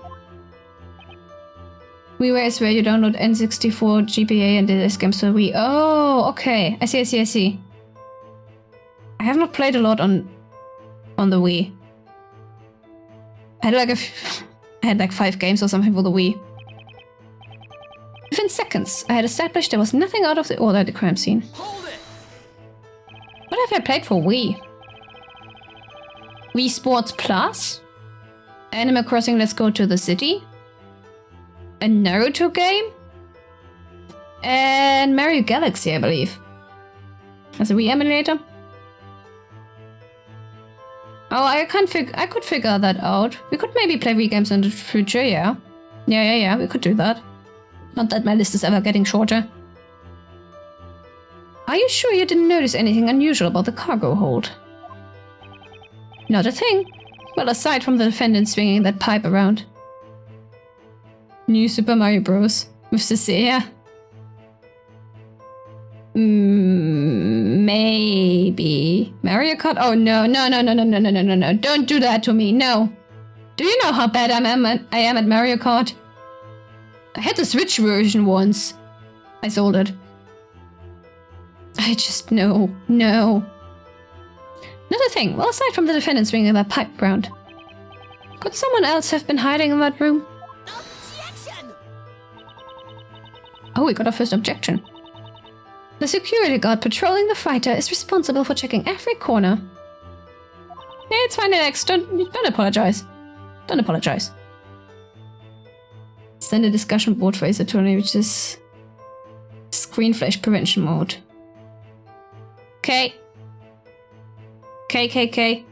WiiWare is where you download N64, GBA and DS games for Wii. Oh, okay. I see. I have not played a lot on the Wii. I had like 5 games or something for the Wii. Within seconds, I had established there was nothing out of the order at the crime scene. What have I played for Wii? Wii Sports Plus? Animal Crossing Let's Go to the City? A Naruto game? And Mario Galaxy, I believe. As a Wii emulator? Oh, I could figure that out. We could maybe play Wii games in the future, yeah. Yeah, we could do that. Not that my list is ever getting shorter. Are you sure you didn't notice anything unusual about the cargo hold? Not a thing. Well, aside from the defendant swinging that pipe around. New Super Mario Bros. With Cecilia? Maybe. Mario Kart? Oh, no. Don't do that to me, no. Do you know how bad I am at Mario Kart? I had the Switch version once. I sold it. I just, no. Not a thing. Well, aside from the defendant swinging that pipe around. Could someone else have been hiding in that room? Objection! Oh, we got our first objection. The security guard patrolling the fighter is responsible for checking every corner. Hey, it's fine, Alex. Don't apologize. Don't apologize. Send a discussion board for Ace Attorney, which is screen flash prevention mode. Okay. K.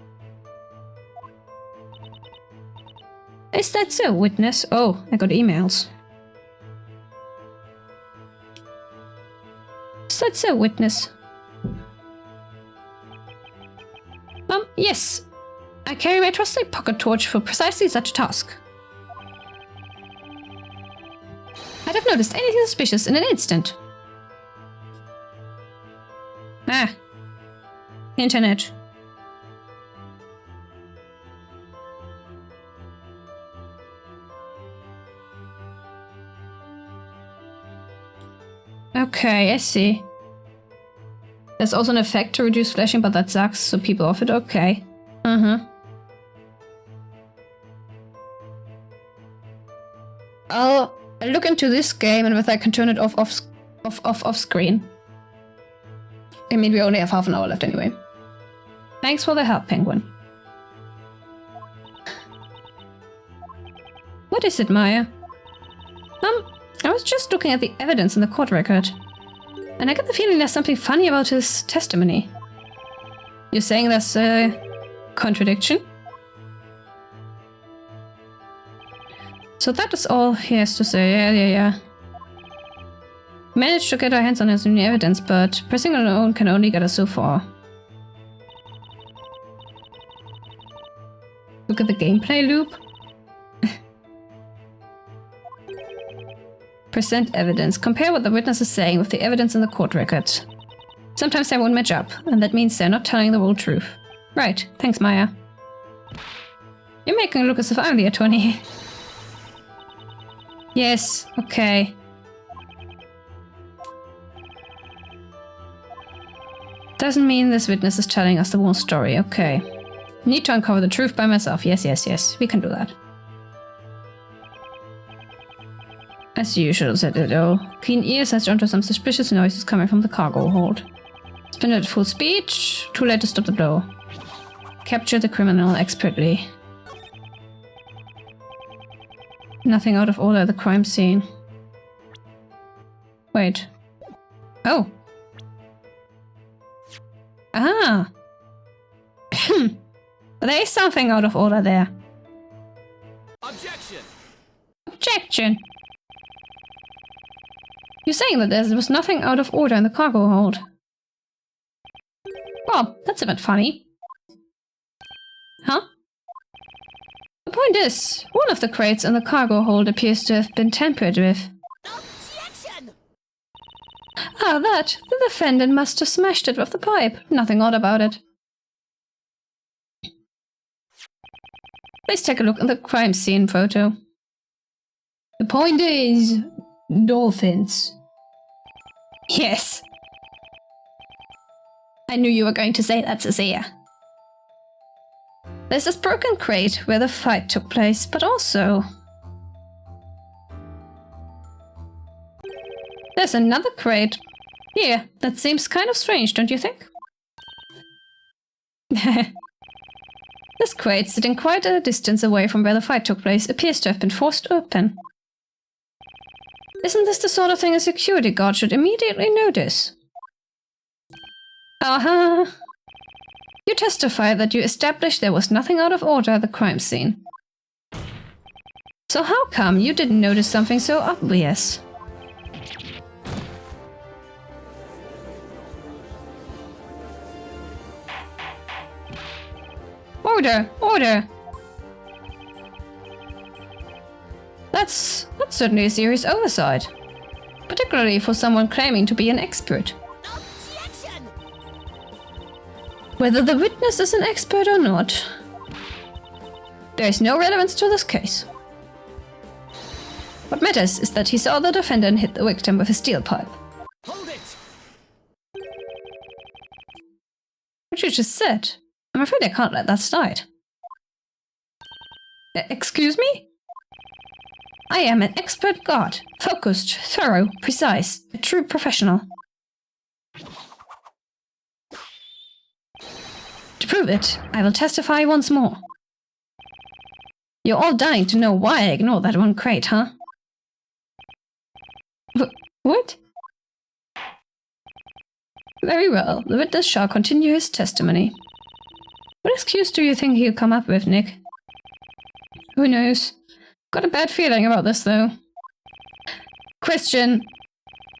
Is that so, witness? Oh, I got emails. Is that so, witness? Yes. I carry my trusty pocket torch for precisely such a task. I'd have noticed anything suspicious in an instant. Ah. Internet. Okay, I see. There's also an effect to reduce flashing, but that sucks, so people off it. Okay. I'll look into this game and whether I can turn it off screen. I mean, we only have half an hour left anyway. Thanks for the help, Penguin. What is it, Maya? I was just looking at the evidence in the court record, and I get the feeling there's something funny about his testimony. You're saying there's a contradiction? So that is all he has to say. Yeah. Managed to get our hands on his new evidence, but pressing on our own can only get us so far. Look at the gameplay loop. Present evidence. Compare what the witness is saying with the evidence in the court record. Sometimes they won't match up, and that means they're not telling the whole truth. Right. Thanks, Maya. You're making it look as if I'm the attorney. Yes, okay. Doesn't mean this witness is telling us the whole story, okay. Need to uncover the truth by myself. Yes. We can do that. As usual, said Edo. Keen ears has drawn to some suspicious noises coming from the cargo hold. Spin at full speed. Too late to stop the blow. Capture the criminal expertly. Nothing out of order at the crime scene. Wait. Oh. Ah. There is something out of order there. Objection! Objection! You're saying that there was nothing out of order in the cargo hold. Well, that's a bit funny. Huh? The point is, one of the crates in the cargo hold appears to have been tampered with. Objection! Ah, that. The defendant must have smashed it with the pipe. Nothing odd about it. Please take a look at the crime scene photo. The point is... dolphins. Yes. I knew you were going to say that, Cecilia. There's this broken crate where the fight took place, but also... there's another crate. Yeah, that seems kind of strange, don't you think? This crate, sitting quite a distance away from where the fight took place, appears to have been forced open. Isn't this the sort of thing a security guard should immediately notice? Uh-huh. You testify that you established there was nothing out of order at the crime scene. So how come you didn't notice something so obvious? Order! Order! That's certainly a serious oversight. Particularly for someone claiming to be an expert. Objection! Whether the witness is an expert or not, there is no relevance to this case. What matters is that he saw the defendant hit the victim with a steel pipe. Hold it! What you just said. I'm afraid I can't let that slide. Excuse me? I am an expert guard. Focused, thorough, precise. A true professional. To prove it, I will testify once more. You're all dying to know why I ignored that one crate, huh? What? Very well, the witness shall continue his testimony. What excuse do you think he'll come up with, Nick? Who knows? Got a bad feeling about this, though. Question.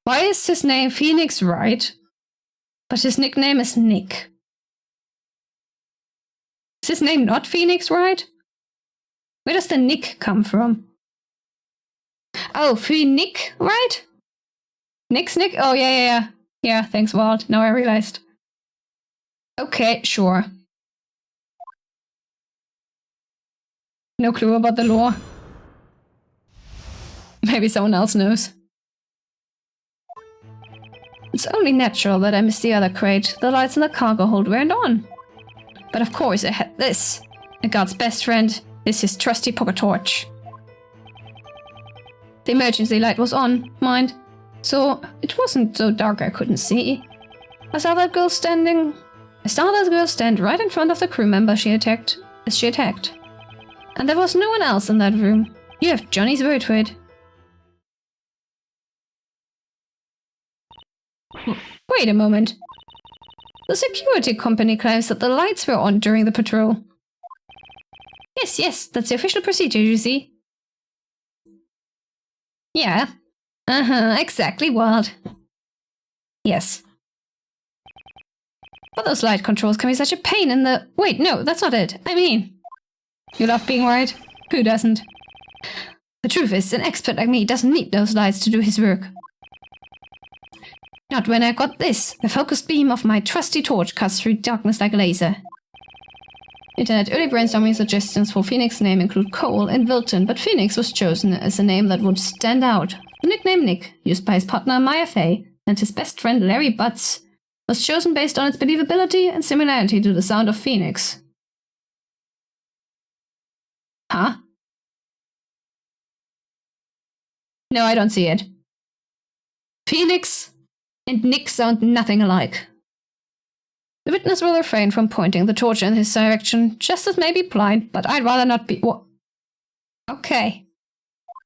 Why is his name Phoenix Wright, but his nickname is Nick? Is his name not Phoenix Wright? Where does the Nick come from? Oh, Phoenix Wright? Nick's Nick? Oh, yeah. Yeah, thanks, Walt. Now I realized. Okay, sure. No clue about the lore. Maybe someone else knows. It's only natural that I missed the other crate. The lights in the cargo hold weren't on. But of course I had this. A guard's best friend is his trusty pocket torch. The emergency light was on, mind. So it wasn't so dark I couldn't see. I saw that girl standing I saw this girl stand right in front of the crew member she attacked. And there was no one else in that room. You have Johnny's word for it. Wait a moment. The security company claims that the lights were on during the patrol. Yes, that's the official procedure, you see. Yeah. Exactly, Wild. Yes. But those light controls can be such a pain in the... Wait, no, that's not it. I mean... You love being right? Who doesn't? The truth is, an expert like me doesn't need those lights to do his work. Not when I got this. The focused beam of my trusty torch cuts through darkness like a laser. Internet early brainstorming suggestions for Phoenix's name include Cole and Wilton, but Phoenix was chosen as a name that would stand out. The nickname Nick, used by his partner Maya Fey and his best friend Larry Butts, was chosen based on its believability and similarity to the sound of Phoenix. Huh? No, I don't see it. Phoenix and Nick sound nothing alike. The witness will refrain from pointing the torch in his direction. Justice may be blind, but I'd rather not be— what? Okay.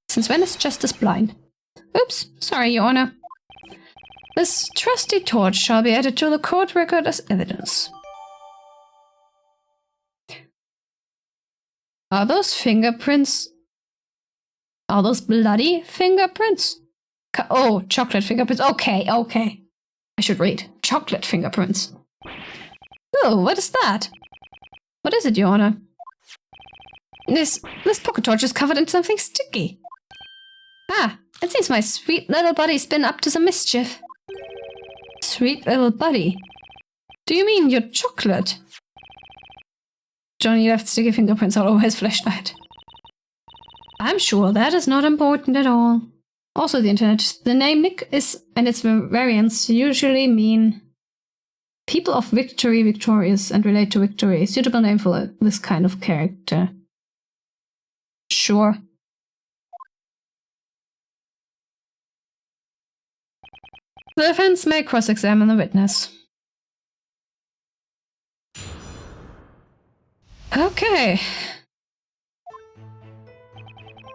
Since when is justice blind? Oops, sorry, Your Honor. This trusty torch shall be added to the court record as evidence. Are those fingerprints? Are those bloody fingerprints? Oh, chocolate fingerprints. Okay. I should read. Chocolate fingerprints. Oh, what is that? What is it, Your Honor? This pocket torch is covered in something sticky. Ah, it seems my sweet little buddy's been up to some mischief. Sweet little buddy? Do you mean your chocolate? Johnny left sticky fingerprints all over his flashlight. I'm sure that is not important at all. Also the internet. The name Nick is, and its variants usually mean people of victory, victorious, and relate to victory. Suitable name for this kind of character. Sure. The defense may cross-examine the witness. Okay.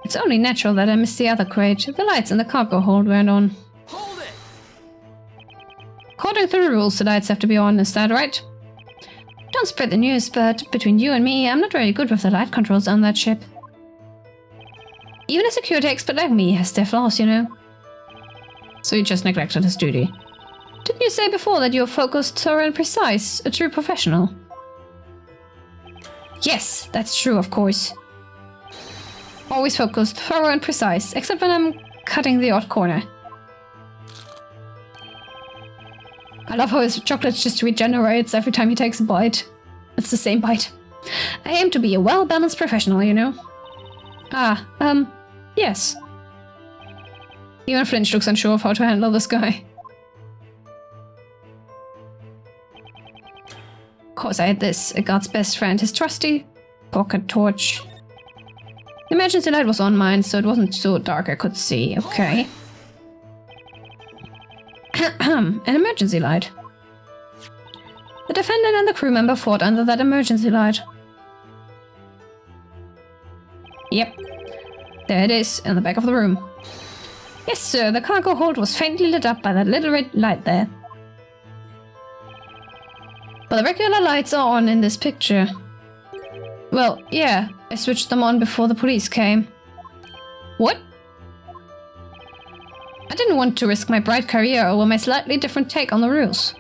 It's only natural that I missed the other crate. The lights in the cargo hold weren't on. Hold it! According to the rules, the lights have to be on, is that right? Don't spread the news, but between you and me, I'm not very good with the light controls on that ship. Even a security expert like me has their flaws, you know. So he just neglected his duty. Didn't you say before that you're focused, thorough and precise, a true professional? Yes, that's true, of course. Always focused, thorough and precise, except when I'm cutting the odd corner. I love how his chocolate just regenerates every time he takes a bite. It's the same bite. I aim to be a well-balanced professional, you know. Yes. Even Flinch looks unsure of how to handle this guy. Of course, I had this, a guard's best friend, his trusty pocket torch. The emergency light was on mine, so it wasn't so dark I could see. Okay. An emergency light. The defendant and the crew member fought under that emergency light. Yep. There it is, in the back of the room. Yes, sir, the cargo hold was faintly lit up by that little red light there. But the regular lights are on in this picture. Well, yeah, I switched them on before the police came. What? I didn't want to risk my bright career over my slightly different take on the rules.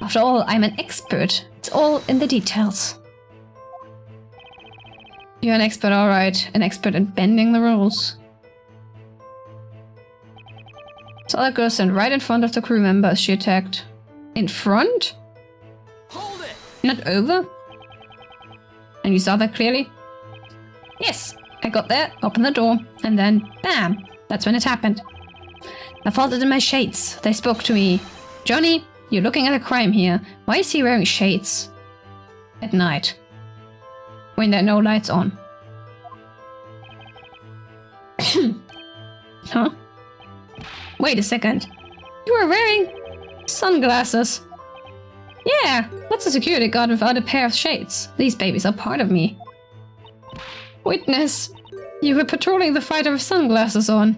After all, I'm an expert. It's all in the details. You're an expert, alright. An expert in bending the rules. So that girl stand right in front of the crew member as she attacked. In front? Hold it! Not over? And you saw that clearly? Yes, I got there, opened the door, and then, bam! That's when it happened. I felt it in my shades. They spoke to me. Johnny, you're looking at a crime here. Why is he wearing shades? At night. When there are no lights on. Huh? Wait a second. You were wearing sunglasses. Yeah, what's a security guard without a pair of shades? These babies are part of me. Witness, you were patrolling the fighter with sunglasses on.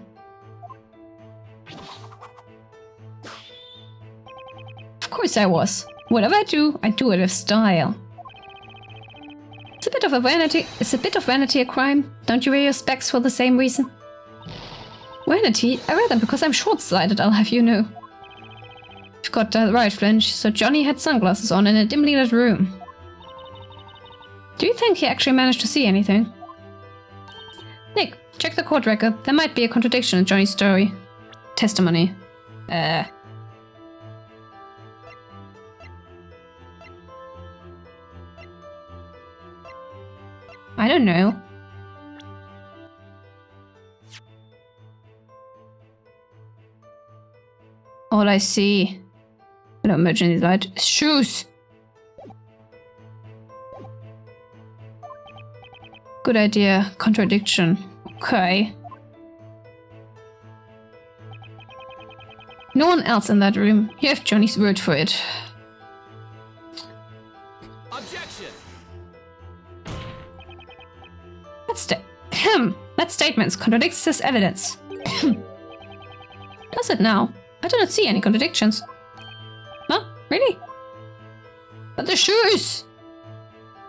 Of course I was. Whatever I do it with style. It's a bit of vanity a crime. Don't you wear your specs for the same reason? Vanity? I wear them because I'm short-sighted, I'll have you know. You've got that right, Flinch. So Johnny had sunglasses on in a dimly lit room. Do you think he actually managed to see anything? Nick, check the court record. There might be a contradiction in Johnny's story. Testimony. I don't know. All I see in an emergency light is shoes. Good idea. Contradiction. Okay. No one else in that room. You have Johnny's word for it. Objection. That statement contradicts this evidence. Does it now? I do not see any contradictions. Huh? Really? But the shoes!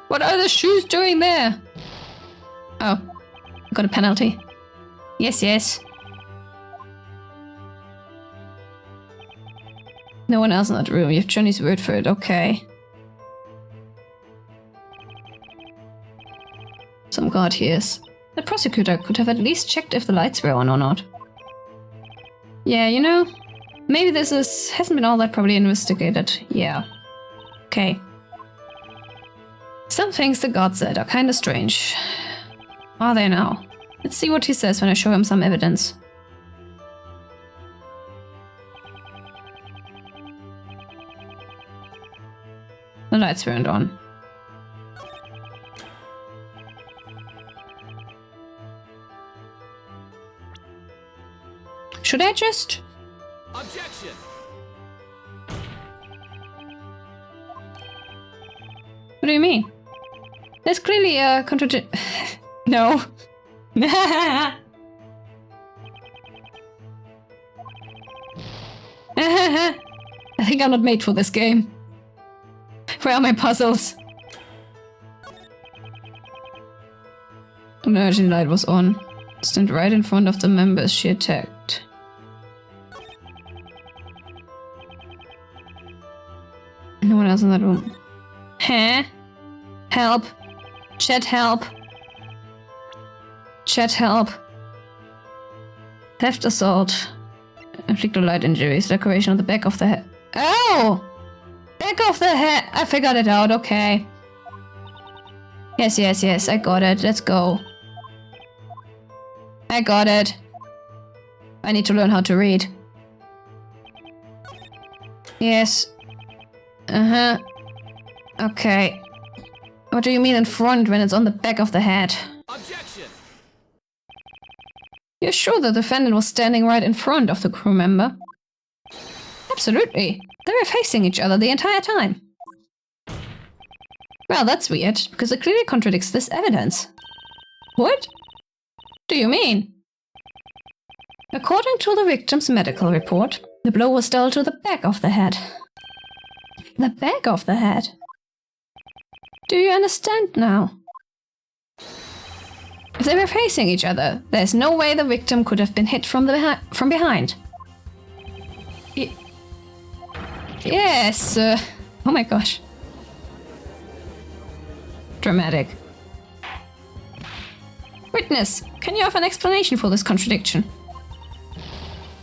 What are the shoes doing there? Oh, I got a penalty. Yes, yes. No one else in that room. You have Johnny's word for it. Okay. Some guard hears. The prosecutor could have at least checked if the lights were on or not. Yeah, you know, maybe this hasn't been all that properly investigated. Yeah. Okay. Some things the god said are kinda strange. Are they now? Let's see what he says when I show him some evidence. The lights weren't on. Should I just? Objection. What do you mean? There's clearly a contradiction. No. I think I'm not made for this game. Where are my puzzles? An urgent light was on. Stand right in front of the members she attacked. No one else in that room. Huh? Help. Chat help. Chat help. Theft assault. Inflict light injuries. Decoration on the back of the head. Oh! Back of the head. I figured it out. Okay. Yes, yes, yes. I got it. Let's go. I got it. I need to learn how to read. Yes. Uh-huh. Okay. What do you mean in front when it's on the back of the head? Objection. You're sure the defendant was standing right in front of the crew member? Absolutely. They were facing each other the entire time. Well, that's weird, because it clearly contradicts this evidence. What? Do you mean? According to the victim's medical report, the blow was dealt to the back of the head. The back of the head? Do you understand now? If they were facing each other, there's no way the victim could have been hit from behind. Yes. Oh my gosh. Dramatic. Witness, can you have an explanation for this contradiction?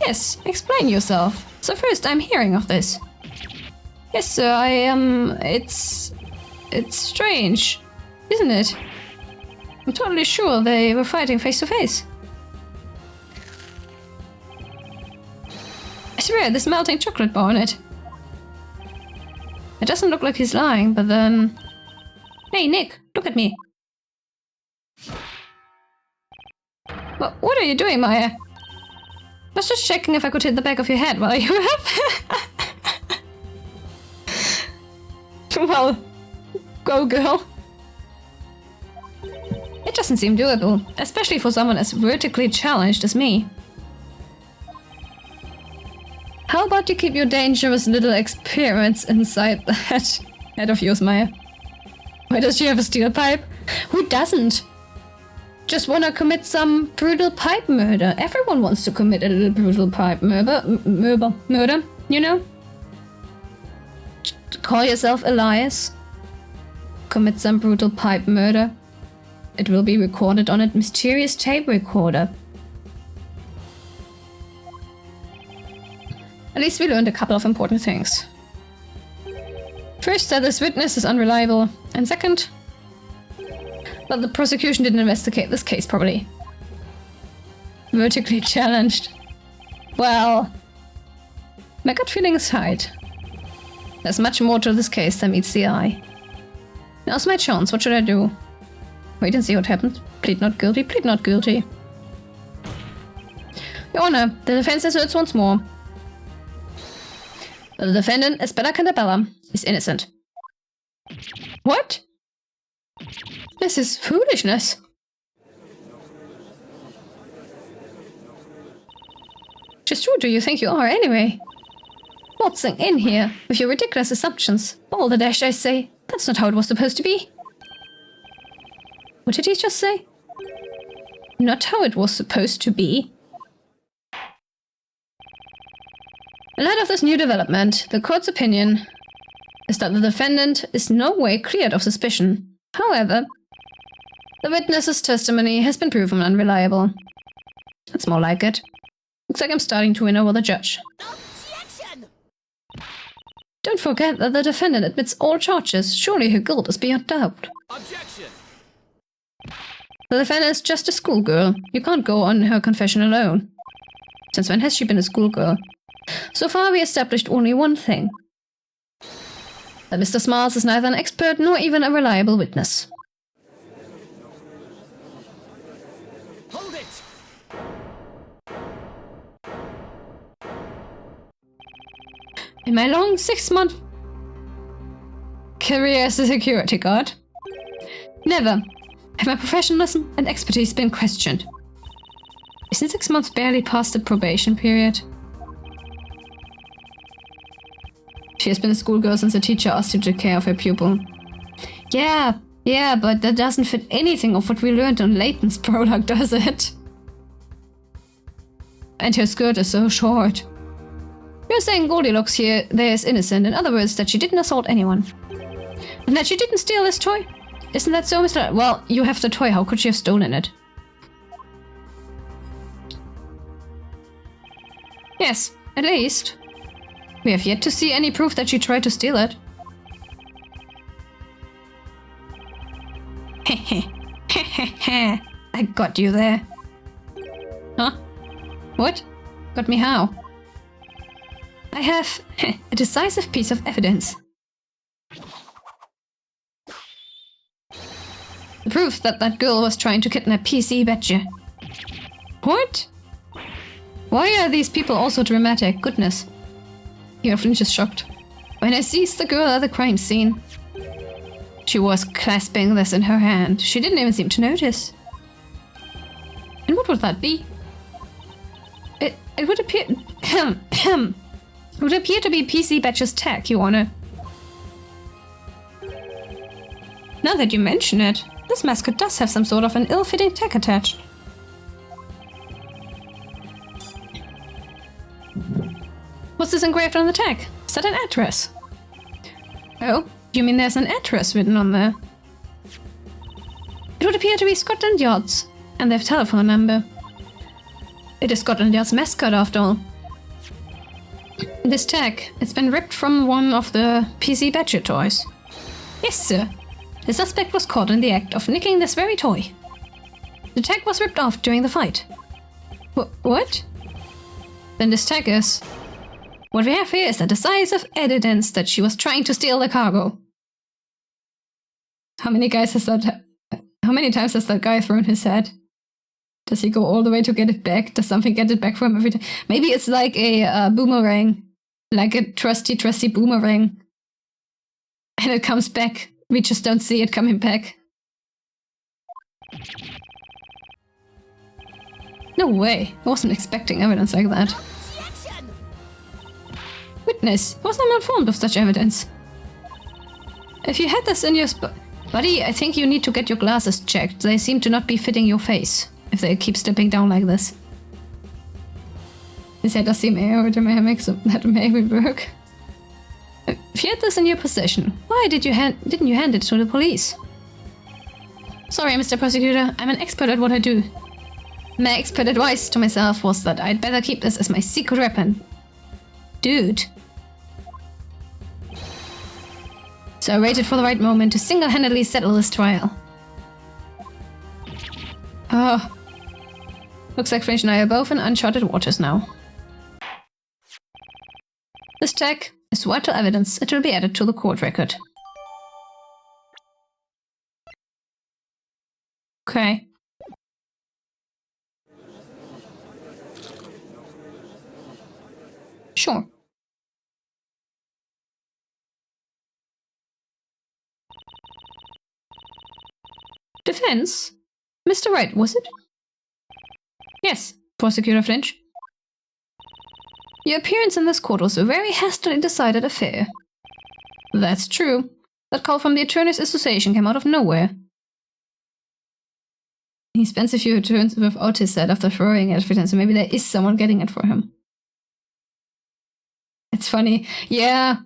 Yes, explain yourself. It's the first I'm hearing of this. Yes, sir, It's strange, isn't it? I'm totally sure they were fighting face to face. I swear, there's melting chocolate bar on it. It doesn't look like he's lying, but then... Hey, Nick, look at me. What are you doing, Maya? I was just checking if I could hit the back of your head while you were up. Well, go girl. It doesn't seem doable, especially for someone as vertically challenged as me. How about you keep your dangerous little experiments inside that head of yours, Maya? Why does she have a steel pipe? Who doesn't? Just wanna commit some brutal pipe murder. Everyone wants to commit a little brutal pipe murder, you know? Call yourself Elias. Commit some brutal pipe murder. It will be recorded on a mysterious tape recorder. At least we learned a couple of important things. First, that this witness is unreliable, and second, that the prosecution didn't investigate this case properly. Vertically challenged. Well, my gut feeling is right. There's much more to this case than meets the eye. Now's my chance, what should I do? Wait and see what happens. Plead not guilty, plead not guilty. Your Honor, the defense asserts once more. The defendant, Espera Cantabella, is innocent. What? This is foolishness. Just who do you think you are, anyway? Waltzing in here with your ridiculous assumptions. All the dash, I say. That's not how it was supposed to be. What did he just say? Not how it was supposed to be. In light of this new development, the court's opinion is that the defendant is no way cleared of suspicion. However, the witness's testimony has been proven unreliable. That's more like it. Looks like I'm starting to win over the judge. Objection! Don't forget that the defendant admits all charges. Surely her guilt is beyond doubt. Objection! The defendant is just a schoolgirl. You can't go on her confession alone. Since when has she been a schoolgirl? So far we established only one thing. That Mr. Smiles is neither an expert nor even a reliable witness. Hold it! In my long 6-month career as a security guard, never have my professionalism and expertise been questioned. Isn't 6 months barely past the probation period? She has been a schoolgirl since a teacher asked her to take care of her pupil. Yeah, but that doesn't fit anything of what we learned on Layton's prologue, does it? And her skirt is so short. You're saying Goldilocks here there is innocent, in other words, that she didn't assault anyone. And that she didn't steal this toy? Isn't that so, Mr. Well, you have the toy, how could she have stolen it? Yes, at least. We have yet to see any proof that she tried to steal it. Hehe, I got you there. Huh? What? Got me how? I have a decisive piece of evidence. The proof that that girl was trying to kidnap PC Badger. What? Why are these people also dramatic? Goodness. Your flinch is shocked. When I seized the girl at the crime scene, she was clasping this in her hand. She didn't even seem to notice. And what would that be? It would appear it would appear to be PC Badger's tag, Your Honor. Now that you mention it, this mascot does have some sort of an ill-fitting tag attached. What's this engraved on the tag? Is that an address? Oh, you mean there's an address written on there? It would appear to be Scotland Yard's, and their telephone number. It is Scotland Yard's mascot, after all. This tag, it's been ripped from one of the PC Badger toys. Yes, sir. The suspect was caught in the act of nicking this very toy. The tag was ripped off during the fight. What? Then this tag is... What we have here is a decisive evidence that she was trying to steal the cargo. How many times has that guy thrown his head? Does he go all the way to get it back? Does something get it back from every time? Maybe it's like a boomerang. Like a trusty boomerang. And it comes back. We just don't see it coming back. No way. I wasn't expecting evidence like that. Witness. I was not informed of such evidence. If you had this in your buddy, I think you need to get your glasses checked. They seem to not be fitting your face, if they keep stepping down like this. His head does seem air, makes that maybe work. If you had this in your possession, why didn't you hand it to the police? Sorry, Mr. Prosecutor, I'm an expert at what I do. My expert advice to myself was that I'd better keep this as my secret weapon. Dude. So I waited for the right moment to single-handedly settle this trial. Oh. Looks like Fringe and I are both in uncharted waters now. This tag is vital evidence. It will be added to the court record. Okay. Sure. Defense? Mr. Wright, was it? Yes, Prosecutor Flinch. Your appearance in this court was a very hastily decided affair. That's true. That call from the Attorneys Association came out of nowhere. He spends a few turns without his head after throwing evidence, so maybe there is someone getting it for him. It's funny. Yeah,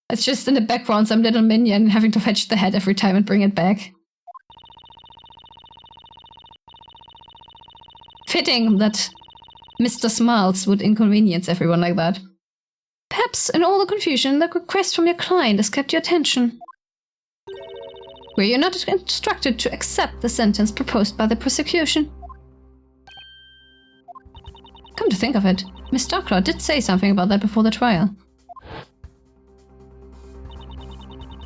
it's just in the background some little minion having to fetch the head every time and bring it back. Fitting that Mr. Smiles would inconvenience everyone like that. Perhaps in all the confusion, the request from your client has kept your attention. Were you not instructed to accept the sentence proposed by the prosecution? Come to think of it, Miss Darklaw did say something about that before the trial.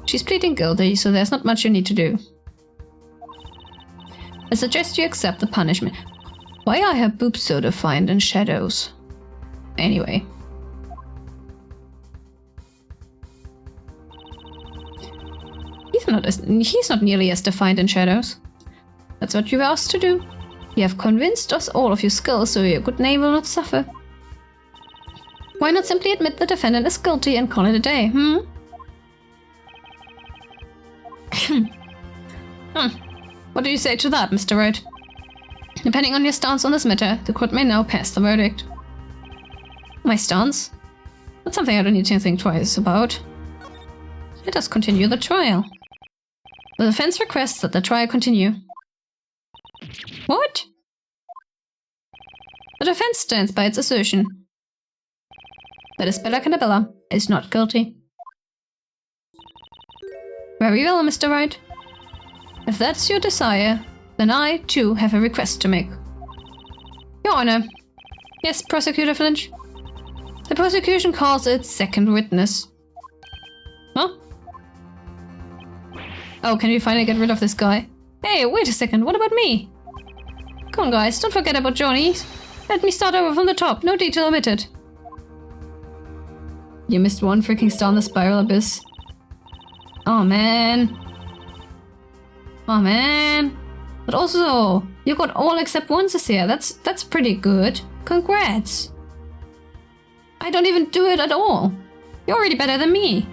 She's pleading guilty, so there's not much you need to do. I suggest you accept the punishment. Why are her boobs so defined in shadows? Anyway. He's not nearly as defined in shadows. That's what you were asked to do. You have convinced us all of your skills, so your good name will not suffer. Why not simply admit the defendant is guilty and call it a day, What do you say to that, Mr. Wright? Depending on your stance on this matter, the court may now pass the verdict. My stance? That's something I don't need to think twice about. Let us continue the trial. The defense requests that the trial continue. What? The defense stands by its assertion that Isabella Cannabella is not guilty. Very well, Mr. Wright. If that's your desire, then I, too, have a request to make. Your Honor. Yes, Prosecutor Flinch. The prosecution calls its second witness. Huh? Oh, can we finally get rid of this guy? Hey, wait a second, what about me? Come on, guys, don't forget about Johnny. Let me start over from the top, no detail omitted. You missed one freaking star in the spiral abyss. Oh, man. Oh, man. But also, you got all except one here. That's pretty good. Congrats. I don't even do it at all. You're already better than me.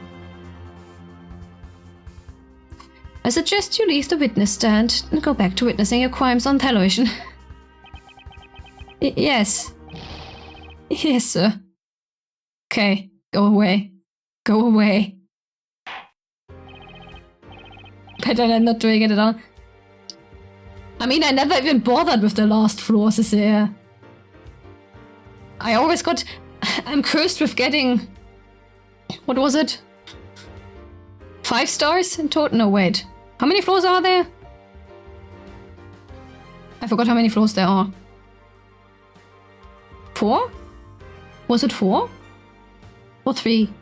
I suggest you leave the witness stand and go back to witnessing your crimes on television. Yes. Yes, sir. Okay, go away. Go away. Better than not doing it at all. I mean, I never even bothered with the last floors here. I always got... I'm cursed with getting... What was it? 5 stars in total? No, wait. How many floors are there? I forgot how many floors there are. 4? Was it 4? Or 3?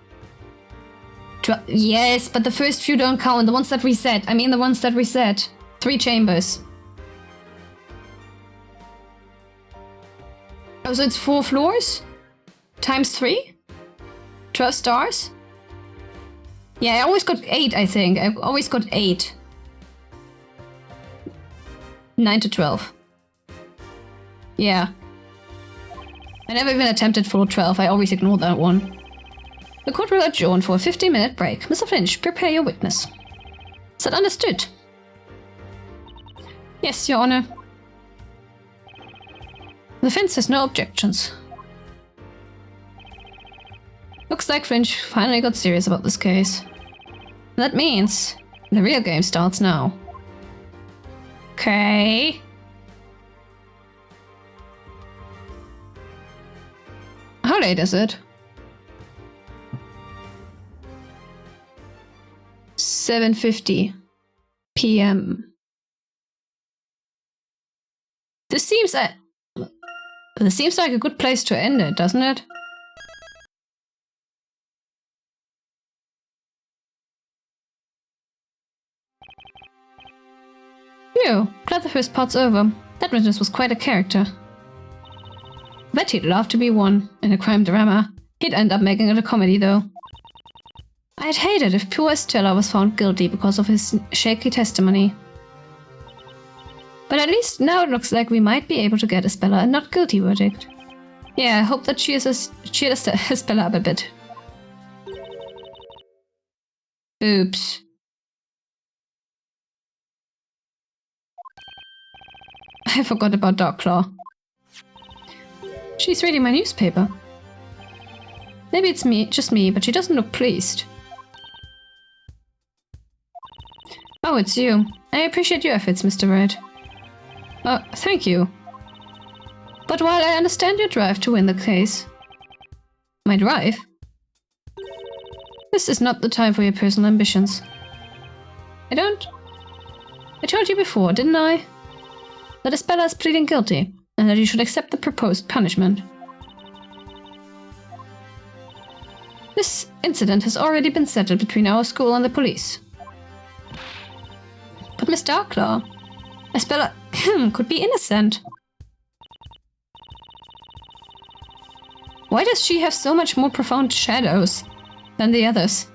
Yes, but the first few don't count. The ones that reset. I mean the ones that reset. 3 chambers. Oh, so it's 4 floors? Times 3? 12 stars? Yeah, I always got 8, I think. I always got 8. 9 to 12. Yeah. I never even attempted full 12. I always ignored that one. The court will adjourn for a 15-minute break. Mr. Finch, prepare your witness. Is that understood? Yes, Your Honor. The defense has no objections. Looks like Finch finally got serious about this case. That means the real game starts now. Okay. How late is it? 7:50 p.m. This seems like a good place to end it, doesn't it? Phew, glad the first part's over. That witness was quite a character. Bet he'd love to be one in a crime drama. He'd end up making it a comedy, though. I'd hate it if poor Estella was found guilty because of his shaky testimony. But at least now it looks like we might be able to get Estella a not guilty verdict. Yeah, I hope that cheers Estella up a bit. Oops. I forgot about Darkclaw. She's reading my newspaper. Maybe it's just me, but she doesn't look pleased. Oh, it's you. I appreciate your efforts, Mr. Wright. Thank you. But while I understand your drive to win the case... My drive? This is not the time for your personal ambitions. I told you before, didn't I? That Estella is pleading guilty, and that you should accept the proposed punishment. This incident has already been settled between our school and the police. But Miss Darkclaw, Estella could be innocent. Why does she have so much more profound shadows than the others?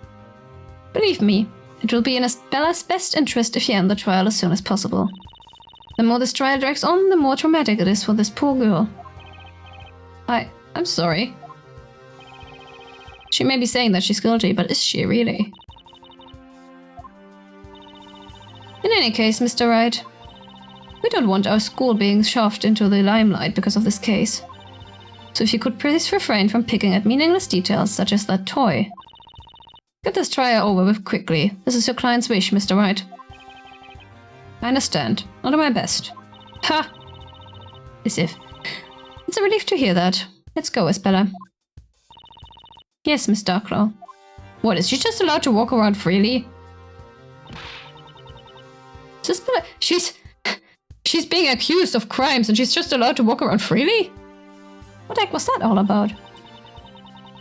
Believe me, it will be in Estella's best interest if you end the trial as soon as possible. The more this trial drags on, the more traumatic it is for this poor girl. I'm sorry. She may be saying that she's guilty, but is she really? In any case, Mr. Wright, we don't want our school being shoved into the limelight because of this case. So if you could please refrain from picking at meaningless details such as that toy. Get this trial over with quickly. This is your client's wish, Mr. Wright. I understand. I'll do my best. Ha! As if. It's a relief to hear that. Let's go, Estella. Yes, Miss Darkclaw. What, is she just allowed to walk around freely? She's being accused of crimes and she's just allowed to walk around freely? What the heck was that all about?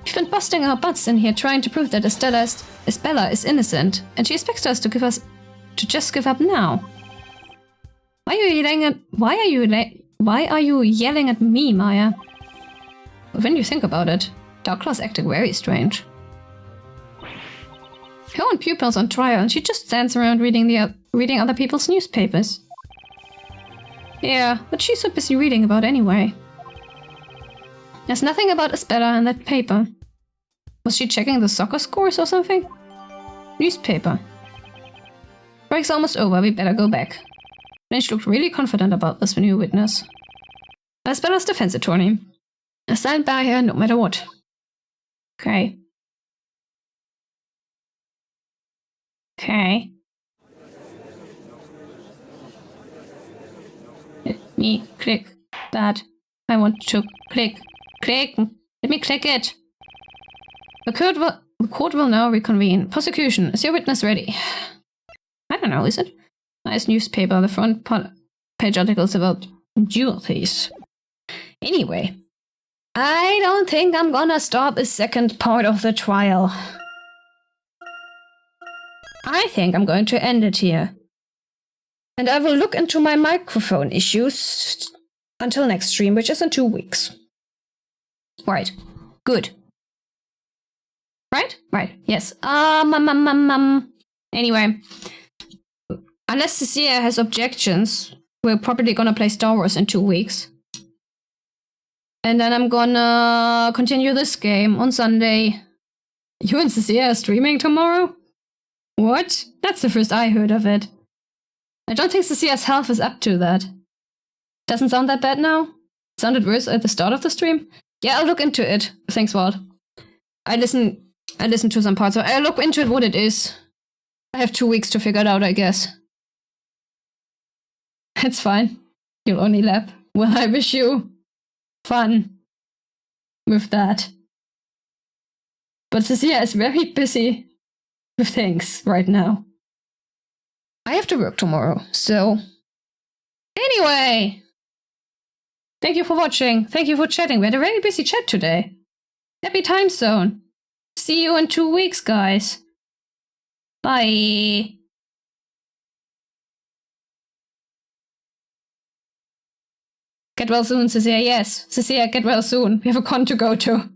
We've been busting our butts in here trying to prove that Estella is innocent, and she expects us to just give up now. Why are you yelling at me, Maya? When you think about it, Darklaw's acting very strange. Her own pupil's on trial and she just stands around reading other people's newspapers. Yeah, but she's so busy reading about anyway. There's nothing about Estella in that paper. Was she checking the soccer scores or something? Newspaper. Break's almost over, we better go back. Finch looked really confident about this new witness. Estella's defense attorney. I stand by her no matter what. Okay. Okay. Let me click that. I want to click. Click. Let me click it. The court will now reconvene. Prosecution, is your witness ready? I don't know, is it? Nice newspaper, the front page articles about jewel thieves. Anyway, I don't think I'm gonna stop the second part of the trial. I think I'm going to end it here. And I will look into my microphone issues until next stream, which is in 2 weeks. Right. Good. Right? Right, yes. Anyway. Unless Cecilia has objections, we're probably gonna play Star Wars in 2 weeks. And then I'm gonna continue this game on Sunday. You and Cecilia are streaming tomorrow? What? That's the first I heard of it. I don't think Cecilia's health is up to that. Doesn't sound that bad now? Sounded worse at the start of the stream? Yeah, I'll look into it. Thanks, Walt. I listened to some parts, so I'll look into it what it is. I have 2 weeks to figure it out, I guess. It's fine. You'll only lap. Well, I wish you fun with that. But Cecilia is very busy with things right now. I have to work tomorrow, so... Anyway! Thank you for watching. Thank you for chatting. We had a very busy chat today. Happy time zone. See you in 2 weeks, guys. Bye. Get well soon, Cecilia. Yes, Cecilia, get well soon. We have a con to go to.